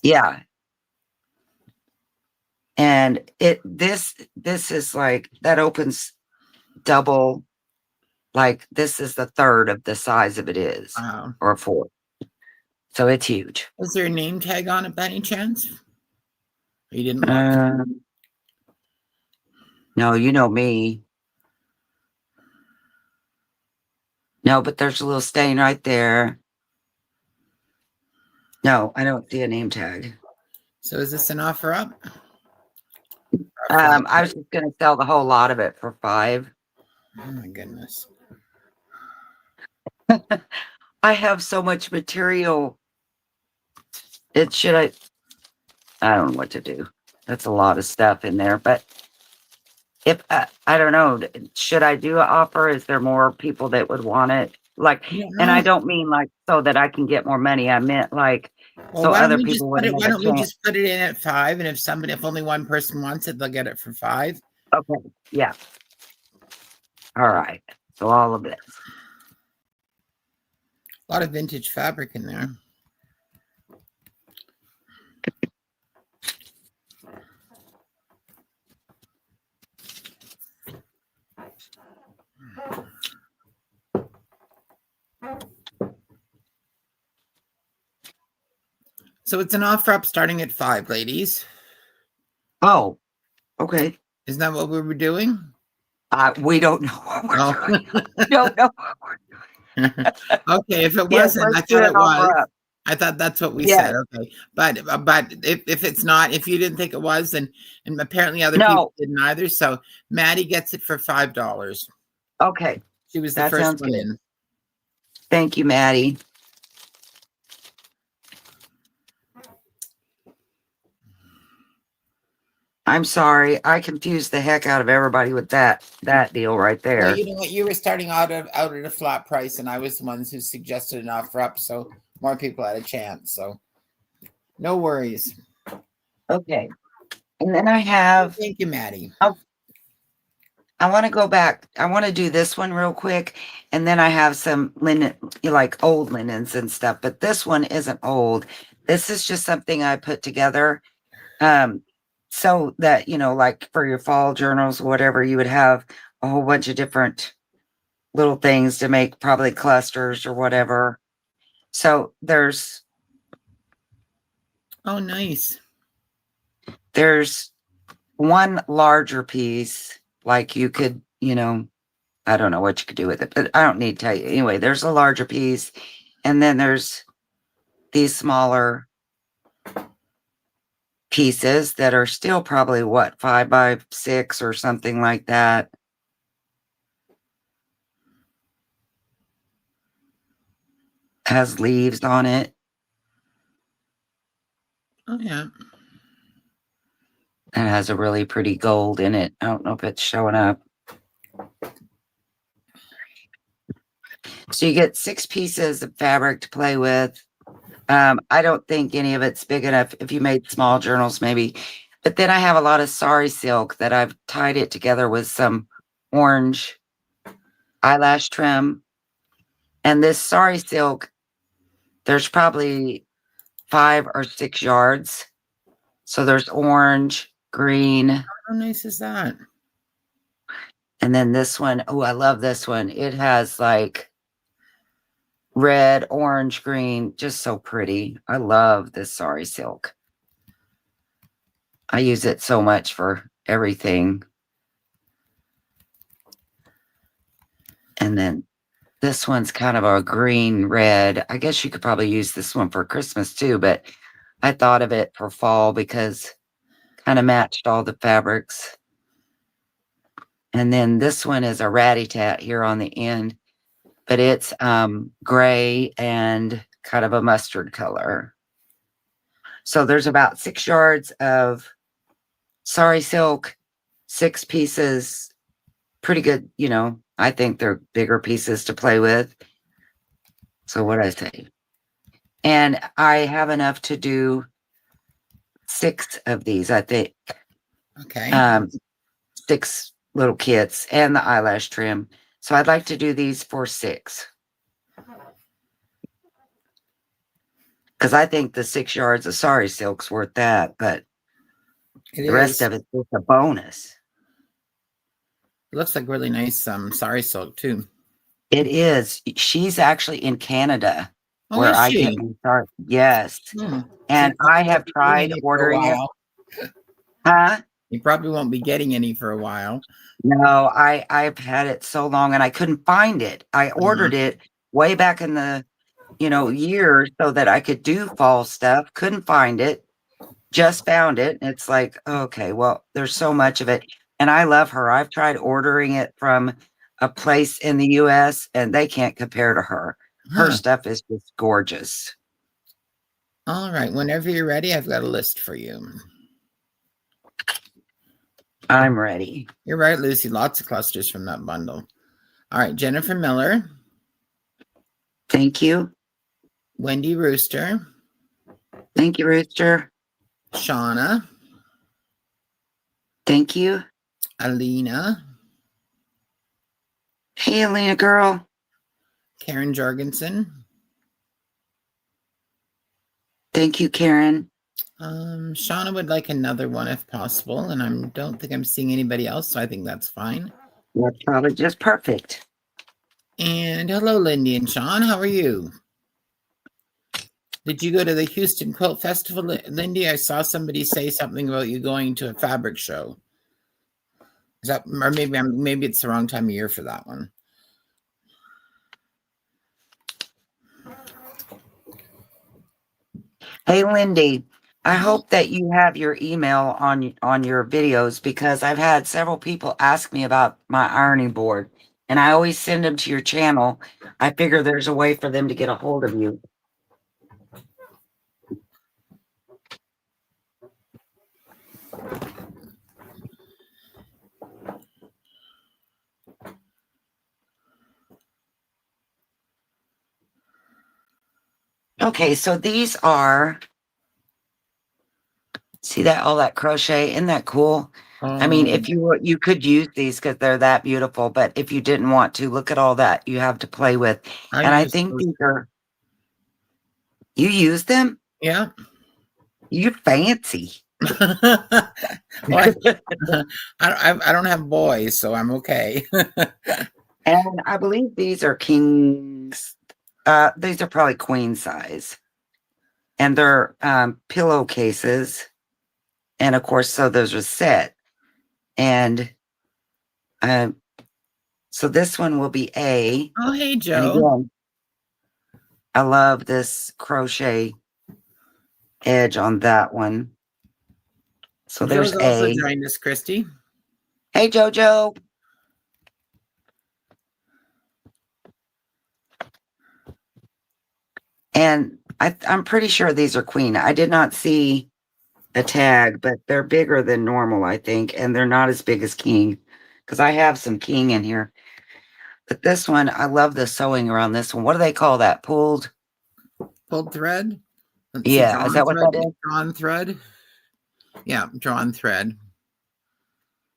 Yeah. And this is like, that opens double, like this is the third of the size of it is, Wow. or a fourth. So it's huge. Is there a name tag on it by any chance? You didn't look? No, you know me. No, but there's a little stain right there. No, I don't see a name tag. So is this an offer up? I was just going to sell the whole lot of it for 5. Oh my goodness. I have so much material. I don't know what to do. That's a lot of stuff in there, but if I don't know, should I do an offer? Is there more people that would want it? Like, and I don't mean like so that I can get more money. I meant like so other people would have why don't we just put it in at 5, and if only one person wants it, they'll get it for 5. Okay, yeah. All right. So all of this. A lot of vintage fabric in there. So it's an offer up starting at 5, ladies. Oh, okay. Isn't that what we were doing? We don't know what we're doing. We don't know what we're doing. Okay, if it wasn't, I thought it was. I thought that's what we said. Okay, but if it's not, if you didn't think it was, then and apparently other people didn't either. So Maddie gets it for $5. Okay, she was the first one in. Thank you, Maddie. I'm sorry, I confused the heck out of everybody with that deal right there. Well, you know what? You were starting out at a flat price, and I was the ones who suggested an offer up, so more people had a chance. So no worries. Okay, and then I have. Thank you, Maddie. I want to go back. I want to do this one real quick, and then I have some linen, like old linens and stuff. But this one isn't old. This is just something I put together. So that, like for your fall journals or whatever, you would have a whole bunch of different little things to make probably clusters or whatever. So there's. Oh, nice. There's one larger piece, like you could, I don't know what you could do with it, but I don't need to tell you. Anyway, there's a larger piece. And then there's these smaller pieces that are still probably 5 by 6 or something like that. Has leaves on it. Oh yeah. It has a really pretty gold in it. I don't know if it's showing up. So you get 6 pieces of fabric to play with. I don't think any of it's big enough. If you made small journals, maybe. But then I have a lot of sari silk that I've tied it together with some orange eyelash trim. And this sari silk, there's probably 5 or 6 yards. So there's orange, green. How nice is that? And then this one, oh, I love this one. It has like red, orange, green, just so pretty. I love this sari silk. I use it so much for everything. And then this one's kind of a green red. I guess you could probably use this one for Christmas too, but I thought of it for fall because kind of matched all the fabrics. And then this one is a ratty-tat here on the end, but it's gray and kind of a mustard color. So there's about 6 yards of sari silk, 6 pieces, pretty good, I think they're bigger pieces to play with. So what I say? And I have enough to do 6 of these, I think. Okay. 6 little kits and the eyelash trim. So I'd like to do these for 6. Because I think the 6 yards of sari silk's worth that, but the rest of it's just a bonus. It looks like really nice sari silk too. It is. She's actually in Canada, where I get my start. Yes. And so I have tried ordering it. Huh? You probably won't be getting any for a while. No, I've had it so long and I couldn't find it. I ordered it way back in the, years so that I could do fall stuff. Couldn't find it. Just found it. It's like, okay, well, there's so much of it. And I love her. I've tried ordering it from a place in the US and they can't compare to her. Her stuff is just gorgeous. All right. Whenever you're ready, I've got a list for you. I'm ready. You're right, Lucy. Lots of clusters from that bundle. All right. Jennifer Miller. Thank you. Wendy Rooster. Thank you, Rooster. Shauna. Thank you. Alina. Hey, Alina girl. Karen Jorgensen. Thank you, Karen. Shauna would like another one if possible, and I don't think I'm seeing anybody else, so I think that's fine. That's probably just perfect. And hello, Lindy and Sean. How are you? Did you go to the Houston Quilt Festival, Lindy? I saw somebody say something about you going to a fabric show. Is that, or maybe it's the wrong time of year for that one. Hey, Lindy, I hope that you have your email on your videos because I've had several people ask me about my ironing board and I always send them to your channel. I figure there's a way for them to get a hold of you. Okay, so these are, see that, all that crochet, isn't that cool? I mean, if you could use these because they're that beautiful, but if you didn't want to, look at all that you have to play with. And I think these are, you use them? Yeah. You're fancy. Well, I don't have boys, so I'm okay. And I believe these are kings. These are probably queen size. And they're pillowcases. And of course, so those are set. And so this one will be A. Oh, hey, Joe. And again, I love this crochet edge on that one. So there's Joe's A. also joined us, Christy. Hey, Jojo. And I'm pretty sure these are queen. I did not see a tag, but they're bigger than normal, I think. And they're not as big as king because I have some king in here. But this one, I love the sewing around this one. What do they call that? Pulled thread? Yeah, is that what that is? Drawn thread? Yeah, drawn thread.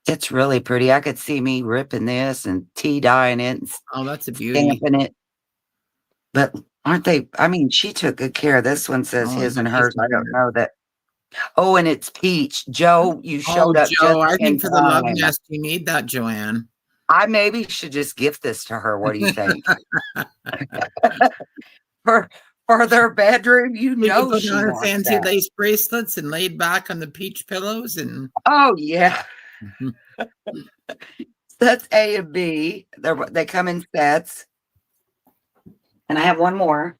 It's really pretty. I could see me ripping this and tea-dyeing it. Oh, that's a beauty. Stamping it. But aren't they? I mean, she took good care. This one says his and hers. I don't know that. Oh, and it's peach. Joe, you showed up. Joe, I think for the love nest, you need that, Joanne. I maybe should just gift this to her. What do you think? for their bedroom, she put on her fancy lace bracelets and laid back on the peach pillows and. Oh yeah. That's A and B. They come in sets. And I have one more.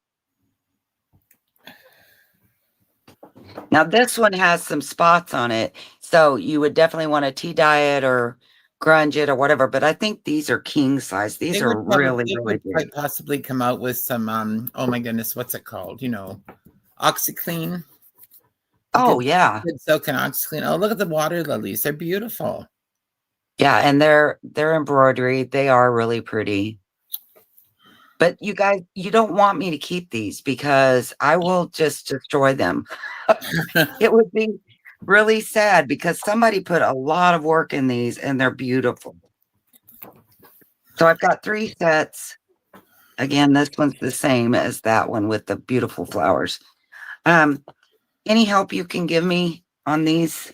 Now this one has some spots on it, so you would definitely want to tea dye it or grunge it or whatever. But I think these are king size. These are really good. Quite possibly come out with some oh my goodness, what's it called? OxyClean. Oh yeah, good silk and OxyClean. Oh, look at the water lilies. They're beautiful. Yeah, and they're embroidery. They are really pretty. But you guys, you don't want me to keep these because I will just destroy them. It would be really sad because somebody put a lot of work in these and they're beautiful. So I've got 3 sets. Again, this one's the same as that one with the beautiful flowers. Any help you can give me on these?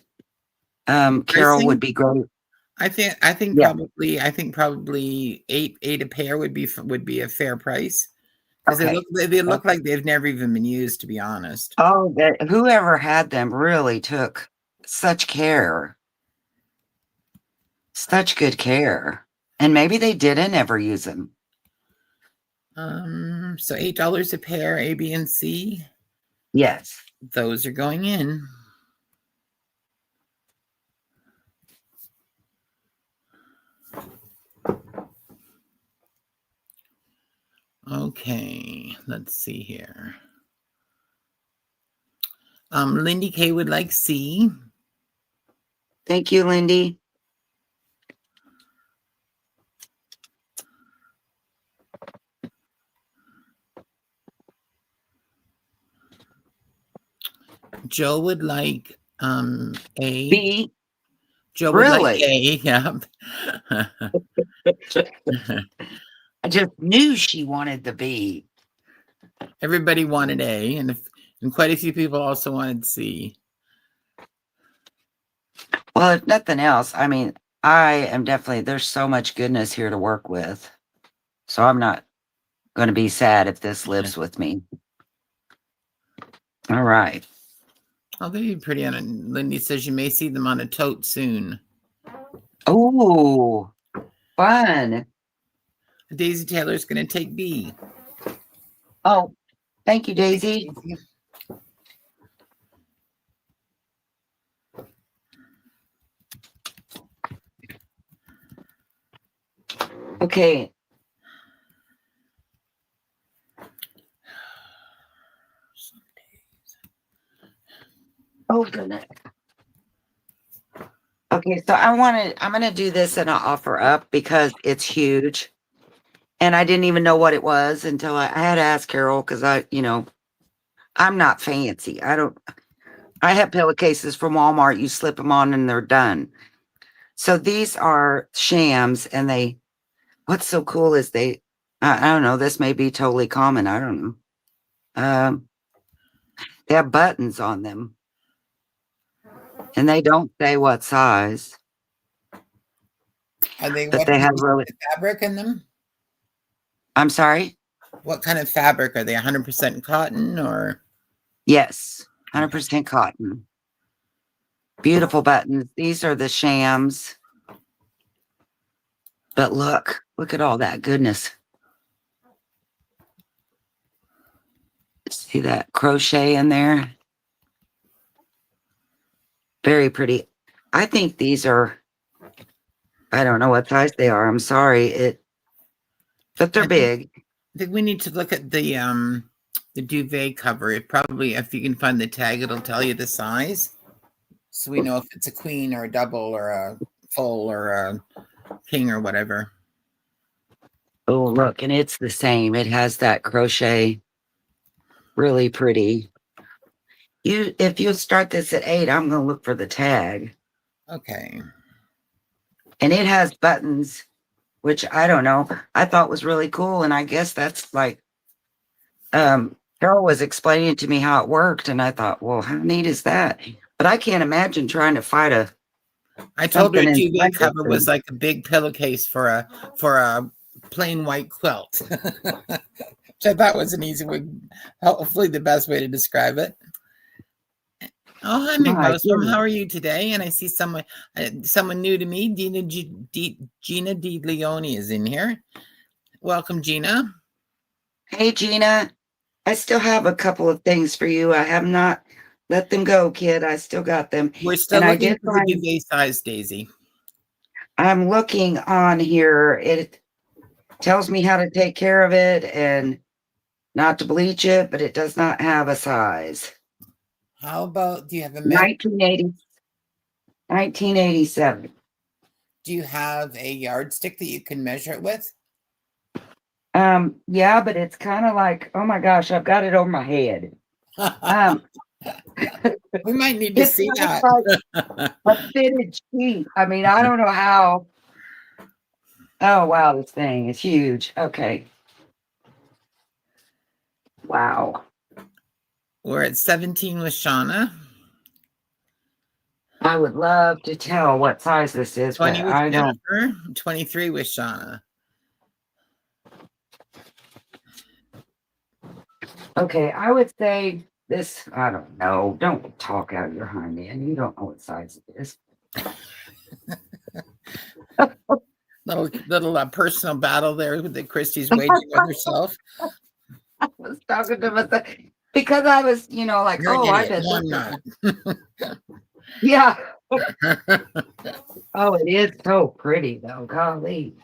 Carol would be great. I think probably eight a pair would be a fair price because they look like they've never even been used, to be honest. Oh, whoever had them really took such care, such good care, and maybe they didn't ever use them. So $8 a pair, A, B, and C. Yes, those are going in. Okay, let's see here. Lindy K would like C. Thank you, Lindy. Joe would like A. B. Joe would like A. Yeah. I just knew she wanted the B. Everybody wanted A, and quite a few people also wanted C. Well, if nothing else, I mean, I am definitely, there's so much goodness here to work with. So I'm not going to be sad if this lives with me. All right. Oh, they'd be pretty on it. Lindy says you may see them on a tote soon. Oh, fun. Daisy Taylor's going to take B. Oh, thank you, Daisy. Okay. Oh, goodness. Okay, so I'm going to do this in an offer up because it's huge. And I didn't even know what it was until I had to ask Carol because I'm not fancy. I have pillowcases from Walmart. You slip them on and they're done. So these are shams and what's so cool is I don't know, this may be totally common. I don't know. They have buttons on them and they don't say what size. Are they, but they have really fabric in them? I'm sorry? What kind of fabric? Are they 100% cotton or? Yes, 100% cotton. Beautiful buttons. These are the shams. But look at all that goodness. See that crochet in there? Very pretty. I think these are, I don't know what size they are. I'm sorry. But they're big. I think we need to look at the duvet cover. If you can find the tag, it'll tell you the size. So we know if it's a queen or a double or a full or a king or whatever. Oh, look, and it's the same. It has that crochet. Really pretty. If you start this at 8, I'm going to look for the tag. Okay. And it has buttons, which I don't know. I thought was really cool. And I guess that's like, Carol was explaining to me how it worked. And I thought, well, how neat is that? But I can't imagine trying to fight I told her a duvet cover was like a big pillowcase for a plain white quilt. Which I thought was an easy way, hopefully the best way to describe it. Oh, hi, McBostrom. How are you today? And I see someone new to me. Gina D. Leone is in here. Welcome, Gina. Hey, Gina. I still have a couple of things for you. I have not let them go, kid. I still got them. We're still looking for the duvet size, Daisy. I'm looking on here. It tells me how to take care of it and not to bleach it, but it does not have a size. How about, do you have a 1987. Do you have a yardstick that you can measure it with? Yeah, but it's kind of like, oh my gosh, I've got it over my head. We might need to see that. Like a fitted sheet. I mean, I don't know how. Oh, wow, this thing is huge. Okay. Wow. We're at 17 with Shauna. I would love to tell what size this is, 20 but with I don't. Jennifer. 23 with Shauna. Okay, I would say this. I don't know. Don't talk out of your hind end. You don't know what size it is. little personal battle there that Christy's waging with herself. I was talking to myself because I was, like, You're oh, I an idiot. bet. No, I'm not. Yeah. Oh, it is so pretty though. Golly.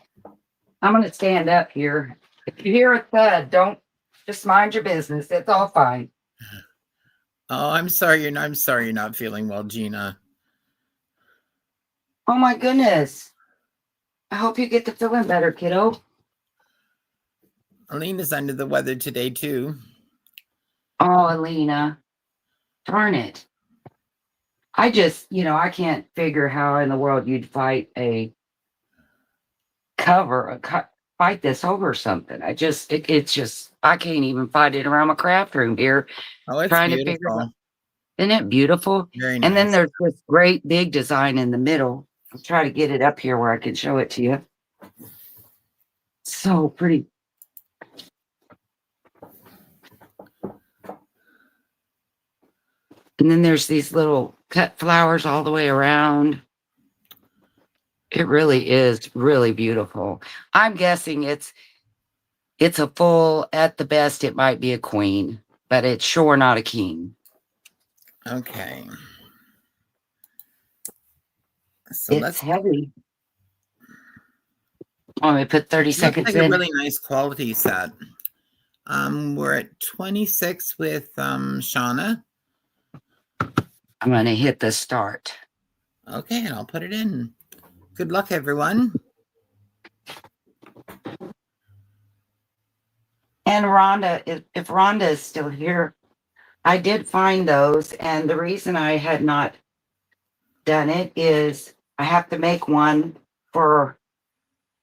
I'm gonna stand up here. If you hear a thud, don't just mind your business. It's all fine. Oh, I'm sorry you're not feeling well, Gina. Oh my goodness. I hope you get to feeling better, kiddo. Alina's under the weather today too. Oh, Alina. Darn it. I just, I can't figure how in the world you'd fight fight this over something. It's just, I can't even fight it around my craft room here. Oh, it's trying beautiful. to figure it out. Isn't it beautiful? Very nice. And then there's this great big design in the middle. I'll try to get it up here where I can show it to you. So pretty. And then there's these little cut flowers all the way around. It really is really beautiful. I'm guessing it's a full, at the best, it might be a queen, but it's sure not a king. Okay. So it's heavy. Let me put 30 seconds like in. A really nice quality set. We're at 26 with Shauna. I'm going to hit the start. Okay, and I'll put it in. Good luck, everyone. And Rhonda, if Rhonda is still here, I did find those. And the reason I had not done it is I have to make one for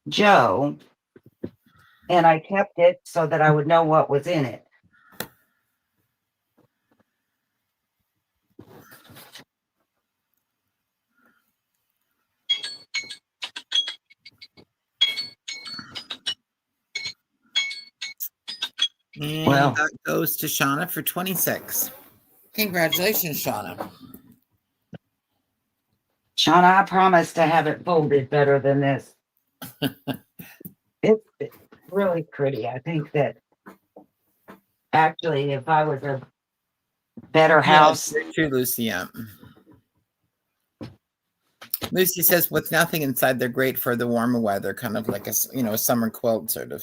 Joe. And I kept it so that I would know what was in it. And that goes to Shauna for 26. Congratulations, Shauna. Shauna, I promise to have it folded better than this. It's really pretty. I think that actually, if I was a better house. Yes, true, Lucy. Yeah. Lucy says, with nothing inside, they're great for the warmer weather, kind of like a summer quilt sort of.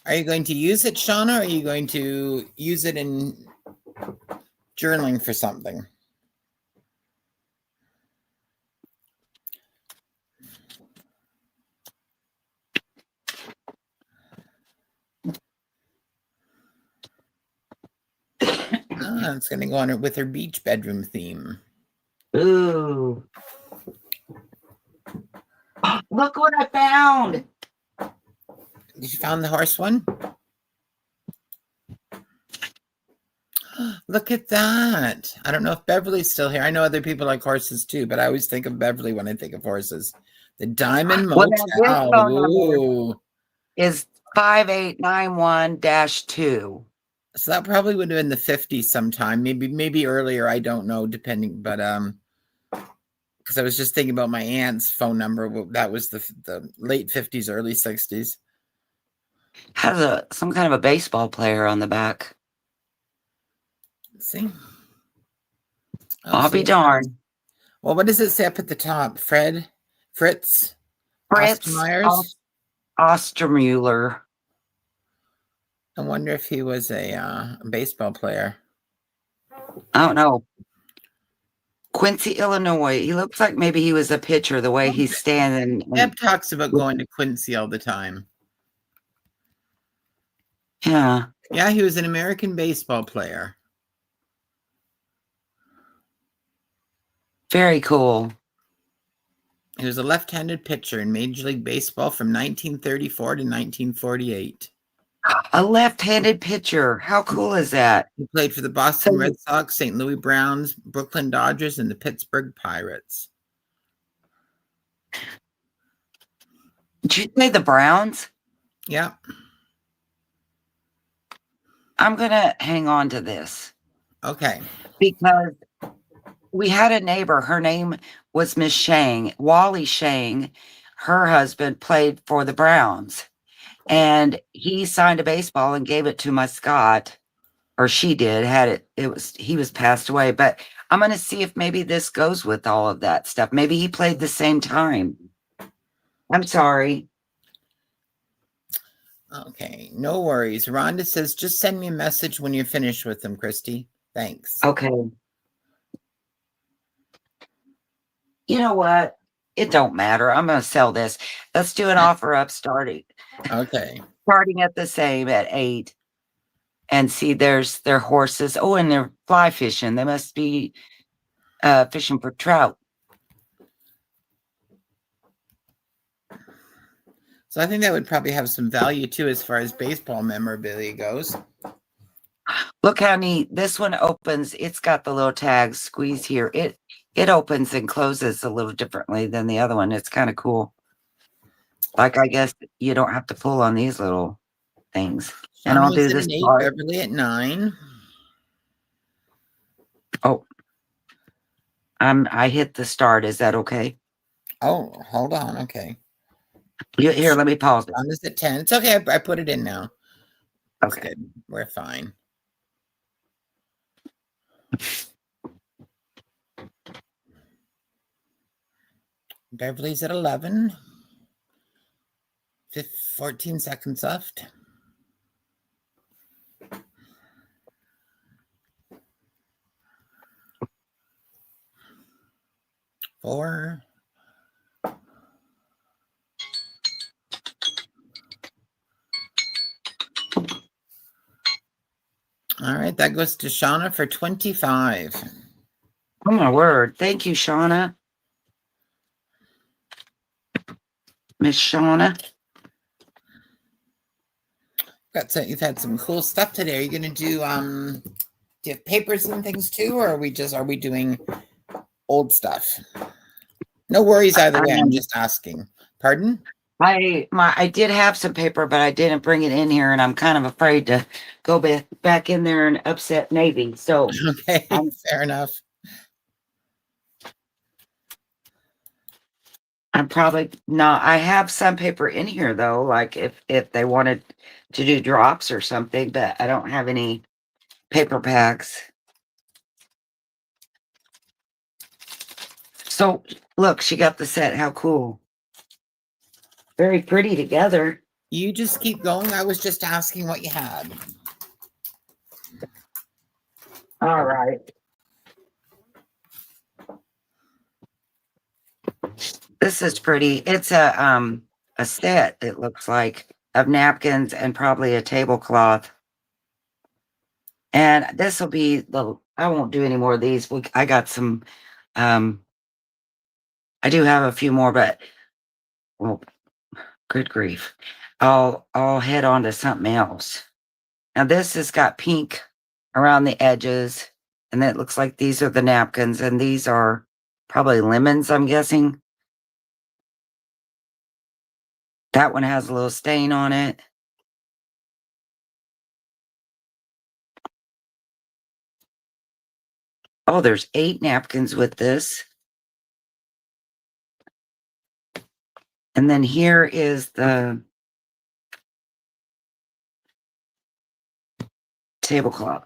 Are you going to use it, Shauna, or are you going to use it in journaling for something? It's going to go on with her beach bedroom theme. Ooh. Look what I found. Did you found the horse one? Look at that. I don't know if Beverly's still here. I know other people like horses too, but I always think of Beverly when I think of horses. The Diamond Motel is 5891-2. So that probably would have been the 50s sometime, maybe earlier. I don't know, depending, but because I was just thinking about my aunt's phone number. That was the late 50s, early 60s. Has some kind of a baseball player on the back. Let's see. I'll be darned. Well, what does it say up at the top? Fritz Ostermuller. I wonder if he was a baseball player. I don't know. Quincy, Illinois. He looks like maybe he was a pitcher, the way he's standing. Deb talks about going to Quincy all the time. Yeah. Yeah, he was an American baseball player. Very cool. He was a left-handed pitcher in Major League Baseball from 1934 to 1948. A left-handed pitcher. How cool is that? He played for the Boston Red Sox, St. Louis Browns, Brooklyn Dodgers, and the Pittsburgh Pirates. Did you say the Browns? Yeah. I'm going to hang on to this. Okay. Because we had a neighbor. Her name was Miss Shang. Wally Shang. Her husband played for the Browns. And he signed a baseball and gave it to my Scott. Or she did. He was passed away. But I'm going to see if maybe this goes with all of that stuff. Maybe he played the same time. I'm sorry. Okay, no worries. Rhonda says, just send me a message when you're finished with them, Christy. Thanks. Okay. You know what? It don't matter. I'm going to sell this. Let's do an offer up starting. Okay. Starting at the same at 8. And see, there's their horses. Oh, and they're fly fishing. They must be fishing for trout. So I think that would probably have some value too as far as baseball memorabilia goes. Look how neat. This one opens. It's got the little tags. Squeeze here. It opens and closes a little differently than the other one. It's kind of cool. Like, I guess you don't have to pull on these little things. And I'll do this part. Beverly at 9. Oh, I hit the start. Is that okay? Oh, hold on. Okay. Here, let me pause it. On this at 10. It's okay. I put it in now. That's Okay. good. We're fine. Beverly's at 11. 14 seconds left. 4. All right, that goes to Shauna for 25. Oh my word. Thank you, Shauna. Miss Shauna. You've had some cool stuff today. Are you gonna do you have papers and things too, or are we doing old stuff? No worries either way. I'm just asking. Pardon? I did have some paper, but I didn't bring it in here, and I'm kind of afraid to go back in there and upset Navy. So okay, fair enough. I'm probably not. I have some paper in here though, like if they wanted to do drops or something, but I don't have any paper packs. So look, she got the set. How cool. Very pretty together. You just keep going. I was just asking what you had. All right. This is pretty. It's a set, it looks like, of napkins and probably a tablecloth. And this will be I won't do any more of these. I got some I do have a few more, but well, good grief. I'll head on to something else. Now this has got pink around the edges, and it looks like these are the napkins, and these are probably lemons, I'm guessing. That one has a little stain on it. Oh, there's 8 napkins with this. And then here is the tablecloth.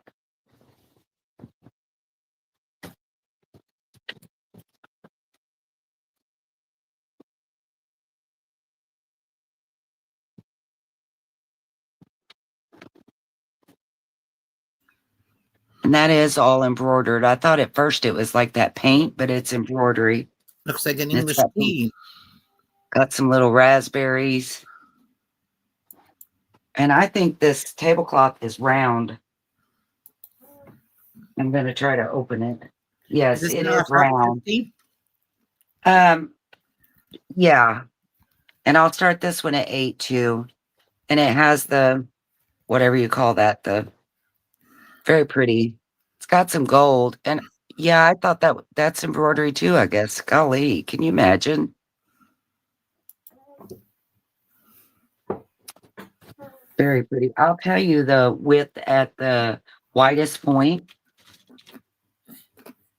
And that is all embroidered. I thought at first it was like that paint, but it's embroidery. Looks like an English tea. Got some little raspberries. And I think this tablecloth is round. I'm going to try to open it. Yes, it is round. Yeah. And I'll start this one at 8 too. And it has the, whatever you call that, the very pretty. It's got some gold. And yeah, I thought that's embroidery too, I guess. Golly, can you imagine? Very pretty. I'll tell you the width at the widest point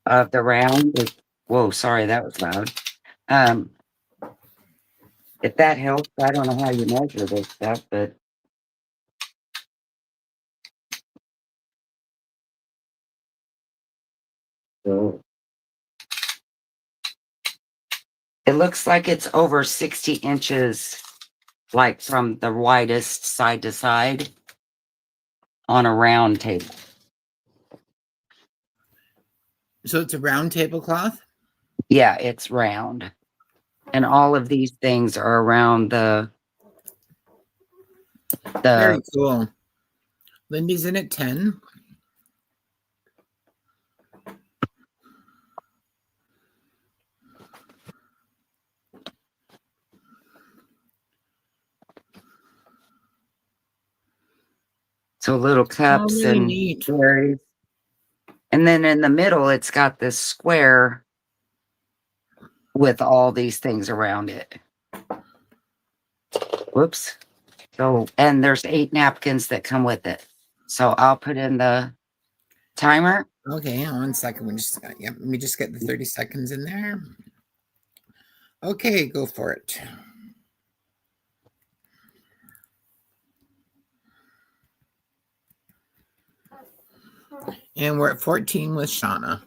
of the round is, whoa, sorry, that was loud. If that helps, I don't know how you measure this stuff, but so it looks like it's over 60 inches, like from the widest side to side on a round table. So it's a round tablecloth? Yeah, it's round. And all of these things are around the very cool. Lindy's in at 10. So little cups really and neat. berries. And then in the middle, it's got this square with all these things around it. Whoops. So, and there's 8 napkins that come with it. So I'll put in the timer. Okay, hang on 1 second. Let me just get the 30 seconds in there. Okay, go for it. And we're at 14 with Shauna.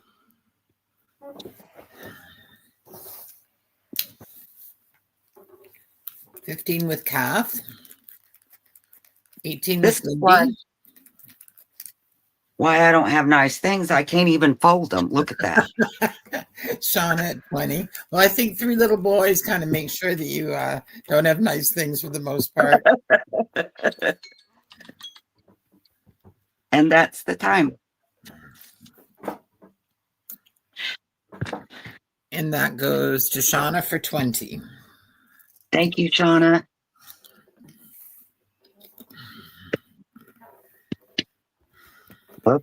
15 with Kath. 18 with Lindy. Why I don't have nice things. I can't even fold them. Look at that. Shauna at 20. Well, I think 3 little boys kind of make sure that you don't have nice things for the most part. And that's the time. And that goes to Shauna for 20. Thank you, Shauna. Oh.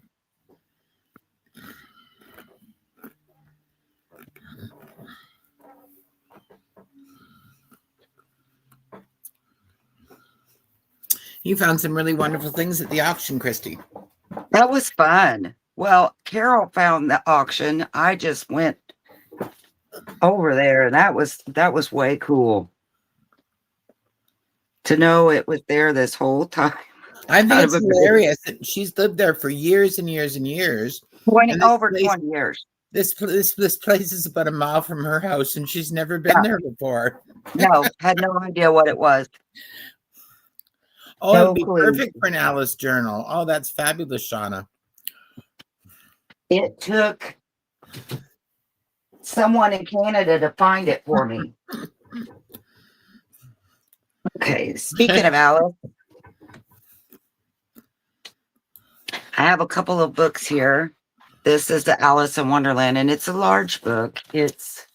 You found some really wonderful things at the auction, Christy. That was fun. Well, Carol found the auction. I just went over there. That was way cool to know it was there this whole time. I think it's hilarious that she's lived there for years and years and years. Over 20 years. This place is about a mile from her house, and she's never been there before. No, had no idea what it was. Oh, no, it'd be perfect for an Alice journal. Oh, that's fabulous, Shauna. It took someone in Canada to find it for me. Okay, speaking of Alice, I have a couple of books here. This is the Alice in Wonderland, and it's a large book. It's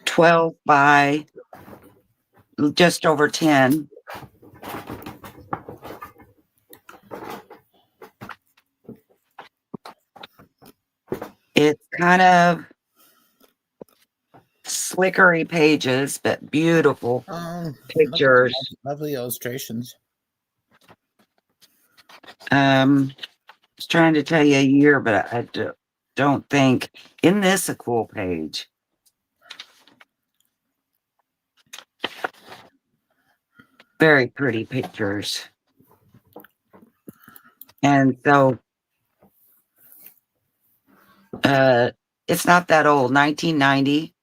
$12 by just over 10. It's kind of slickery pages, but beautiful pictures. Lovely illustrations. I was trying to tell you a year, but I don't think. Isn't this a cool page? Very pretty pictures. And so it's not that old, 1990.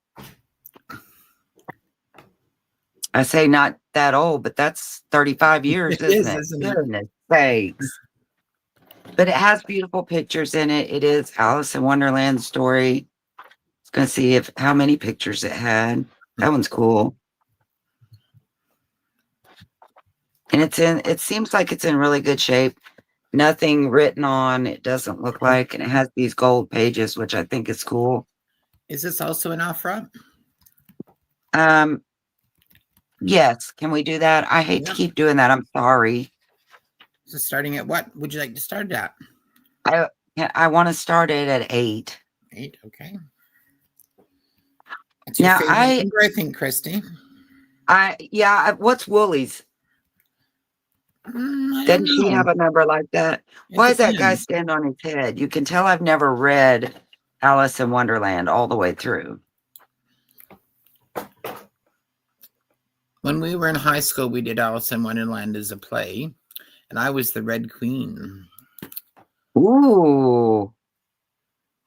I say not that old, but that's 35 years, isn't it? Goodness sakes. But it has beautiful pictures in it. It is Alice in Wonderland story. Gonna see how many pictures it had. That one's cool. And it seems like it's in really good shape. Nothing written on, it doesn't look like, and it has these gold pages, which I think is cool. Is this also an opera? Yes. Can we do that? I hate to keep doing that. I'm sorry. So starting at what would you like to start at? I want to start it at 8. 8, okay. It's your favorite number, I think, Christy. What's Woolie's? Doesn't she have a number like that? Why does that guy stand on his head? You can tell I've never read Alice in Wonderland all the way through. When we were in high school, we did Alice in Wonderland as a play, and I was the Red Queen. Ooh.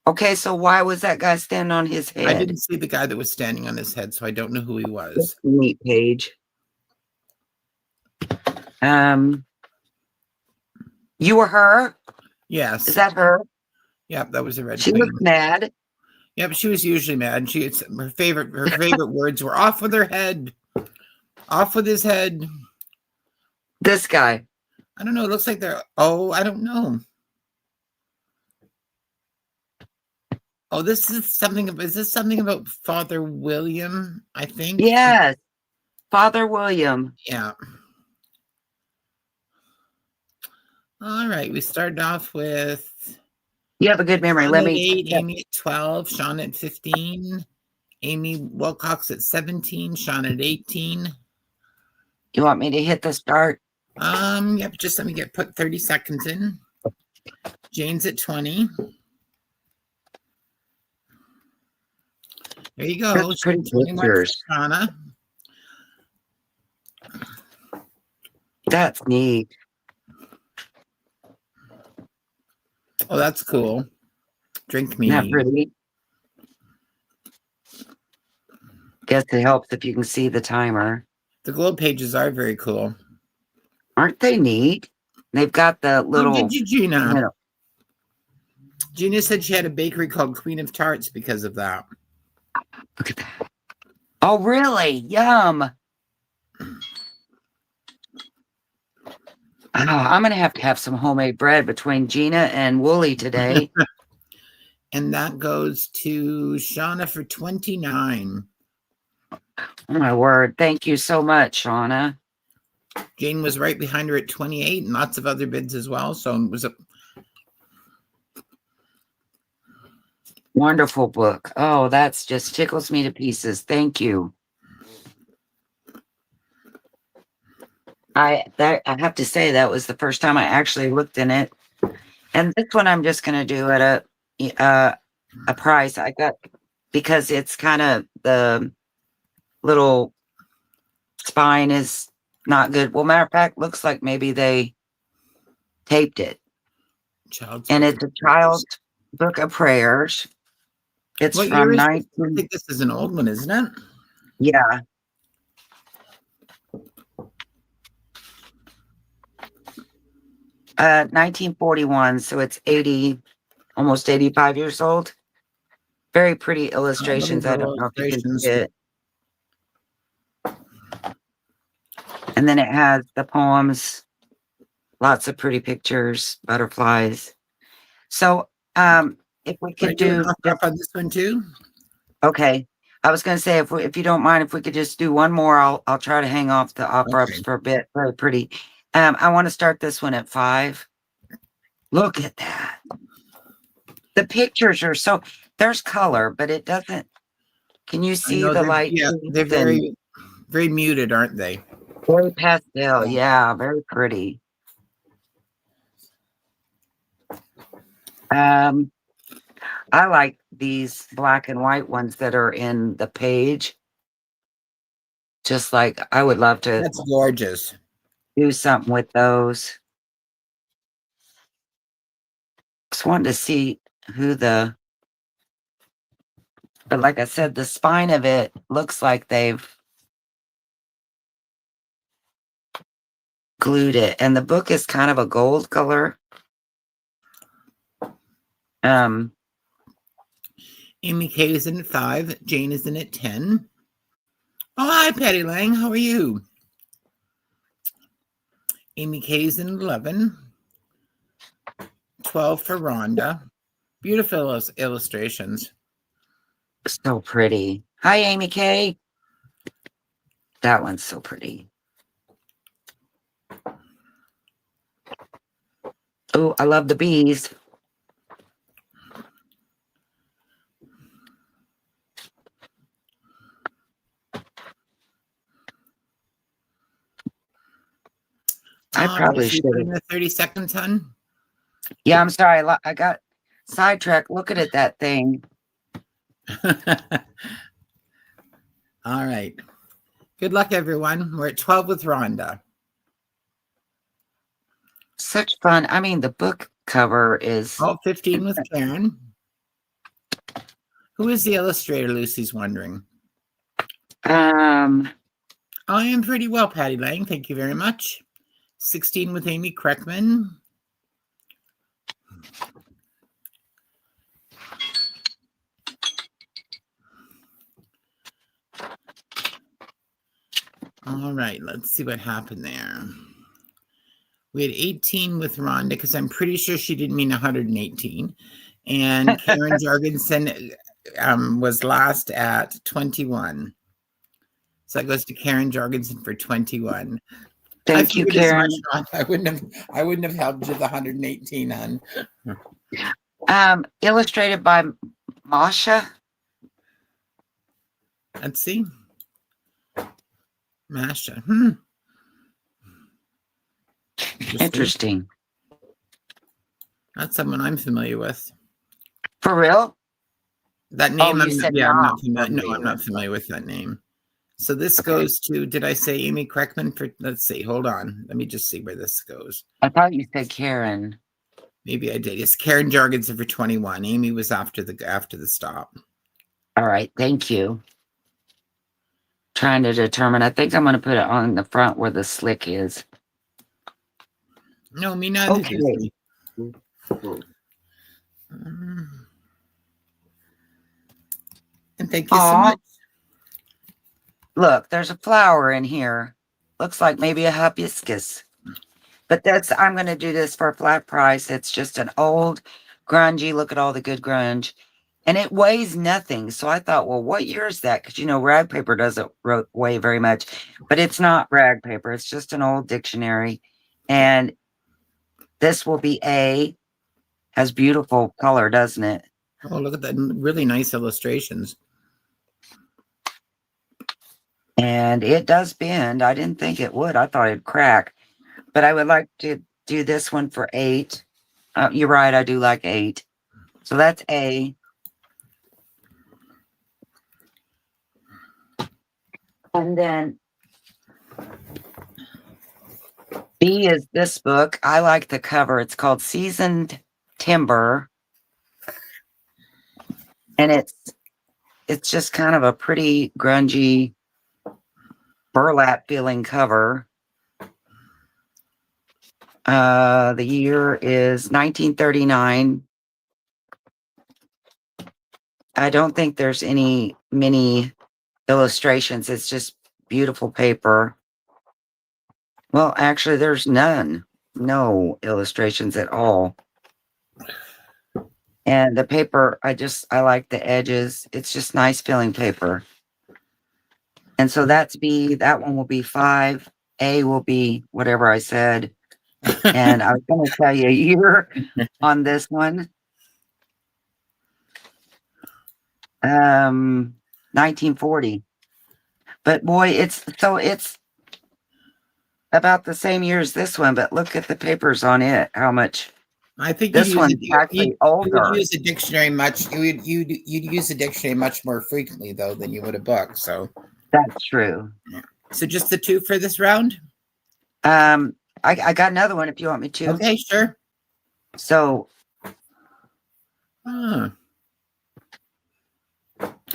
Okay, so why was that guy standing on his head? I didn't see the guy that was standing on his head, so I don't know who he was. Neat page. You were her? Yes. Is that her? Yep, that was a Red Queen. She looked mad. Yeah, but she was usually mad. Her favorite words were "off with her head, off with his head." This guy. I don't know. It looks like they're. Oh, I don't know. Oh, this is something. Is this something about Father William? I think. Yes, Father William. Yeah. All right. We started off with. You have a good memory. Let me. 8, Amy at 12, Sean at 15, Amy Wilcox at 17, Sean at 18. You want me to hit the start? Yep. Just let me put 30 seconds in. Jane's at 20. There you go. That's pretty pictures. That's neat. Oh, that's cool. Drink me. Not pretty. Guess it helps if you can see the timer. The globe pages are very cool. Aren't they neat? They've got the little. Oh, did you, Gina? Gina said she had a bakery called Queen of Tarts because of that. Look at that. Oh, really? Yum. Oh, I'm going to have some homemade bread between Gina and Wooly today. And that goes to Shauna for 29. Oh, my word. Thank you so much, Shauna. Jane was right behind her at 28 and lots of other bids as well. So it was a wonderful book. Oh, that's just tickles me to pieces. Thank you. I have to say that was the first time I actually looked in it. And this one I'm just going to do at a price I got because it's kind of the little spine is not good. Well, matter of fact, looks like maybe they taped it. It's a child's book of prayers. It's what from year is 19. I think this is an old one, isn't it? Yeah. Uh, 1941, so it's 80, almost 85 years old. Very pretty illustrations. I don't know if you can see it. And then it has the poems, lots of pretty pictures, butterflies. So, if we could do on this one too. Okay. I was going to say, if you don't mind, if we could just do one more, I'll try to hang off the opera-ups for a bit. Very pretty. I want to start this one at 5. Look at that. The pictures are there's color, but it doesn't. Can you see the light? Yeah, they're very, very muted, aren't they? Very pastel. Yeah, very pretty. I like these black and white ones that are in the page. Just like I would love to. That's gorgeous. Do something with those. Just wanted to see but like I said, the spine of it looks like they've glued it. And the book is kind of a gold color. Amy K is in at 5. Jane is in at 10. Oh, hi, Patty Lang. How are you? Amy K is in 11. 12 for Rhonda. Beautiful illustrations. So pretty. Hi, Amy K. That one's so pretty. Oh, I love the bees. I probably should have. In the 30 seconds, hon? Yeah, I'm sorry. I got sidetracked looking at that thing. All right. Good luck, everyone. We're at 12 with Rhonda. Such fun. I mean, the book cover is... 15 with Karen. Who is the illustrator, Lucy's wondering? I am pretty well, Patty Lang. Thank you very much. 16 with Amy Kreckman. All right, let's see what happened there. We had 18 with Rhonda because I'm pretty sure she didn't mean 118. And Karen Jorgensen was last at 21. So that goes to Karen Jorgensen for 21. Thank you, Karen. I wouldn't have helped you with 118 on. Illustrated by Masha. Let's see. Masha. Interesting. That's someone I'm familiar with. For real? That name, I'm not familiar. No, I'm not familiar with that name. So this goes to, did I say Amy Kreckman? Let's see. Hold on. Let me just see where this goes. I thought you said Karen. Maybe I did. It's Karen Jorgensen for 21. Amy was after the stop. All right. Thank you. Trying to determine. I think I'm going to put it on the front where the slick is. No, me neither. Okay. And thank you so much. Look, there's a flower in here. Looks like maybe a hibiscus. But I'm going to do this for a flat price. It's just an old grungy. Look at all the good grunge. And it weighs nothing. So I thought, well, what year is that? Because, rag paper doesn't weigh very much. But it's not rag paper. It's just an old dictionary. And this will be A. Has beautiful color, doesn't it? Oh, look at that. Really nice illustrations. And it does bend. I didn't think it would. I thought it'd crack. But I would like to do this one for 8. You're right. I do like 8. So that's A. And then B is this book. I like the cover. It's called Seasoned Timber. And it's just kind of a pretty grungy burlap feeling cover. The year is 1939. I don't think there's any mini illustrations. It's just beautiful paper. Well, actually, there's none. No illustrations at all. And the paper, I like the edges. It's just nice feeling paper. And so that's B. That one will be 5. A will be whatever I said. And I was going to tell you a year on this one. 1940. But boy, it's about the same year as this one, but look at the papers on it. How much? I think this one's actually older. You would use a dictionary much. You'd use a dictionary much more frequently though than you would a book. So that's true. Yeah. So just the 2 for this round. I got another one if you want me to. Okay, sure. So.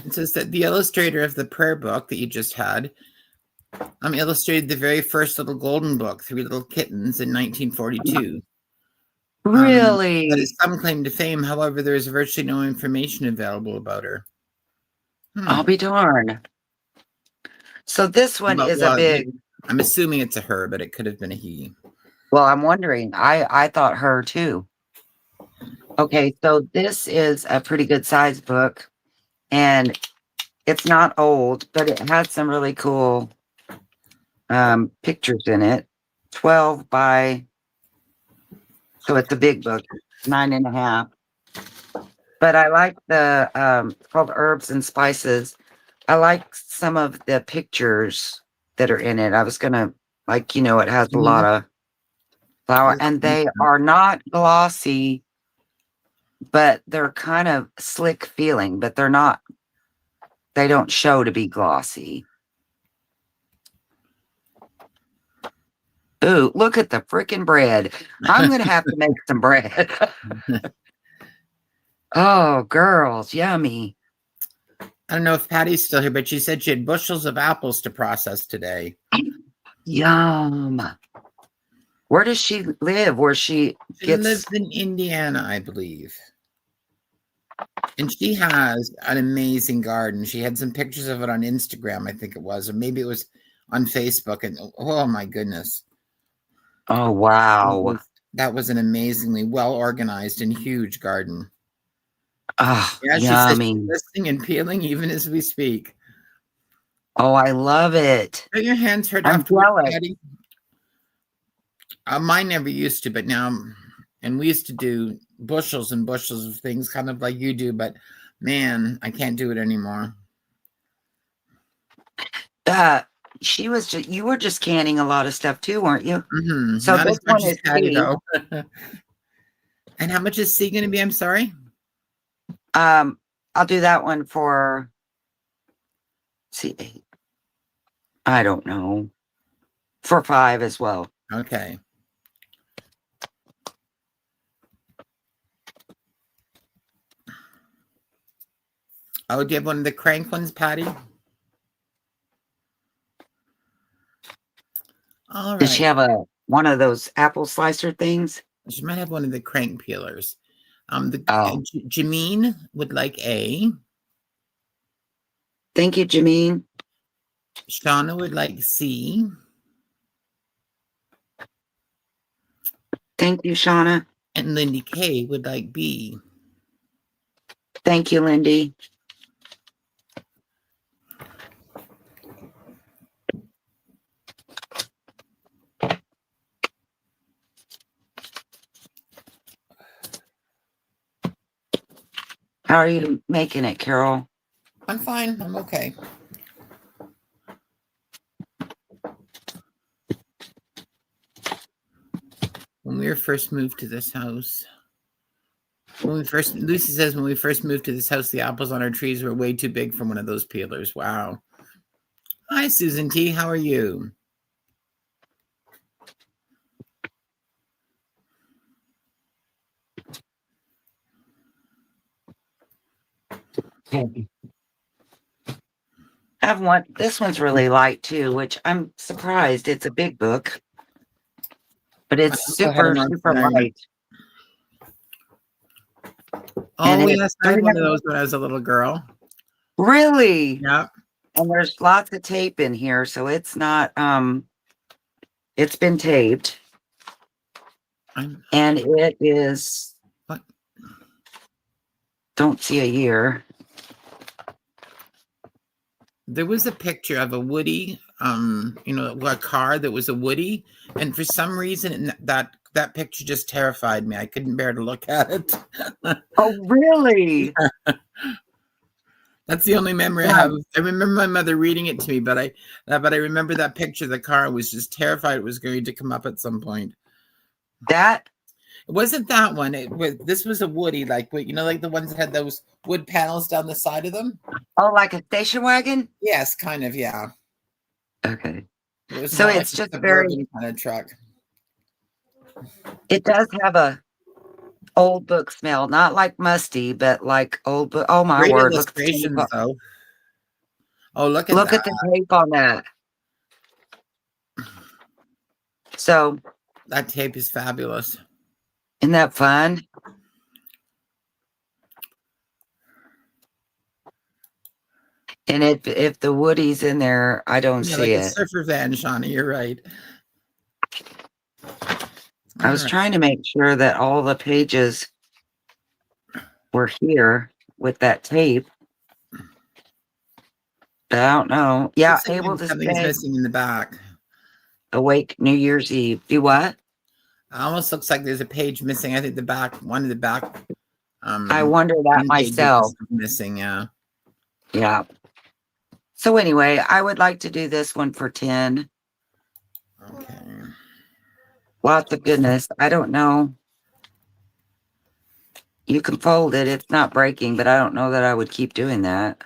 It says that the illustrator of the prayer book that you just had illustrated the very first little golden book, 3 Little Kittens, in 1942. Really? That is some claim to fame. However, there is virtually no information available about her. I'll be darned. So this one is a big. I'm assuming it's a her, but it could have been a he. Well, I'm wondering. I thought her too. Okay, so this is a pretty good size book, and it's not old, but it has some really cool pictures in it. 12 by, so it's a big book, 9.5. But I like the it's called Herbs and Spices. I like some of the pictures that are in it. I was gonna it has a lot of flower, and they are not glossy, but they're kind of slick feeling, but they don't show to be glossy. Ooh, look at the freaking bread. I'm gonna have to make some bread. Oh, girls, yummy. I don't know if Patty's still here, but she said she had bushels of apples to process today. Yum. Where does she live? She lives in Indiana, I believe. And she has an amazing garden. She had some pictures of it on Instagram, I think it was, or maybe it was on Facebook. And oh my goodness. Oh, wow. That was an amazingly well-organized and huge garden. Oh, yeah, yummy. She's listening and peeling even as we speak. Oh, I love it. Are your hands hurt after Patty? Mine never used to, but now, and we used to do bushels and bushels of things, kind of like you do, but man, I can't do it anymore. You were just canning a lot of stuff too, weren't you? Mm-hmm. So not this one is Patty, though. And how much is C going to be? I'm sorry. I'll do that one for C8. I don't know. For 5 as well. Okay. Oh, do you have one of the crank ones, Patty? All right. Does she have one of those apple slicer things? She might have one of the crank peelers. Jameen would like A. Thank you, Jameen. Shauna would like C. Thank you, Shauna. And Lindy K would like B. Thank you, Lindy. How are you making it, Carol? I'm fine. I'm okay. When we were first moved to this house, Lucy says when we first moved to this house, the apples on our trees were way too big for one of those peelers. Wow. Hi, Susan T. How are you? I have one. This one's really light too, which I'm surprised. It's a big book, but it's super light. Oh, yes, I had one of those when I was a little girl. Really? Yeah. And there's lots of tape in here, so it's not. It's been taped, and it is. What? Don't see a year. There was a picture of a Woody, a car that was a Woody, and for some reason that picture just terrified me. I couldn't bear to look at it. Oh, really? That's the only memory I have. I remember my mother reading it to me, but I remember that picture of the car. I was just terrified it was going to come up at some point. It wasn't that one. This was a Woody, like the ones that had those wood panels down the side of them. Oh, like a station wagon? Yes, kind of, yeah. Okay. So it's just very kind of truck. It does have a old book smell, not like musty, but like old book. Oh my word! Look at the though. Oh, look at the tape on that. So that tape is fabulous. Isn't that fun? And if the Woody's in there, I don't Yeah, see like a it. surfer van, Shawnee. You're right. I was trying to make sure that all the pages were here with that tape. But I don't know. Yeah, Looks like able maybe to something's stay missing in the back. awake New Year's Eve. Do what? It almost looks like there's a page missing. I think the back, one of the back. I wonder that myself. Missing, yeah. Yeah. So anyway, I would like to do this one for 10. Okay. Lots of goodness. I don't know. You can fold it. It's not breaking, but I don't know that I would keep doing that.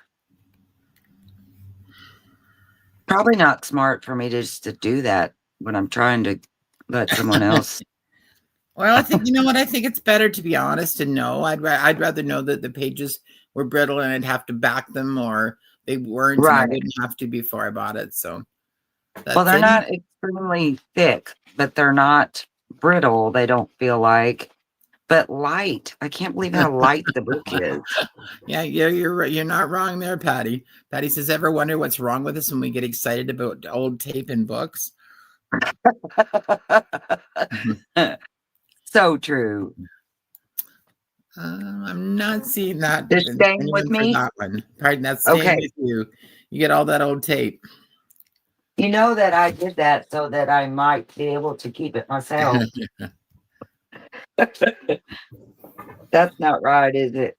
Probably not smart for me just to do that when I'm trying to let someone else. Well, I think, you know what? I think it's better to be honest and know. I'd rather know that the pages were brittle and I'd have to back them, or they weren't, and I wouldn't have to before I bought it. So, well, they're not extremely thick, but they're not brittle. They don't feel like, but light. I can't believe how light the book is. Yeah, you're not wrong there, Patty. Patty says, "Ever wonder what's wrong with us when we get excited about old tape and books?" So true. I'm not seeing that. They're staying with me. That one. Pardon, that's staying with you. You get all that old tape. You know that I did that so that I might be able to keep it myself. That's not right, is it?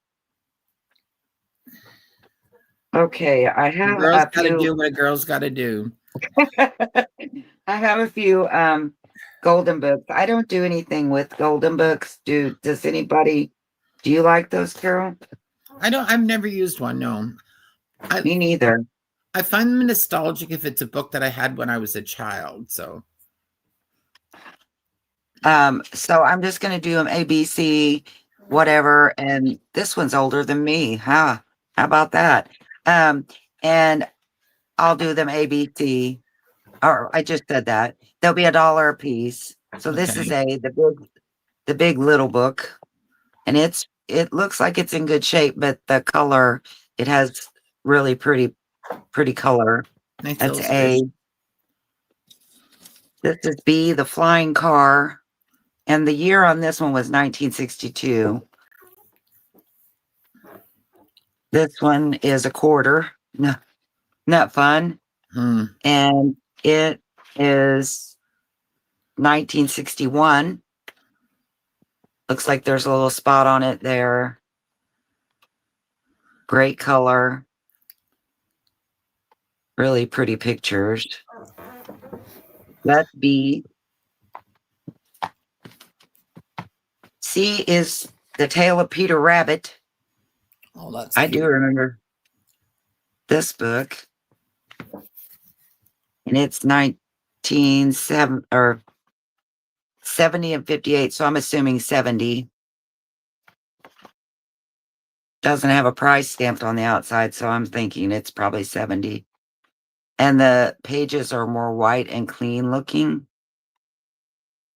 Okay, I have girls gotta do what a girl's gotta do. I have a few golden books. I don't do anything with golden books. Does anybody, do you like those, Carol? I've never used one, no. Me neither. I find them nostalgic if it's a book that I had when I was a child. So I'm just gonna do them ABC, whatever, and this one's older than me. How about that? And I'll do them ABC. Or I just said that. They'll be $1 a piece. So this is the big little book. And it looks like it's in good shape, but the color, it has really pretty color. nice. That's A. This is B, the flying car. And the year on this one was 1962. This one is a quarter. No, not fun. And it is 1961. Looks like there's a little spot on it there. Great color. Really pretty pictures. That's B. C is The Tale of Peter Rabbit. Oh, that's I do remember this book. And it's 70 and 58, so I'm assuming 70. Doesn't have a price stamped on the outside, so I'm thinking it's probably 70. And the pages are more white and clean looking.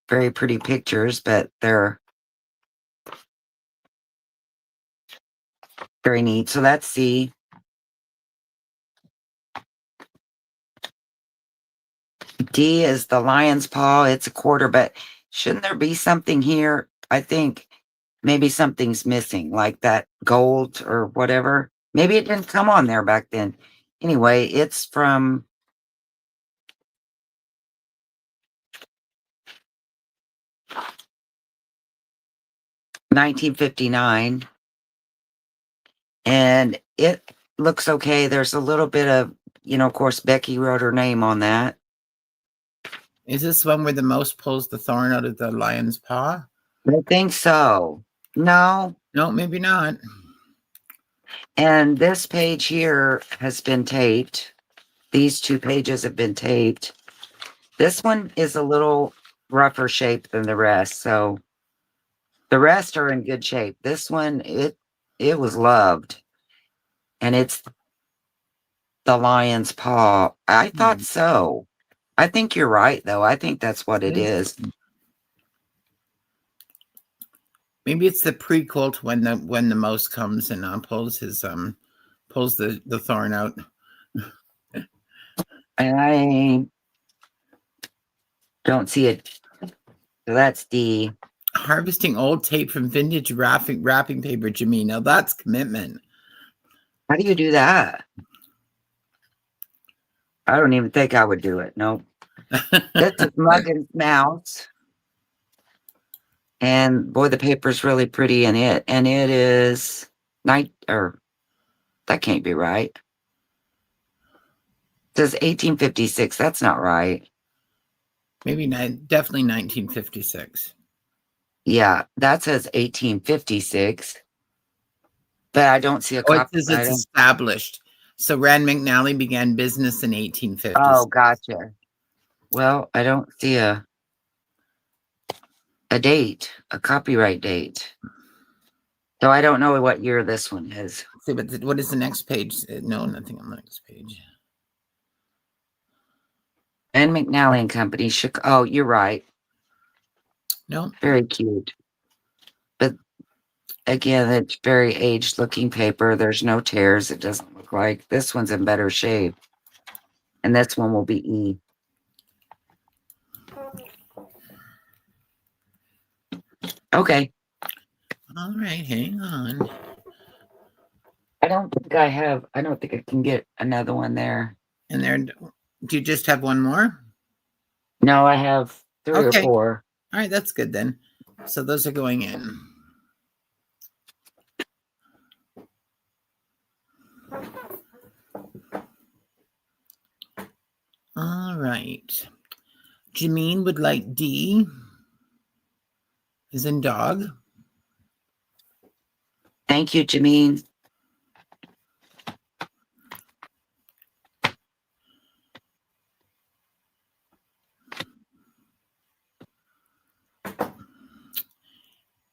Very pretty pictures, but they're very neat. So that's C. D is The Lion's Paw. It's a quarter, but shouldn't there be something here? I think maybe something's missing, like that gold or whatever. Maybe it didn't come on there back then. Anyway, it's from $1959. And it looks okay. There's a little bit of, of course, Becky wrote her name on that. Is this one where the mouse pulls the thorn out of the lion's paw? I think so. No, maybe not. And this page here has been taped. These two pages have been taped. This one is a little rougher shape than the rest. So the rest are in good shape. This one, it was loved. And it's The Lion's Paw. I thought so. I think you're right, though. I think that's what it is. Maybe it's the prequel to when the mouse comes and pulls the thorn out. I don't see it. So that's D. Harvesting old tape from vintage wrapping paper, Jimmy. Now that's commitment. How do you do that? I don't even think I would do it. No. This is Muggins Mouse. And boy, the paper's really pretty in it. And it is that can't be right. It says 1856. That's not right. Maybe definitely 1956. Yeah, that says 1856. But I don't see a copy. It says it's established. So Rand McNally began business in 1850. Oh, gotcha. Well, I don't see a date, a copyright date. So I don't know what year this one is. See, but what is the next page? No, nothing on the next page. And McNally and Company. Oh, you're right. No. Very cute. But again, it's very aged looking paper. There's no tears. It doesn't look like. This one's in better shape. And this one will be E. Okay. All right, hang on. I don't think I can get another one there. And there, do you just have one more? No, I have 3 or 4. All right, that's good then. So those are going in. All right. Jameen would like D, as in dog. Thank you, Jameen.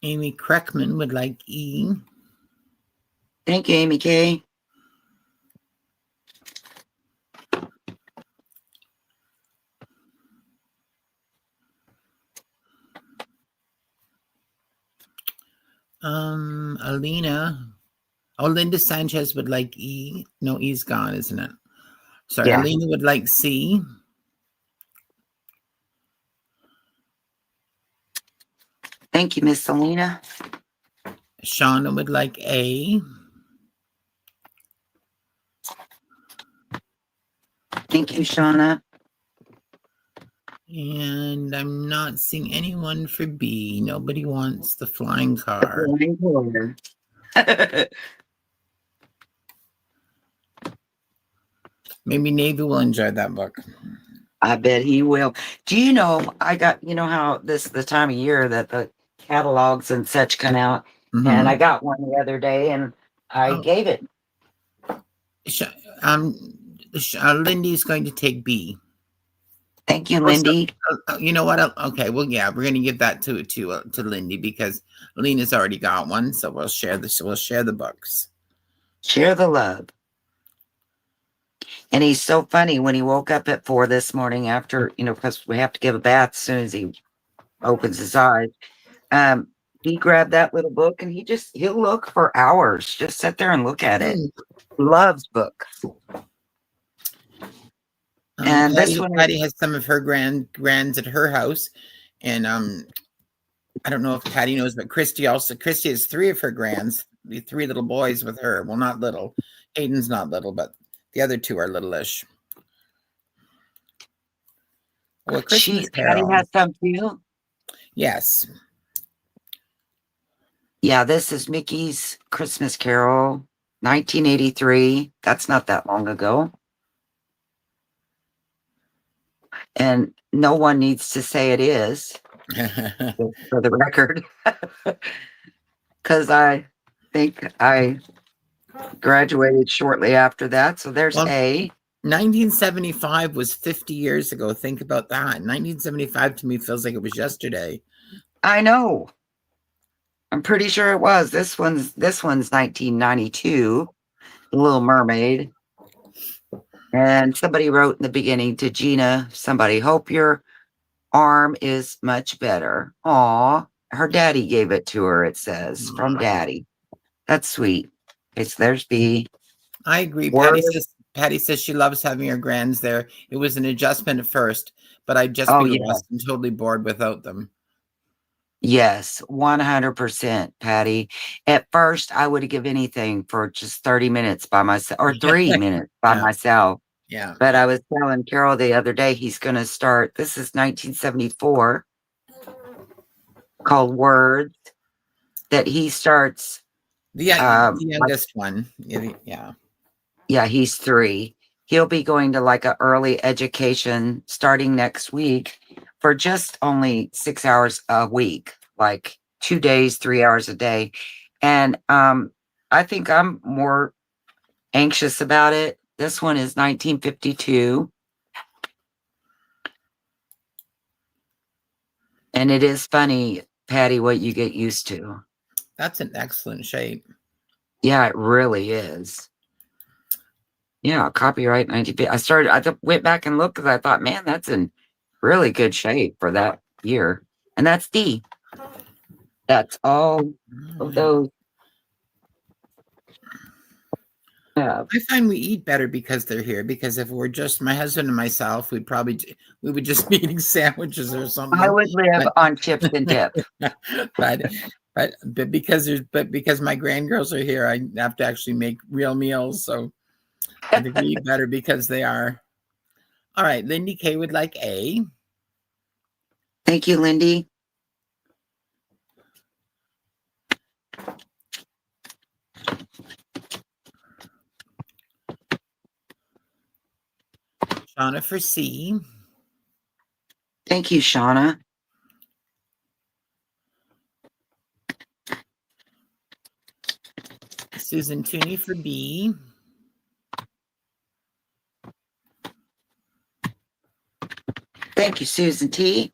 Amy Kreckman would like E. Thank you, Amy K. Alina. Oh, Linda Sanchez would like E. No, E's gone, isn't it? Sorry, Yeah. Alina would like C. Thank you, Miss Selena. Shauna would like A. Thank you, Shauna. And I'm not seeing anyone for B. Nobody wants the flying car. Maybe Navy will enjoy that book. I bet he will. Do you know, how this is the time of year that the catalogs and such come out, and I got one the other day and I gave it. Lindy's going to take B. Thank you, Lindy. You know what? Okay, well, yeah, we're going to give that to Lindy because Lena's already got one, so we'll share this. We'll share the books. Share the love. And he's so funny when he woke up at 4 this morning after, because we have to give a bath as soon as he opens his eyes. He grabbed that little book and he'll look for hours. Just sit there and look at it. Loves books. And this one, Patty has some of her grands at her house, and I don't know if Patty knows, but Christy has 3 of her grands, 3 little boys with her. Well, not little. Hayden's not little, but the other 2 are little-ish. Well, Patty has some too. Yes. Yeah, this is Mickey's Christmas Carol, 1983. That's not that long ago. And no one needs to say it is, for the record, because I think I graduated shortly after that. So there's A. 1975 was 50 years ago. Think about that. 1975 to me feels like it was yesterday. I know. I'm pretty sure it was. This one's 1992, Little Mermaid. And somebody wrote in the beginning to Gina, hope your arm is much better. Aw. her daddy gave it to her, it says, from daddy. That's sweet. It's there's B. I agree. Word. Patty says she loves having her grands there. It was an adjustment at first, but I'd just be lost and totally bored without them. Yes, 100%, Patty. At first, I would give anything for just 30 minutes by myself or 3 minutes by myself. Yeah. But I was telling Carol the other day, he's going to start, this is 1974, called Words, that he starts. The youngest one. Yeah. Yeah, he's 3. He'll be going to like an early education starting next week for just only 6 hours a week, like 2 days, 3 hours a day. And I think I'm more anxious about it. This one is 1952. And it is funny, Patty, what you get used to. That's an excellent shape. Yeah, it really is. Yeah, copyright 1950. I went back and looked because I thought, man, that's in really good shape for that year. And that's D. That's all of those. I find we eat better because they're here. Because if we're just my husband and myself, we would just be eating sandwiches or something. I would live on chips and dip. but because my grandgirls are here, I have to actually make real meals. So I think we eat better because they are. All right, Lindy K would like A. Thank you, Lindy. Shauna for C. Thank you, Shauna. Susan Tooney for B. Thank you, Susan T.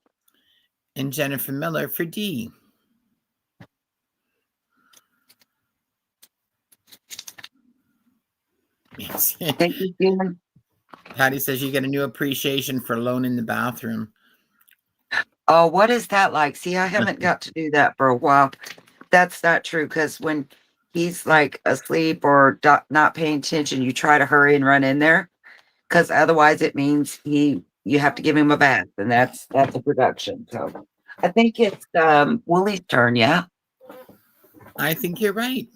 And Jennifer Miller for D. Yes. Thank you, Susan. Patty says you get a new appreciation for alone in the bathroom. Oh, what is that like? See, I haven't got to do that for a while. That's not true, because when he's like asleep or not paying attention, you try to hurry and run in there, because otherwise it means you have to give him a bath, and that's a production. So I think it's Woolie's turn. Yeah, I think you're right.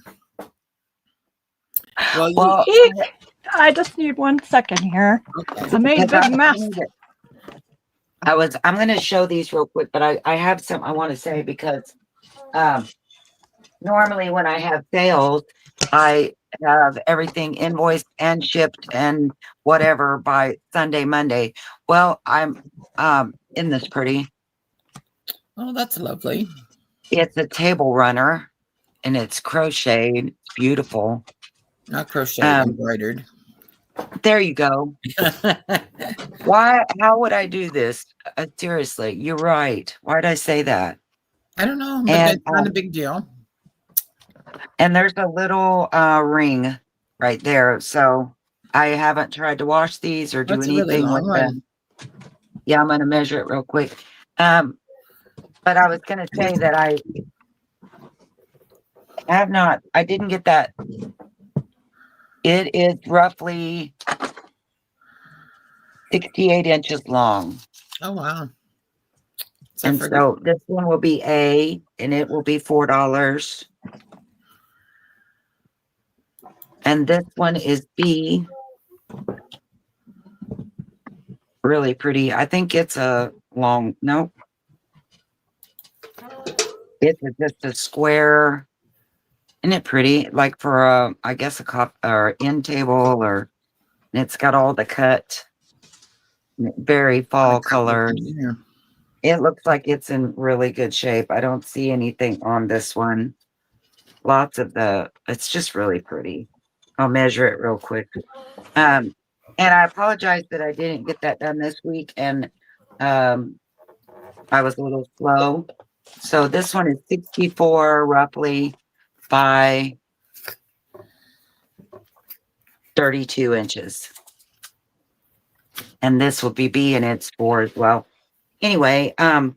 Well, I just need 1 second here. Okay. I made a big mess. I'm going to show these real quick, but I have some I want to say, because normally when I have sales, I have everything invoiced and shipped and whatever by Sunday, Monday. Well, I'm in this pretty. Oh, that's lovely. It's a table runner, and it's crocheted. It's beautiful. Not crocheted, embroidered. There you go. Why? How would I do this? Seriously, you're right. Why did I say that? I don't know, but that's not a big deal. And there's a little ring right there. So I haven't tried to wash these or do anything with them. Yeah, I'm going to measure it real quick. But I was going to say that I didn't get that. It is roughly 68 inches long. Oh, wow. And so this one will be A, and it will be $4. And this one is B. Really pretty. I think it's a long, nope. It's just a square. Isn't it pretty? Like for I guess a or end table, or it's got all the cut, very fall colors. Yeah. It looks like it's in really good shape. I don't see anything on this one. It's just really pretty. I'll measure it real quick. And I apologize that I didn't get that done this week, and I was a little slow. So this one is 64 roughly by 32 inches. And this will be B, and it's 4 as well. Anyway, and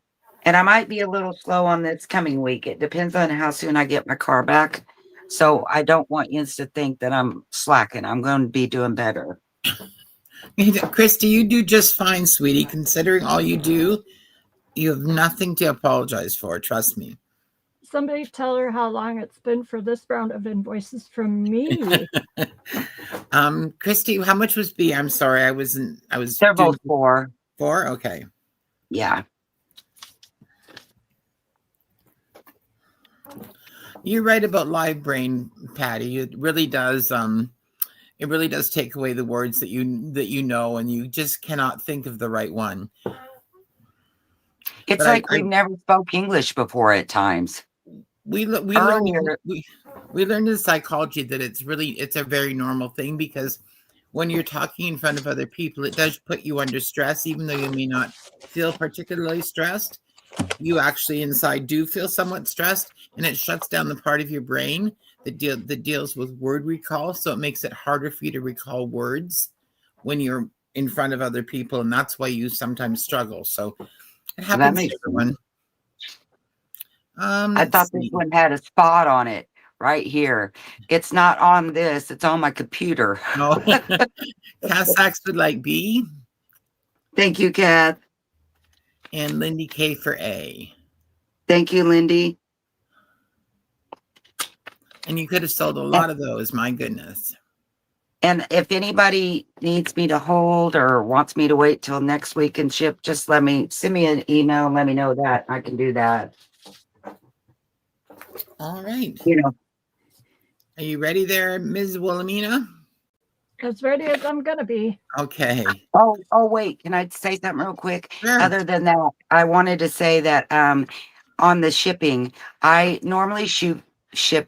And I might be a little slow on this coming week. It depends on how soon I get my car back. So I don't want you to think that I'm slacking. I'm going to be doing better. Christy, you do just fine, sweetie. Considering all you do, you have nothing to apologize for. Trust me. Somebody tell her how long it's been for this round of invoices from me. Christy, how much was B? I'm sorry, I was. They're both 4. 4? Okay. Yeah. You're right about live brain, Patty. It really does. It really does take away the words that you know, and you just cannot think of the right one. It's like we've never spoke English before at times. We learned in psychology that it's a very normal thing, because when you're talking in front of other people, it does put you under stress, even though you may not feel particularly stressed. You actually inside do feel somewhat stressed, and it shuts down the part of your brain that deals with word recall. So it makes it harder for you to recall words when you're in front of other people, and that's why you sometimes struggle. So it happens to everyone. I thought this one had a spot on it right here. It's not on this. It's on my computer. No. Cass would like B. Thank you, Kath. And Lindy K for A. Thank you, Lindy. And you could have sold a lot of those. My goodness. And if anybody needs me to hold or wants me to wait till next week and ship, just send me an email and let me know that. I can do that. All right. Are you ready there, Ms. Wilhelmina? As ready as I'm gonna be. Okay. Oh, wait. Can I say something real quick? Sure. Other than that, I wanted to say that on the shipping, I normally ship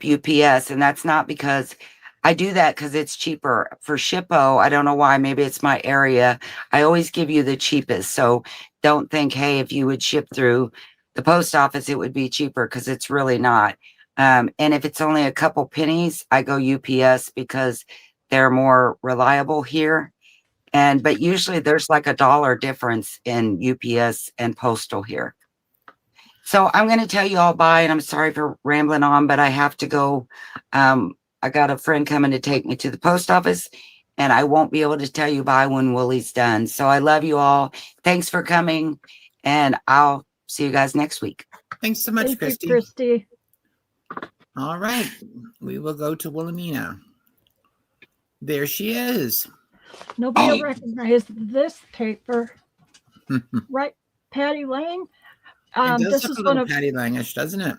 UPS, and that's not because I do that because it's cheaper. For Shippo, I don't know why. Maybe it's my area. I always give you the cheapest. So don't think, hey, if you would ship through the post office, it would be cheaper, because it's really not. And if it's only a couple pennies, I go UPS because they're more reliable here. But usually there's like $1 difference in UPS and postal here. So I'm going to tell you all bye, and I'm sorry for rambling on, but I have to go. I got a friend coming to take me to the post office, and I won't be able to tell you bye when Willie's done. So I love you all. Thanks for coming, and I'll see you guys next week. Thanks so much, Thank Christy. you, Christy. All right. We will go to Wilhelmina. There she is. Nobody will recognize this paper. Right, Patty Lane? It does this look is a little Patty Langish, doesn't it?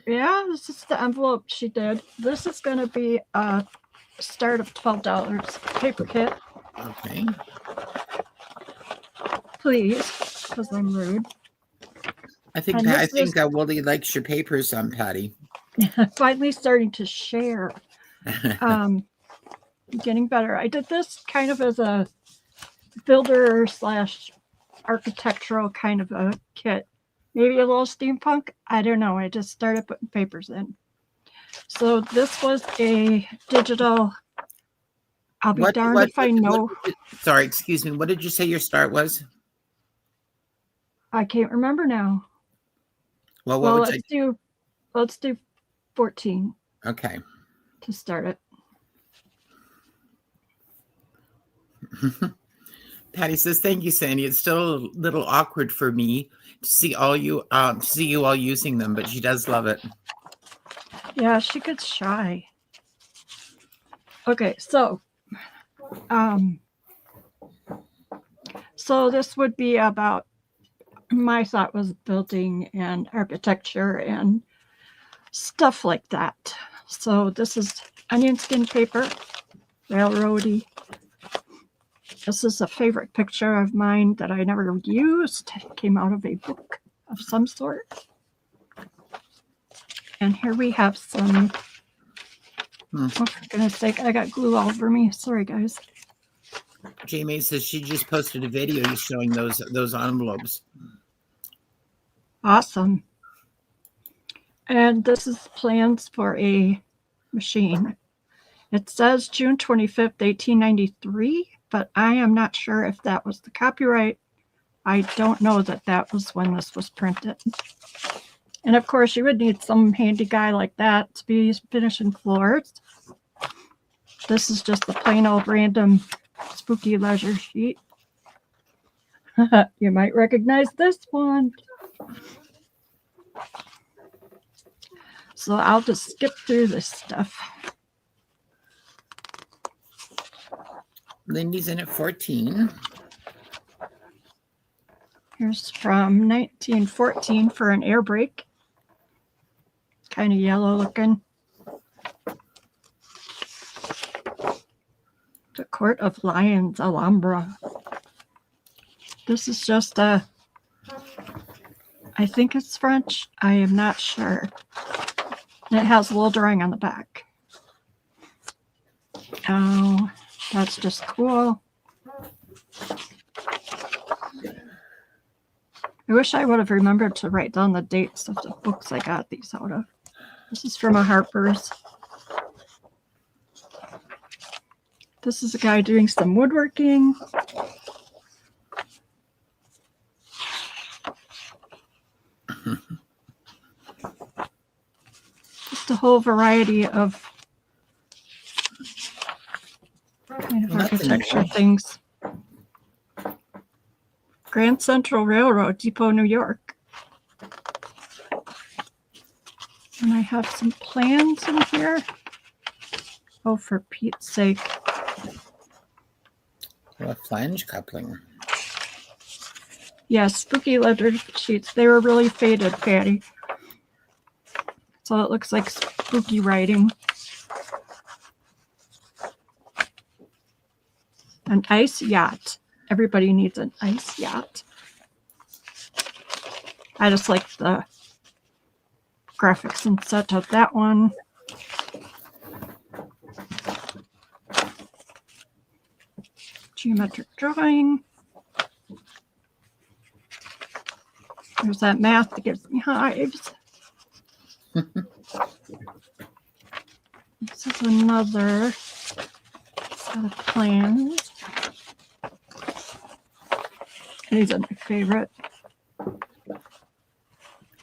Yeah, this is the envelope she did. This is going to be a start of $12 paper kit. Okay. Please, because I'm rude. I think Willie likes your papers, Patty. Finally starting to share. Getting better. I did this kind of as a builder / architectural kind of a kit. Maybe a little steampunk. I don't know. I just started putting papers in. So this was a digital. I'll be darned if I know. Sorry, excuse me. What did you say your start was? I can't remember now. Well, let's do 14. Okay. To start it. Patty says, "Thank you, Sandy. It's still a little awkward for me to see you all using them, but she does love it." Yeah, she gets shy. Okay, so this would be about my thought was building and architecture and stuff like that. So this is onion skin paper, railroady. This is a favorite picture of mine that I never used. It came out of a book of some sort. And here we have some, oh, for goodness sake, I got glue all over me. Sorry, guys. Jamie says she just posted a video showing those envelopes. Awesome. And this is plans for a machine. It says June 25th, 1893, but I am not sure if that was the copyright I don't know that was when this was printed. And of course, you would need some handy guy like that to be finishing floors. This is just a plain old random spooky leisure sheet. You might recognize this one. So I'll just skip through this stuff. Lindy's in at 14. Here's from 1914 for an air brake. Kind of yellow looking. The Court of Lions, Alhambra. This is just I think it's French. I am not sure. And it has a little drawing on the back. Oh, that's just cool. I wish I would have remembered to write down the dates of the books I got these out of. This is from a Harper's. This is a guy doing some woodworking. Just a whole variety of kind of architecture things. Grand Central Railroad, Depot, New York. And I have some plans in here. Oh, for Pete's sake. A flange coupling. Yeah, spooky leather sheets. They were really faded, Patty. So it looks like spooky writing. An ice yacht. Everybody needs an ice yacht. I just like the graphics and such of that one. Geometric drawing. There's that math that gives me hives. This is another set of plans. These are my favorite.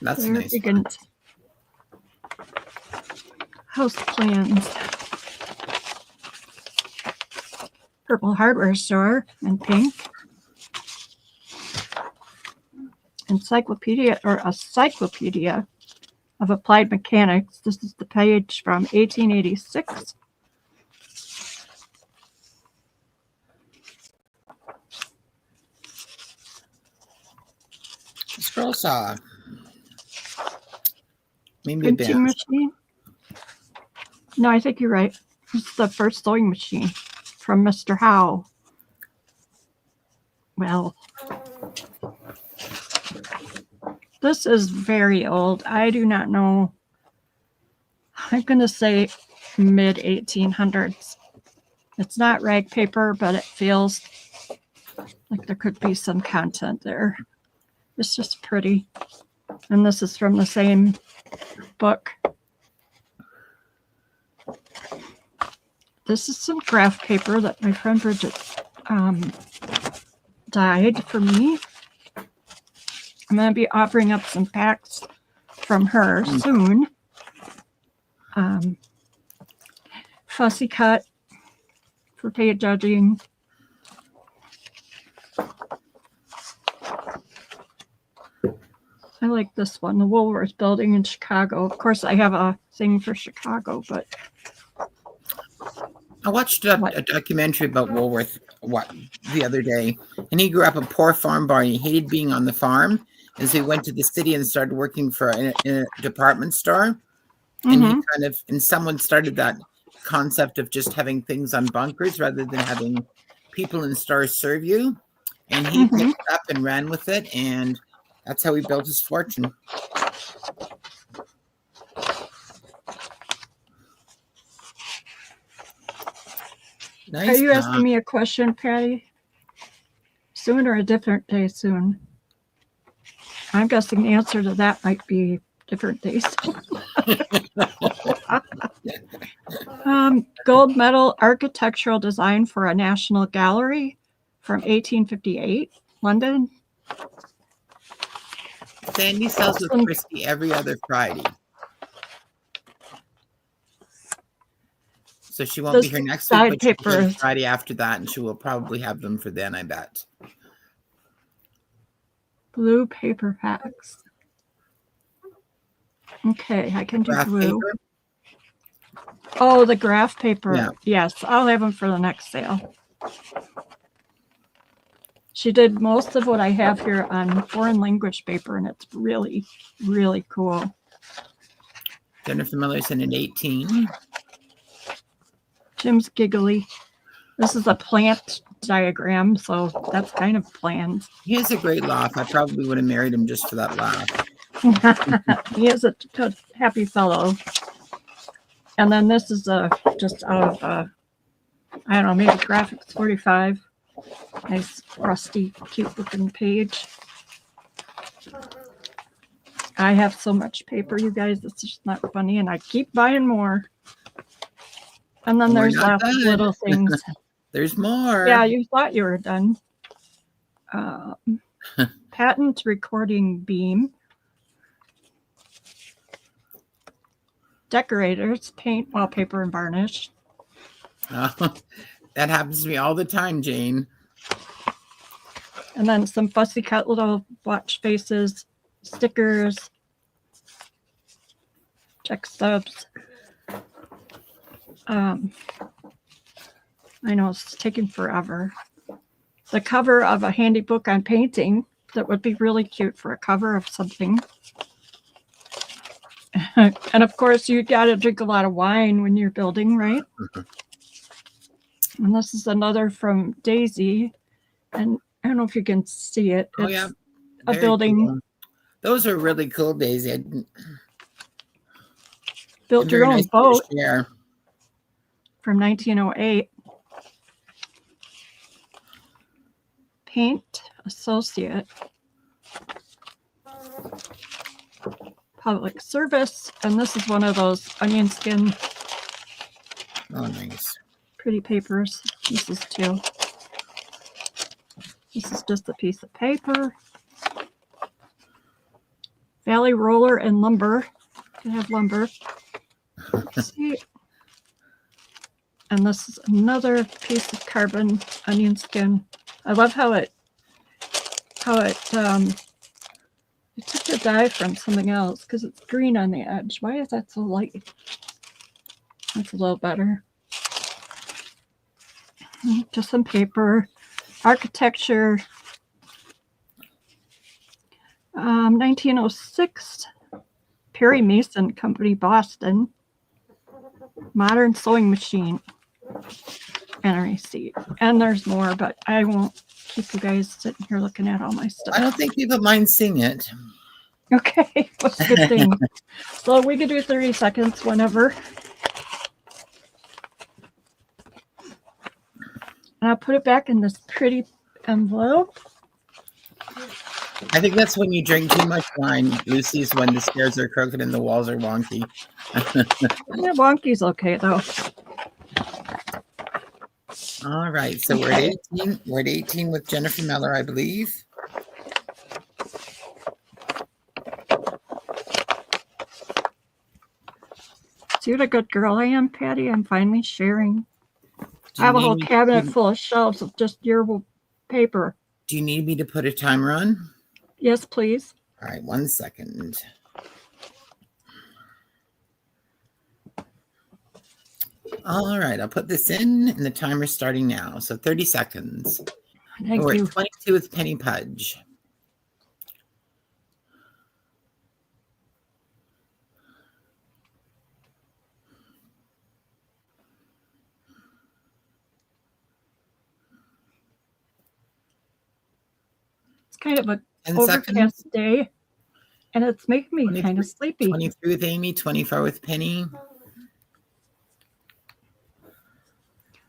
That's They're nice. House plans. Purple hardware store in pink. Encyclopedia or a Cyclopedia of Applied Mechanics. This is the page from 1886. Scroll saw. Maybe Printing machine. No, I think you're right. This is the first sewing machine from Mr. Howe. Well, this is very old. I do not know. I'm going to say mid 1800s. It's not rag paper, but it feels like there could be some content there. It's just pretty. And this is from the same book. This is some graph paper that my friend Bridget dyed for me. I'm going to be offering up some packs from her soon. Fussy cut for page judging. I like this one, the Woolworth Building in Chicago. Of course, I have a thing for Chicago, but I watched a documentary about Woolworth the other day, and he grew up a poor farm boy. He hated being on the farm, as he went to the city and started working for in a department store. And he and someone started that concept of just having things on bunkers rather than having people in stores serve you. And he picked it up and ran with it, and that's how he built his fortune. Nice. Are you asking me a question, Patty? Soon or a different day soon? I'm guessing the answer to that might be different days. Gold medal architectural design for a national gallery from 1858, London. Sandy sells with Christy every other Friday. So she won't be here next week, but she'll be here Friday after that, and she will probably have them for then, I bet. Blue paper packs. Okay, I can do Graph blue. paper? Oh, the graph paper. Yeah. Yes, I'll have them for the next sale. She did most of what I have here on foreign language paper, and it's really, really cool. Jennifer Miller's in an 18. Jim's giggly. This is a plant diagram, so that's kind of planned. He has a great laugh. I probably would have married him just for that laugh. He is a happy fellow. And then this is just out of, I don't know, maybe Graphics 45. Nice, rusty, cute-looking page. I have so much paper, you guys. It's just not funny, and I keep buying more. And then there's lots of little things. There's more. Yeah, you thought you were done. Patent recording beam. Decorators, paint, wallpaper, and varnish. That happens to me all the time, Jane. And then some fussy cut little watch faces, stickers, check stubs. I know it's taking forever. The cover of a handy book on painting that would be really cute for a cover of something. And of course, you got to drink a lot of wine when you're building, right? And this is another from Daisy. And I don't know if you can see it. It's yeah. A building. Cool. Those are really cool, Daisy. Built your own boat from 1908. Paint associate. Public service. And this is one of those onion skin. Oh, nice. Pretty papers. This is too. This is just a piece of paper. Valley roller and lumber. Can have lumber. See. And this is another piece of carbon onion skin. I love how it took the dye from something else because it's green on the edge. Why is that so light? That's a little better. Just some paper. Architecture. 1906. Perry Mason Company, Boston. Modern sewing machine. And a receipt. And there's more, but I won't keep you guys sitting here looking at all my stuff. I don't think people mind seeing it. Okay, what's a good thing? So we could do 30 seconds whenever. And I'll put it back in this pretty envelope. I think that's when you drink too much wine, Lucy's, when the stairs are crooked and the walls are wonky. Yeah, wonky's okay, though. All right, so we're at 18. We're at 18 with Jennifer Miller, I believe. See what a good girl I am, Patty? I'm finally sharing. I have a whole cabinet full of shelves of just your paper. Do you need me to put a timer on? Yes, please. All right, 1 second. All right, I'll put this in, and the timer's starting now. So 30 seconds. Thank We're you. at 22 with Penny Pudge. It's kind of a overcast day, and it's making me kind of sleepy. 23 with Amy, 24 with Penny.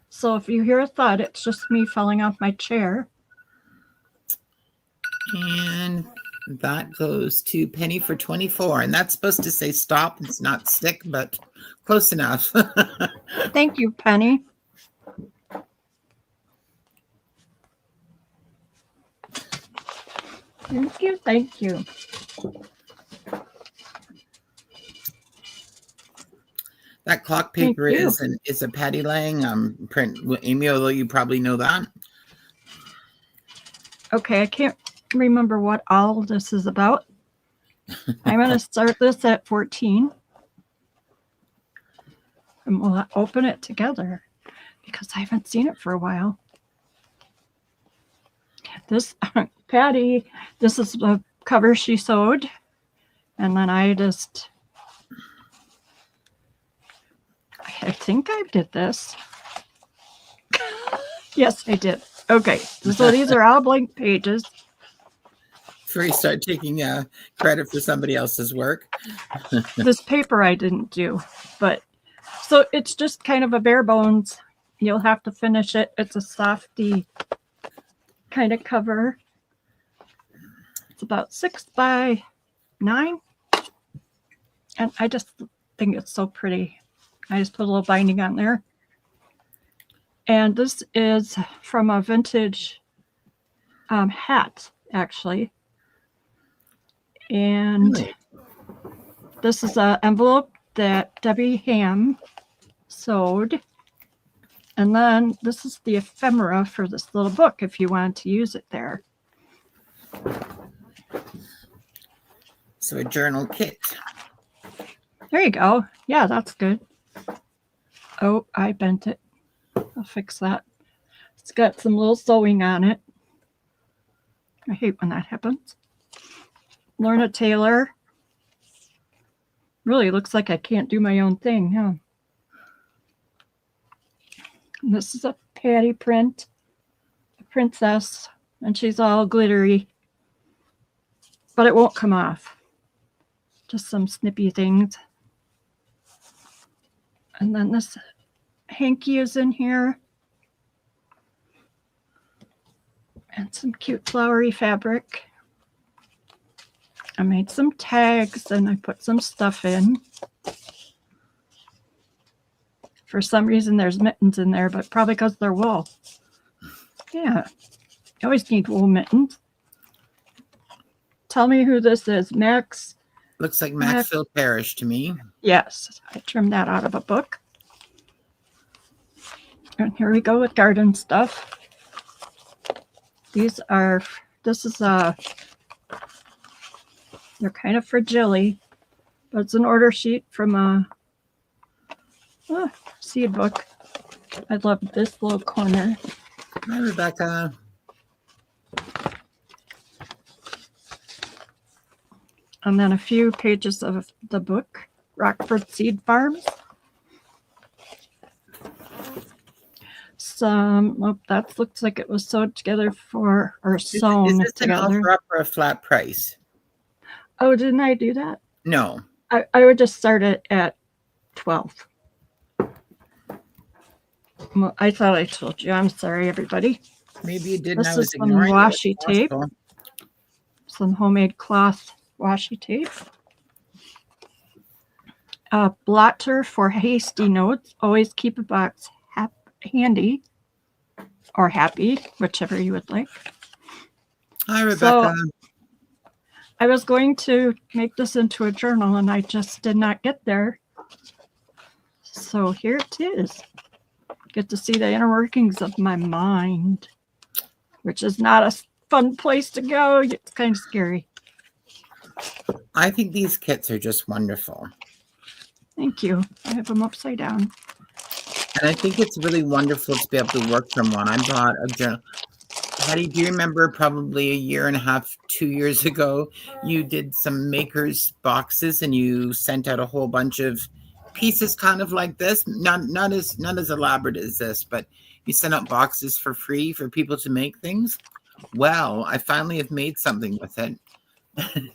So if you hear a thud, it's just me falling off my chair. And that goes to Penny for 24. And that's supposed to say stop. It's not stick, but close enough. Thank you, Penny. Thank you. Thank you. That clock paper is a Patty Lang print. Amy, although you probably know that. Okay, I can't remember what all of this is about. I'm going to start this at 14. And we'll open it together because I haven't seen it for a while. This, Patty, this is the cover she sewed. And then I think I did this. Yes, I did. Okay, so these are all blank pages. Before you start taking credit for somebody else's work. This paper I didn't do, but so it's just kind of a bare bones. You'll have to finish it. It's a softy kind of cover. It's about 6 by 9. And I just think it's so pretty. I just put a little binding on there. And this is from a vintage hat, actually. And Really? This is an envelope that Debbie Ham sewed. And then this is the ephemera for this little book if you wanted to use it there. So a journal kit. There you go. Yeah, that's good. Oh, I bent it. I'll fix that. It's got some little sewing on it. I hate when that happens. Lorna Taylor. Really looks like I can't do my own thing, huh? And this is a Patty print, a princess, and she's all glittery, but it won't come off. Just some snippy things. And then this hanky is in here. And some cute flowery fabric. I made some tags and I put some stuff in. For some reason, there's mittens in there, but probably because they're wool. Yeah, you always need wool mittens. Tell me who this is. Max. Looks like Maxfield Parrish to me. Yes, I trimmed that out of a book. And here we go with garden stuff. This is they're kind of fragile, but it's an order sheet from a seed book. I love this little corner. Hi, Rebecca. And then a few pages of the book, Rockford Seed Farms. That looks like it was sewed together sewn is this together. An offer up or a flat price? Oh, didn't I do that? No. I would just start it at 12. Well, I thought I told you. I'm sorry, everybody. Maybe you didn't. This is some washi tape. Some homemade cloth washi tape. A blotter for hasty notes. Always keep a box handy or happy, whichever you would like. Hi, Rebecca. So, I was going to make this into a journal and I just did not get there. So here it is. Get to see the inner workings of my mind, which is not a fun place to go. It's kind of scary. I think these kits are just wonderful. Thank you. I have them upside down. And I think it's really wonderful to be able to work from one. I bought a journal. Patty, do you remember probably a year and a half, 2 years ago, you did some makers boxes and you sent out a whole bunch of pieces kind of like this, not as elaborate as this, but you sent out boxes for free for people to make things. Well, I finally have made something with it.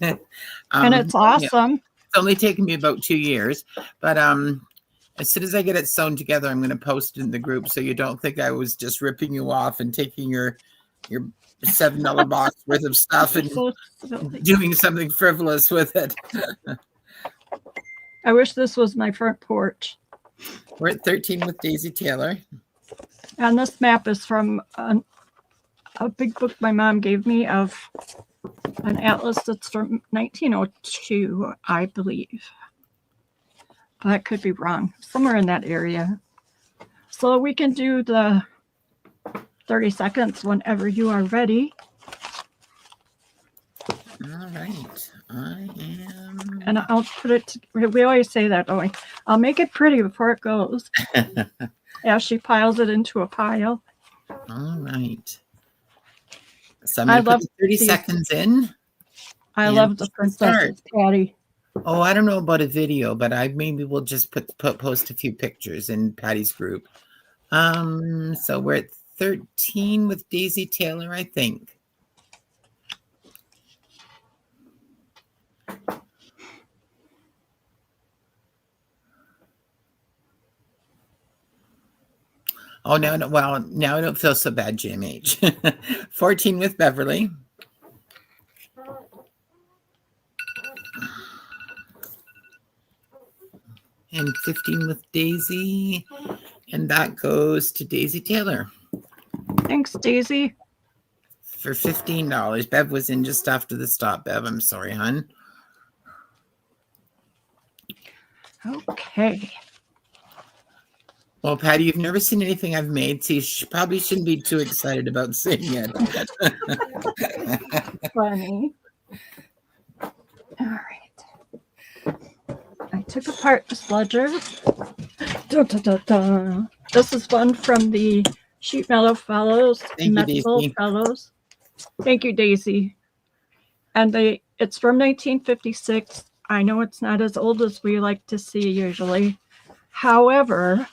And it's awesome. It's only taken me about 2 years, but as soon as I get it sewn together, I'm going to post it in the group so you don't think I was just ripping you off and taking your $7 box worth of stuff and doing something frivolous with it. I wish this was my front porch. We're at 13 with Daisy Taylor. And this map is from a big book my mom gave me of an atlas that's from 1902, I believe. But I could be wrong. Somewhere in that area. So we can do the 30 seconds whenever you are ready. All right. I am. And I'll put it, we always say that, don't we? I'll make it pretty before it goes. As she piles it into a pile. All right. So I'm going to put the 30 seconds in. I love the princesses, Patty. Oh, I don't know about a video, but maybe we'll just post a few pictures in Patty's group. So we're at 13 with Daisy Taylor, I think. Oh, no, well, now I don't feel so bad, GMH. 14 with Beverly. And 15 with Daisy. And that goes to Daisy Taylor. Thanks, Daisy. For $15. Bev was in just after the stop, Bev. I'm sorry, hon. Okay. Well, Patty, you've never seen anything I've made, so you probably shouldn't be too excited about seeing it. Funny. All right. I took apart this ledger. Da, da, da, da. This is one from the Sheet Metal Fellows, Metal Fellows. Thank you, Daisy. And it's from 1956. I know it's not as old as we like to see usually. However,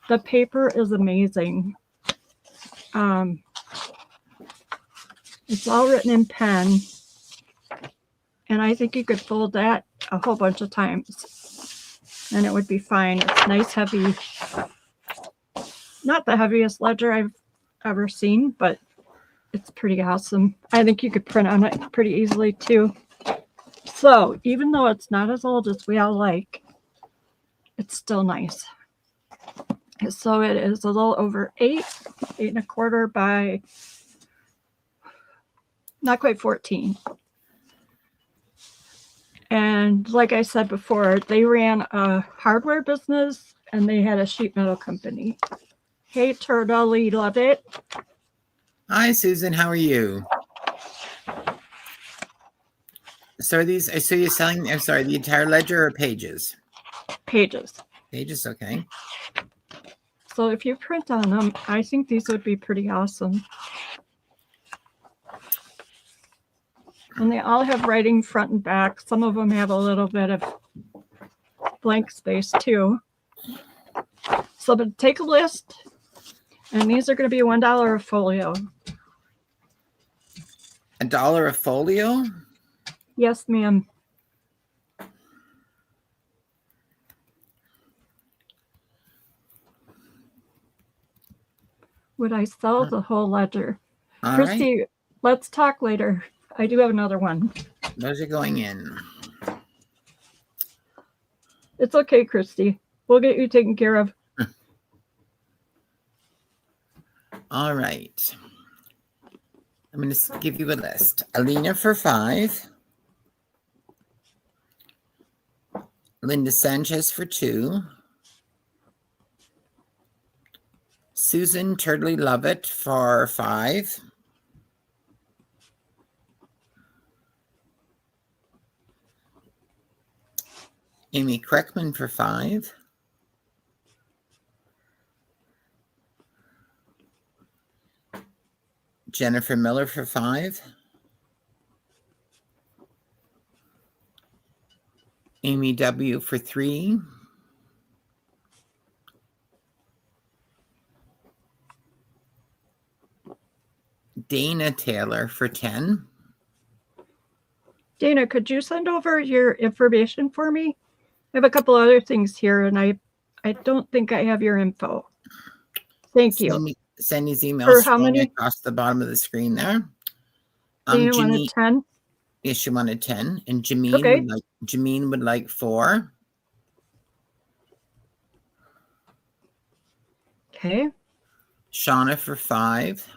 the paper is amazing. It's all written in pen. And I think you could fold that a whole bunch of times. And it would be fine. It's nice, heavy. Not the heaviest ledger I've ever seen, but it's pretty awesome. I think you could print on it pretty easily too. So even though it's not as old as we all like, it's still nice. So it is a little over 8 1/4 by not quite 14. And like I said before, they ran a hardware business and they had a sheet metal company. Hey, Turtley, love it. Hi, Susan. How are you? So are these? So you're selling? I'm sorry, the entire ledger or pages? Pages. Pages. Okay. So if you print on them, I think these would be pretty awesome. And they all have writing front and back. Some of them have a little bit of blank space too. So but take a list. And these are going to be $1 a folio. $1 a folio? Yes, ma'am. Would I sell the whole ledger? All Christy, right. Let's talk later. I do have another one. Those are going in. It's okay, Christy. We'll get you taken care of. All right. I'm going to give you a list. Alina for 5. Linda Sanchez for 2. Susan Turtley Lovett for 5. Amy Kreckman for 5. Jennifer Miller for 5. Amy W. for 3. Dana Taylor for 10. Dana, could you send over your information for me? I have a couple other things here, and I don't think I have your info. Thank you. Send these emails for how many? Across the bottom of the screen there. Dana wanted 10. Yes, she wanted 10, and Jameen Okay. Jameen would like 4. Okay. Shauna for 5.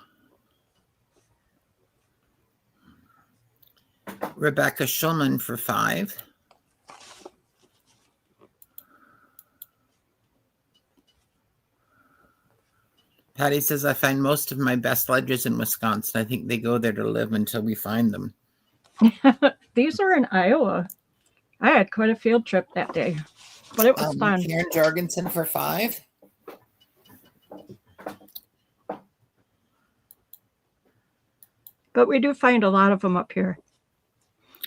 Rebecca Schulman for 5. Patty says, I find most of my best ledgers in Wisconsin. I think they go there to live until we find them. These are in Iowa. I had quite a field trip that day, but it was fun. Karen Jorgensen for 5. But we do find a lot of them up here.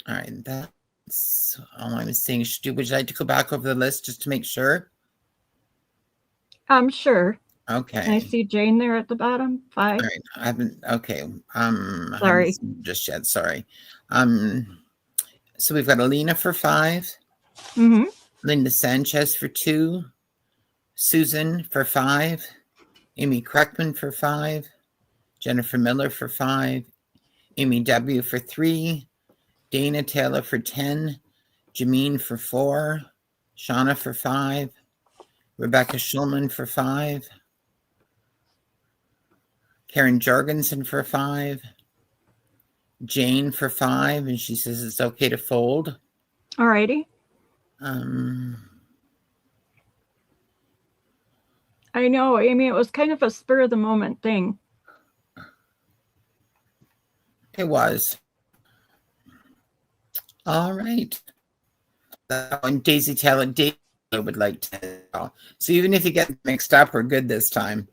All right, that's all I was saying. Would you like to go back over the list just to make sure? I'm sure. Okay. And I see Jane there at the bottom. 5. All right. I haven't. Okay. Sorry. Just yet. Sorry. So we've got Alina for 5. Mm-hmm. Linda Sanchez for 2. Susan for 5. Amy Kreckman for 5. Jennifer Miller for 5. Amy W for 3. Dana Taylor for 10. Jameen for 4. Shauna for 5. Rebecca Schulman for 5. Karen Jorgensen for 5. Jane for 5, and she says it's okay to fold. All righty. I know, Amy, it was kind of a spur of the moment thing. It was. All right. And Daisy Taylor would like to. So even if you get mixed up, we're good this time.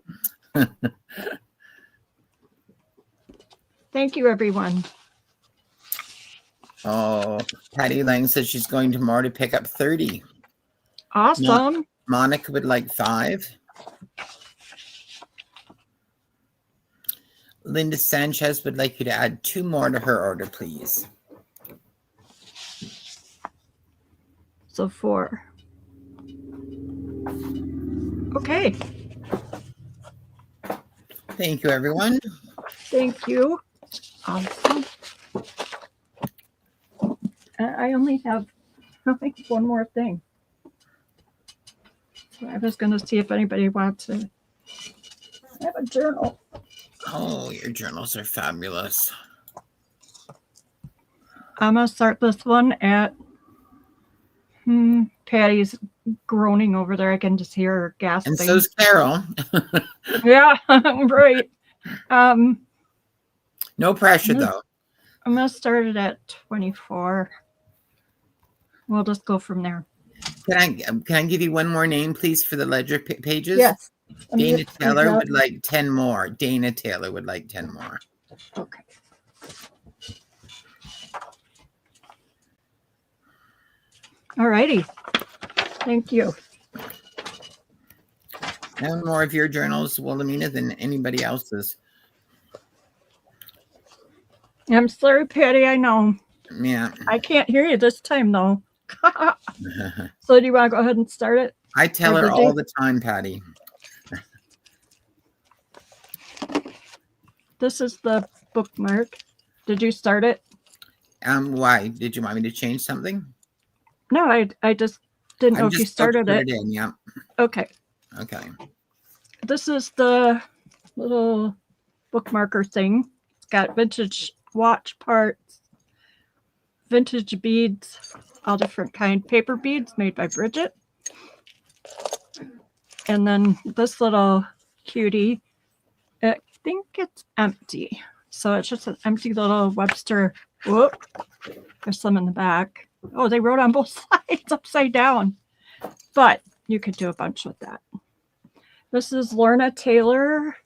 Thank you, everyone. Oh, Patty Lang says she's going tomorrow to pick up 30. Awesome. Monica would like 5. Linda Sanchez would like you to add 2 more to her order, please. So 4. Okay. Thank you, everyone. Thank you. Awesome. I only have, I think, one more thing. So I was going to see if anybody wants to have a journal. Oh, your journals are fabulous. I'm going to start this one at Patty's groaning over there. I can just hear her gasping. And so's Carol. Yeah, right. No pressure, though. I'm going to start it at 24. We'll just go from there. Can I give you one more name, please, for the ledger pages? Yes. Dana Taylor would like 10 more. Dana Taylor would like 10 more. Okay. All righty. Thank you. And more of your journals, Wilhelmina, than anybody else's. I'm sorry, Patty. I know. Yeah. I can't hear you this time, though. So do you want to go ahead and start it? I tell her all the time, Patty. This is the bookmark. Did you start it? Why? Did you want me to change something? No, I just didn't know if you started it. In, yeah. Okay. Okay. This is the little bookmarker thing. It's got vintage watch parts, vintage beads, all different kind, paper beads made by Bridget. And then this little cutie, I think it's empty. So it's just an empty little Webster. Whoop. There's some in the back. Oh, they wrote on both sides upside down. But you could do a bunch with that. This is Lorna Taylor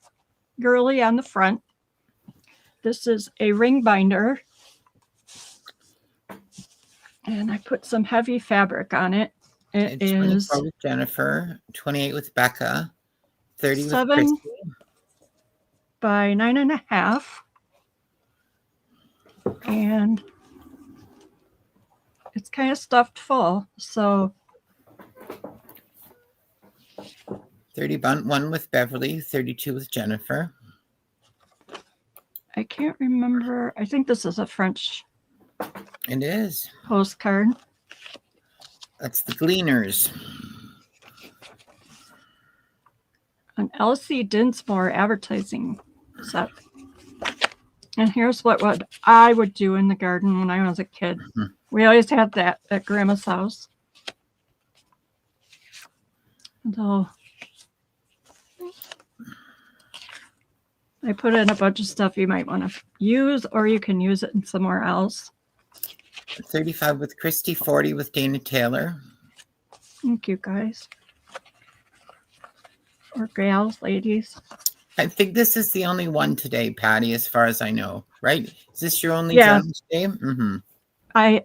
girly on the front. This is a ring binder. And I put some heavy fabric on it. It is 24 with Jennifer, 28 with Becca, 30 with 7 Christy. by 9.5. And it's kind of stuffed full. So 31 with Beverly, 32 with Jennifer. I can't remember. I think this is a French It is. postcard. That's the Gleaners. An Elsie Dinsmore advertising set. And here's what I would do in the garden when I was a kid. Mm-hmm. We always had that at Grandma's house. So I put in a bunch of stuff you might want to use, or you can use it in somewhere else. 35 with Christy, 40 with Dana Taylor. Thank you, guys. Or gals, ladies. I think this is the only one today, Patty, as far as I know, right? Is this your only journal today? Mm-hmm. I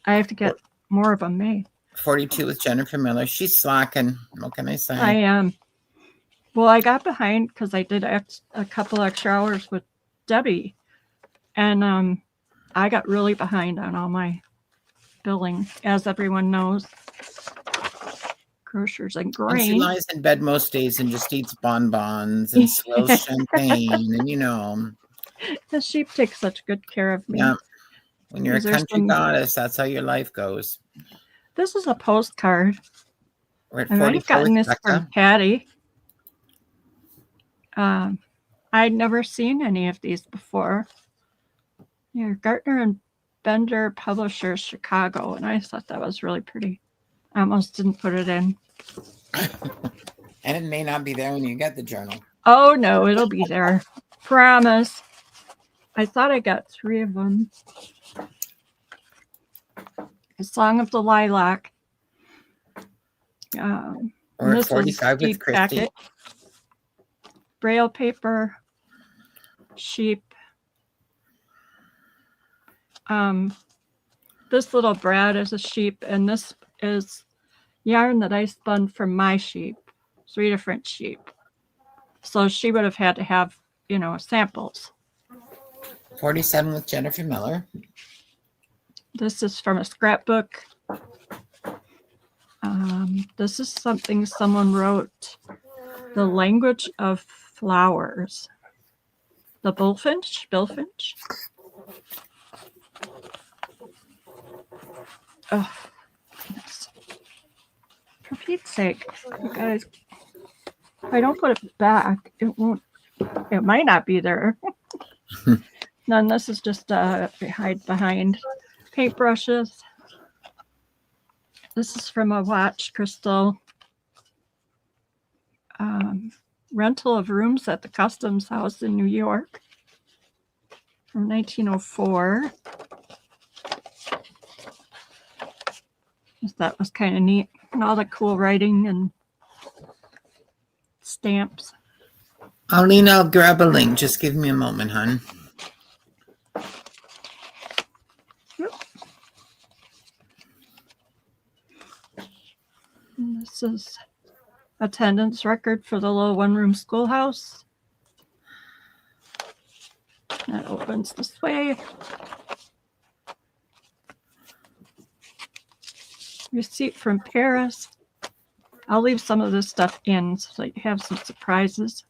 have to get more of them made. 42 with Jennifer Miller. She's slacking. What can I say? I am. Well, I got behind because I did a couple extra hours with Debbie. And I got really behind on all my billing, as everyone knows. Grocers and grain. And she lies in bed most days and just eats bonbons and swills champagne, and The sheep takes such good care of me. Yeah. When you're a country goddess, that's how your life goes. This is a postcard. We're at I might have gotten this from Patty. I'd never seen any of these before. Here, Gartner and Bender Publishers, Chicago, and I thought that was really pretty. I almost didn't put it in. And it may not be there when you get the journal. Oh, no, it'll be there. Promise. I thought I got 3 of them. The Song of the Lilac. Or 45 with Christy. Packet. Braille paper. Sheep. This little Brad is a sheep, and this is yarn that I spun from my sheep. 3 different sheep. So she would have had to have, samples. 47 with Jennifer Miller. This is from a scrapbook. This is something someone wrote. The Language of Flowers. The Billfinch. Oh, goodness. For Pete's sake, you guys, if I don't put it back, it might not be there. Then this is just hide behind paintbrushes. This is from a watch crystal. Rental of rooms at the Customs House in New York from 1904. That was kind of neat. And all the cool writing and stamps. Arlene, I'll grab a link. Just give me a moment, hon. Yep. And this is attendance record for the little one-room schoolhouse. That opens this way. Receipt from Paris. I'll leave some of this stuff in so that you have some surprises.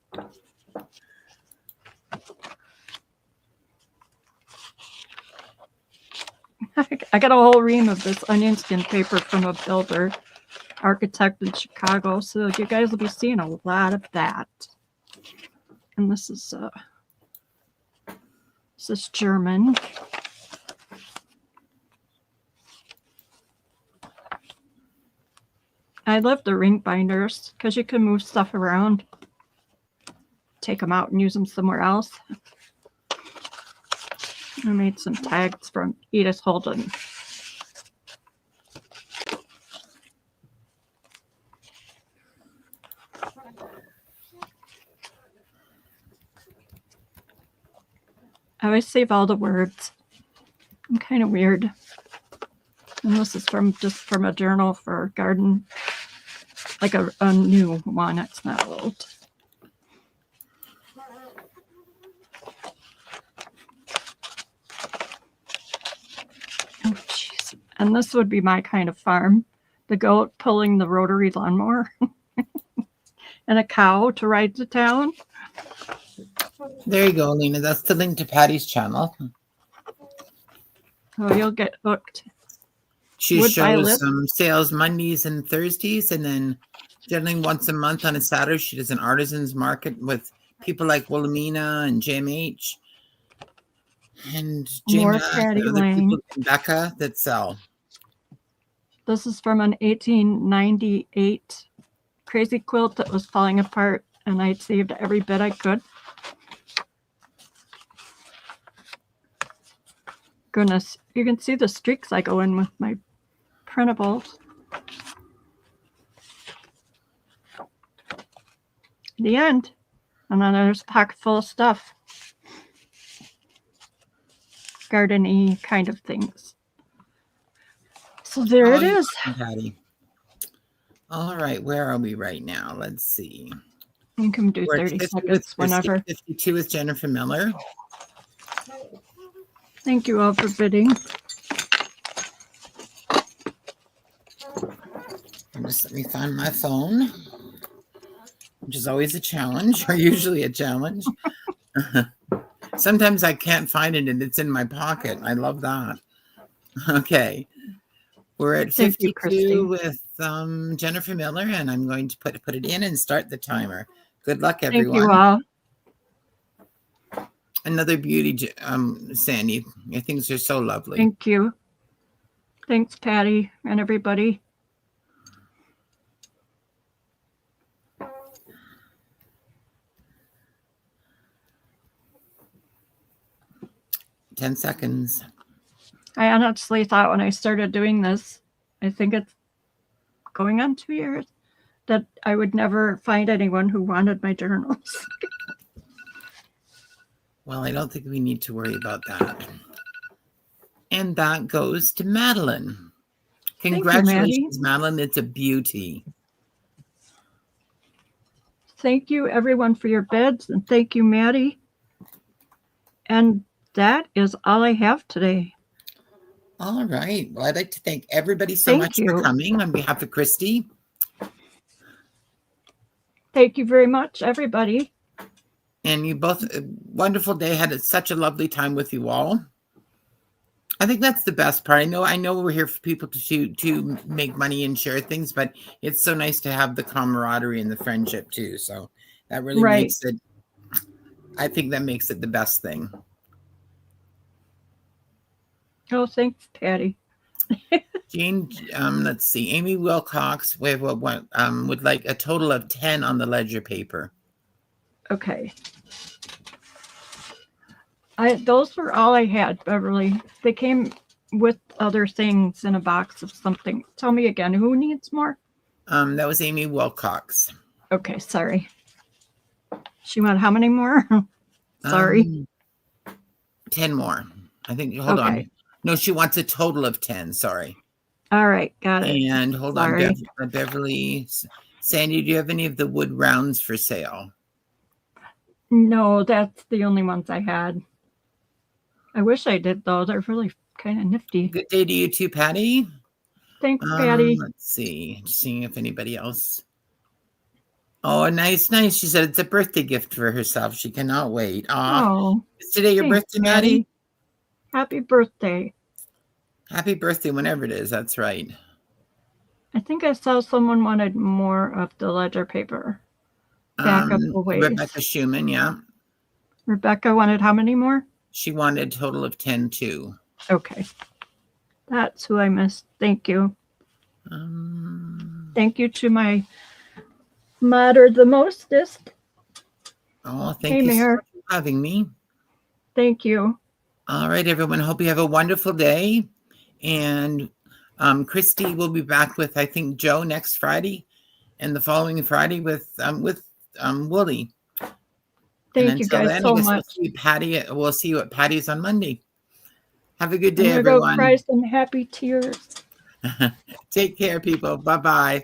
I got a whole ream of this onion skin paper from a builder, architect in Chicago, so you guys will be seeing a lot of that. And this is German. I love the ring binders because you can move stuff around, take them out and use them somewhere else. I made some tags from Edith Holden. I always save all the words. I'm kind of weird. And this is just from a journal for garden, like a new one. It's not old. Oh, jeez. And this would be my kind of farm. The goat pulling the rotary lawnmower. And a cow to ride to town. There you go, Lena. That's the link to Patty's channel. Oh, you'll get hooked. She shows sales Mondays and Thursdays, and then generally once a month on a Saturday, she does an artisans market with people like Wilhelmina and JMH. And More Jamie, Patty other Lang. people in Becca that sell. This is from an 1898 crazy quilt that was falling apart, and I saved every bit I could. Goodness, you can see the streaks I go in with my printables. The end. And then there's a pocket full of stuff. Garden-y kind of things. So there it is. Patty. All right, where are we right now? Let's see. You can do 30 seconds whenever. 52 with Jennifer Miller. Thank you all for bidding. Just let me find my phone, which is always a challenge, or usually a challenge. Sometimes I can't find it and it's in my pocket. I love that. Okay. We're at 52 with Jennifer Miller, and I'm going to put it in and start the timer. Good luck, everyone. Thank you all. Another beauty, Sandy. Your things are so lovely. Thank you. Thanks, Patty, and everybody. Ten seconds. I honestly thought when I started doing this, I think it's going on 2 years, that I would never find anyone who wanted my journals. Well, I don't think we need to worry about that. And that goes to Madeline. Congratulations, Madeline. It's a beauty. Thank you, everyone, for your bids, and thank you, Maddie. And that is all I have today. All right. Well, I'd like to thank everybody so much for coming on behalf of Christy. Thank you very much, everybody. And you both, a wonderful day. Had such a lovely time with you all. I think that's the best part. I know we're here for people to make money and share things, but it's so nice to have the camaraderie and the friendship too. So that really makes it, I think that makes it the best thing. Oh, thanks, Patty. Jane, let's see. Amy Wilcox would like a total of 10 on the ledger paper. Okay. Those were all I had, Beverly. They came with other things in a box of something. Tell me again, who needs more? That was Amy Wilcox. Okay, sorry. She wanted how many more? Sorry. 10 more. I think, hold on. No, she wants a total of 10. Sorry. All right. Got it. And hold on. Beverly, Sandy, do you have any of the wood rounds for sale? No, that's the only ones I had. I wish I did, though. They're really kind of nifty. Good day to you too, Patty. Thanks, Patty. Let's see. Just seeing if anybody else. Oh, nice. She said it's a birthday gift for herself. She cannot wait. Oh, is today your birthday, Maddie? Happy birthday. Happy birthday whenever it is. That's right. I think I saw someone wanted more of the ledger paper. Back up a ways. Rebecca Schumann, yeah. Rebecca wanted how many more? She wanted a total of 10 too. Okay. That's who I missed. Thank you. Thank you to my modder the mostest. Oh, thank you so much for having me. Thank you. All right, everyone. Hope you have a wonderful day. And Christy will be back with, I think, Joe next Friday, and the following Friday with Wooly. Thank you guys so much. We'll see you at Patty's on Monday. Have a good day, everyone. Go cry some happy tears. Take care, people. Bye-bye.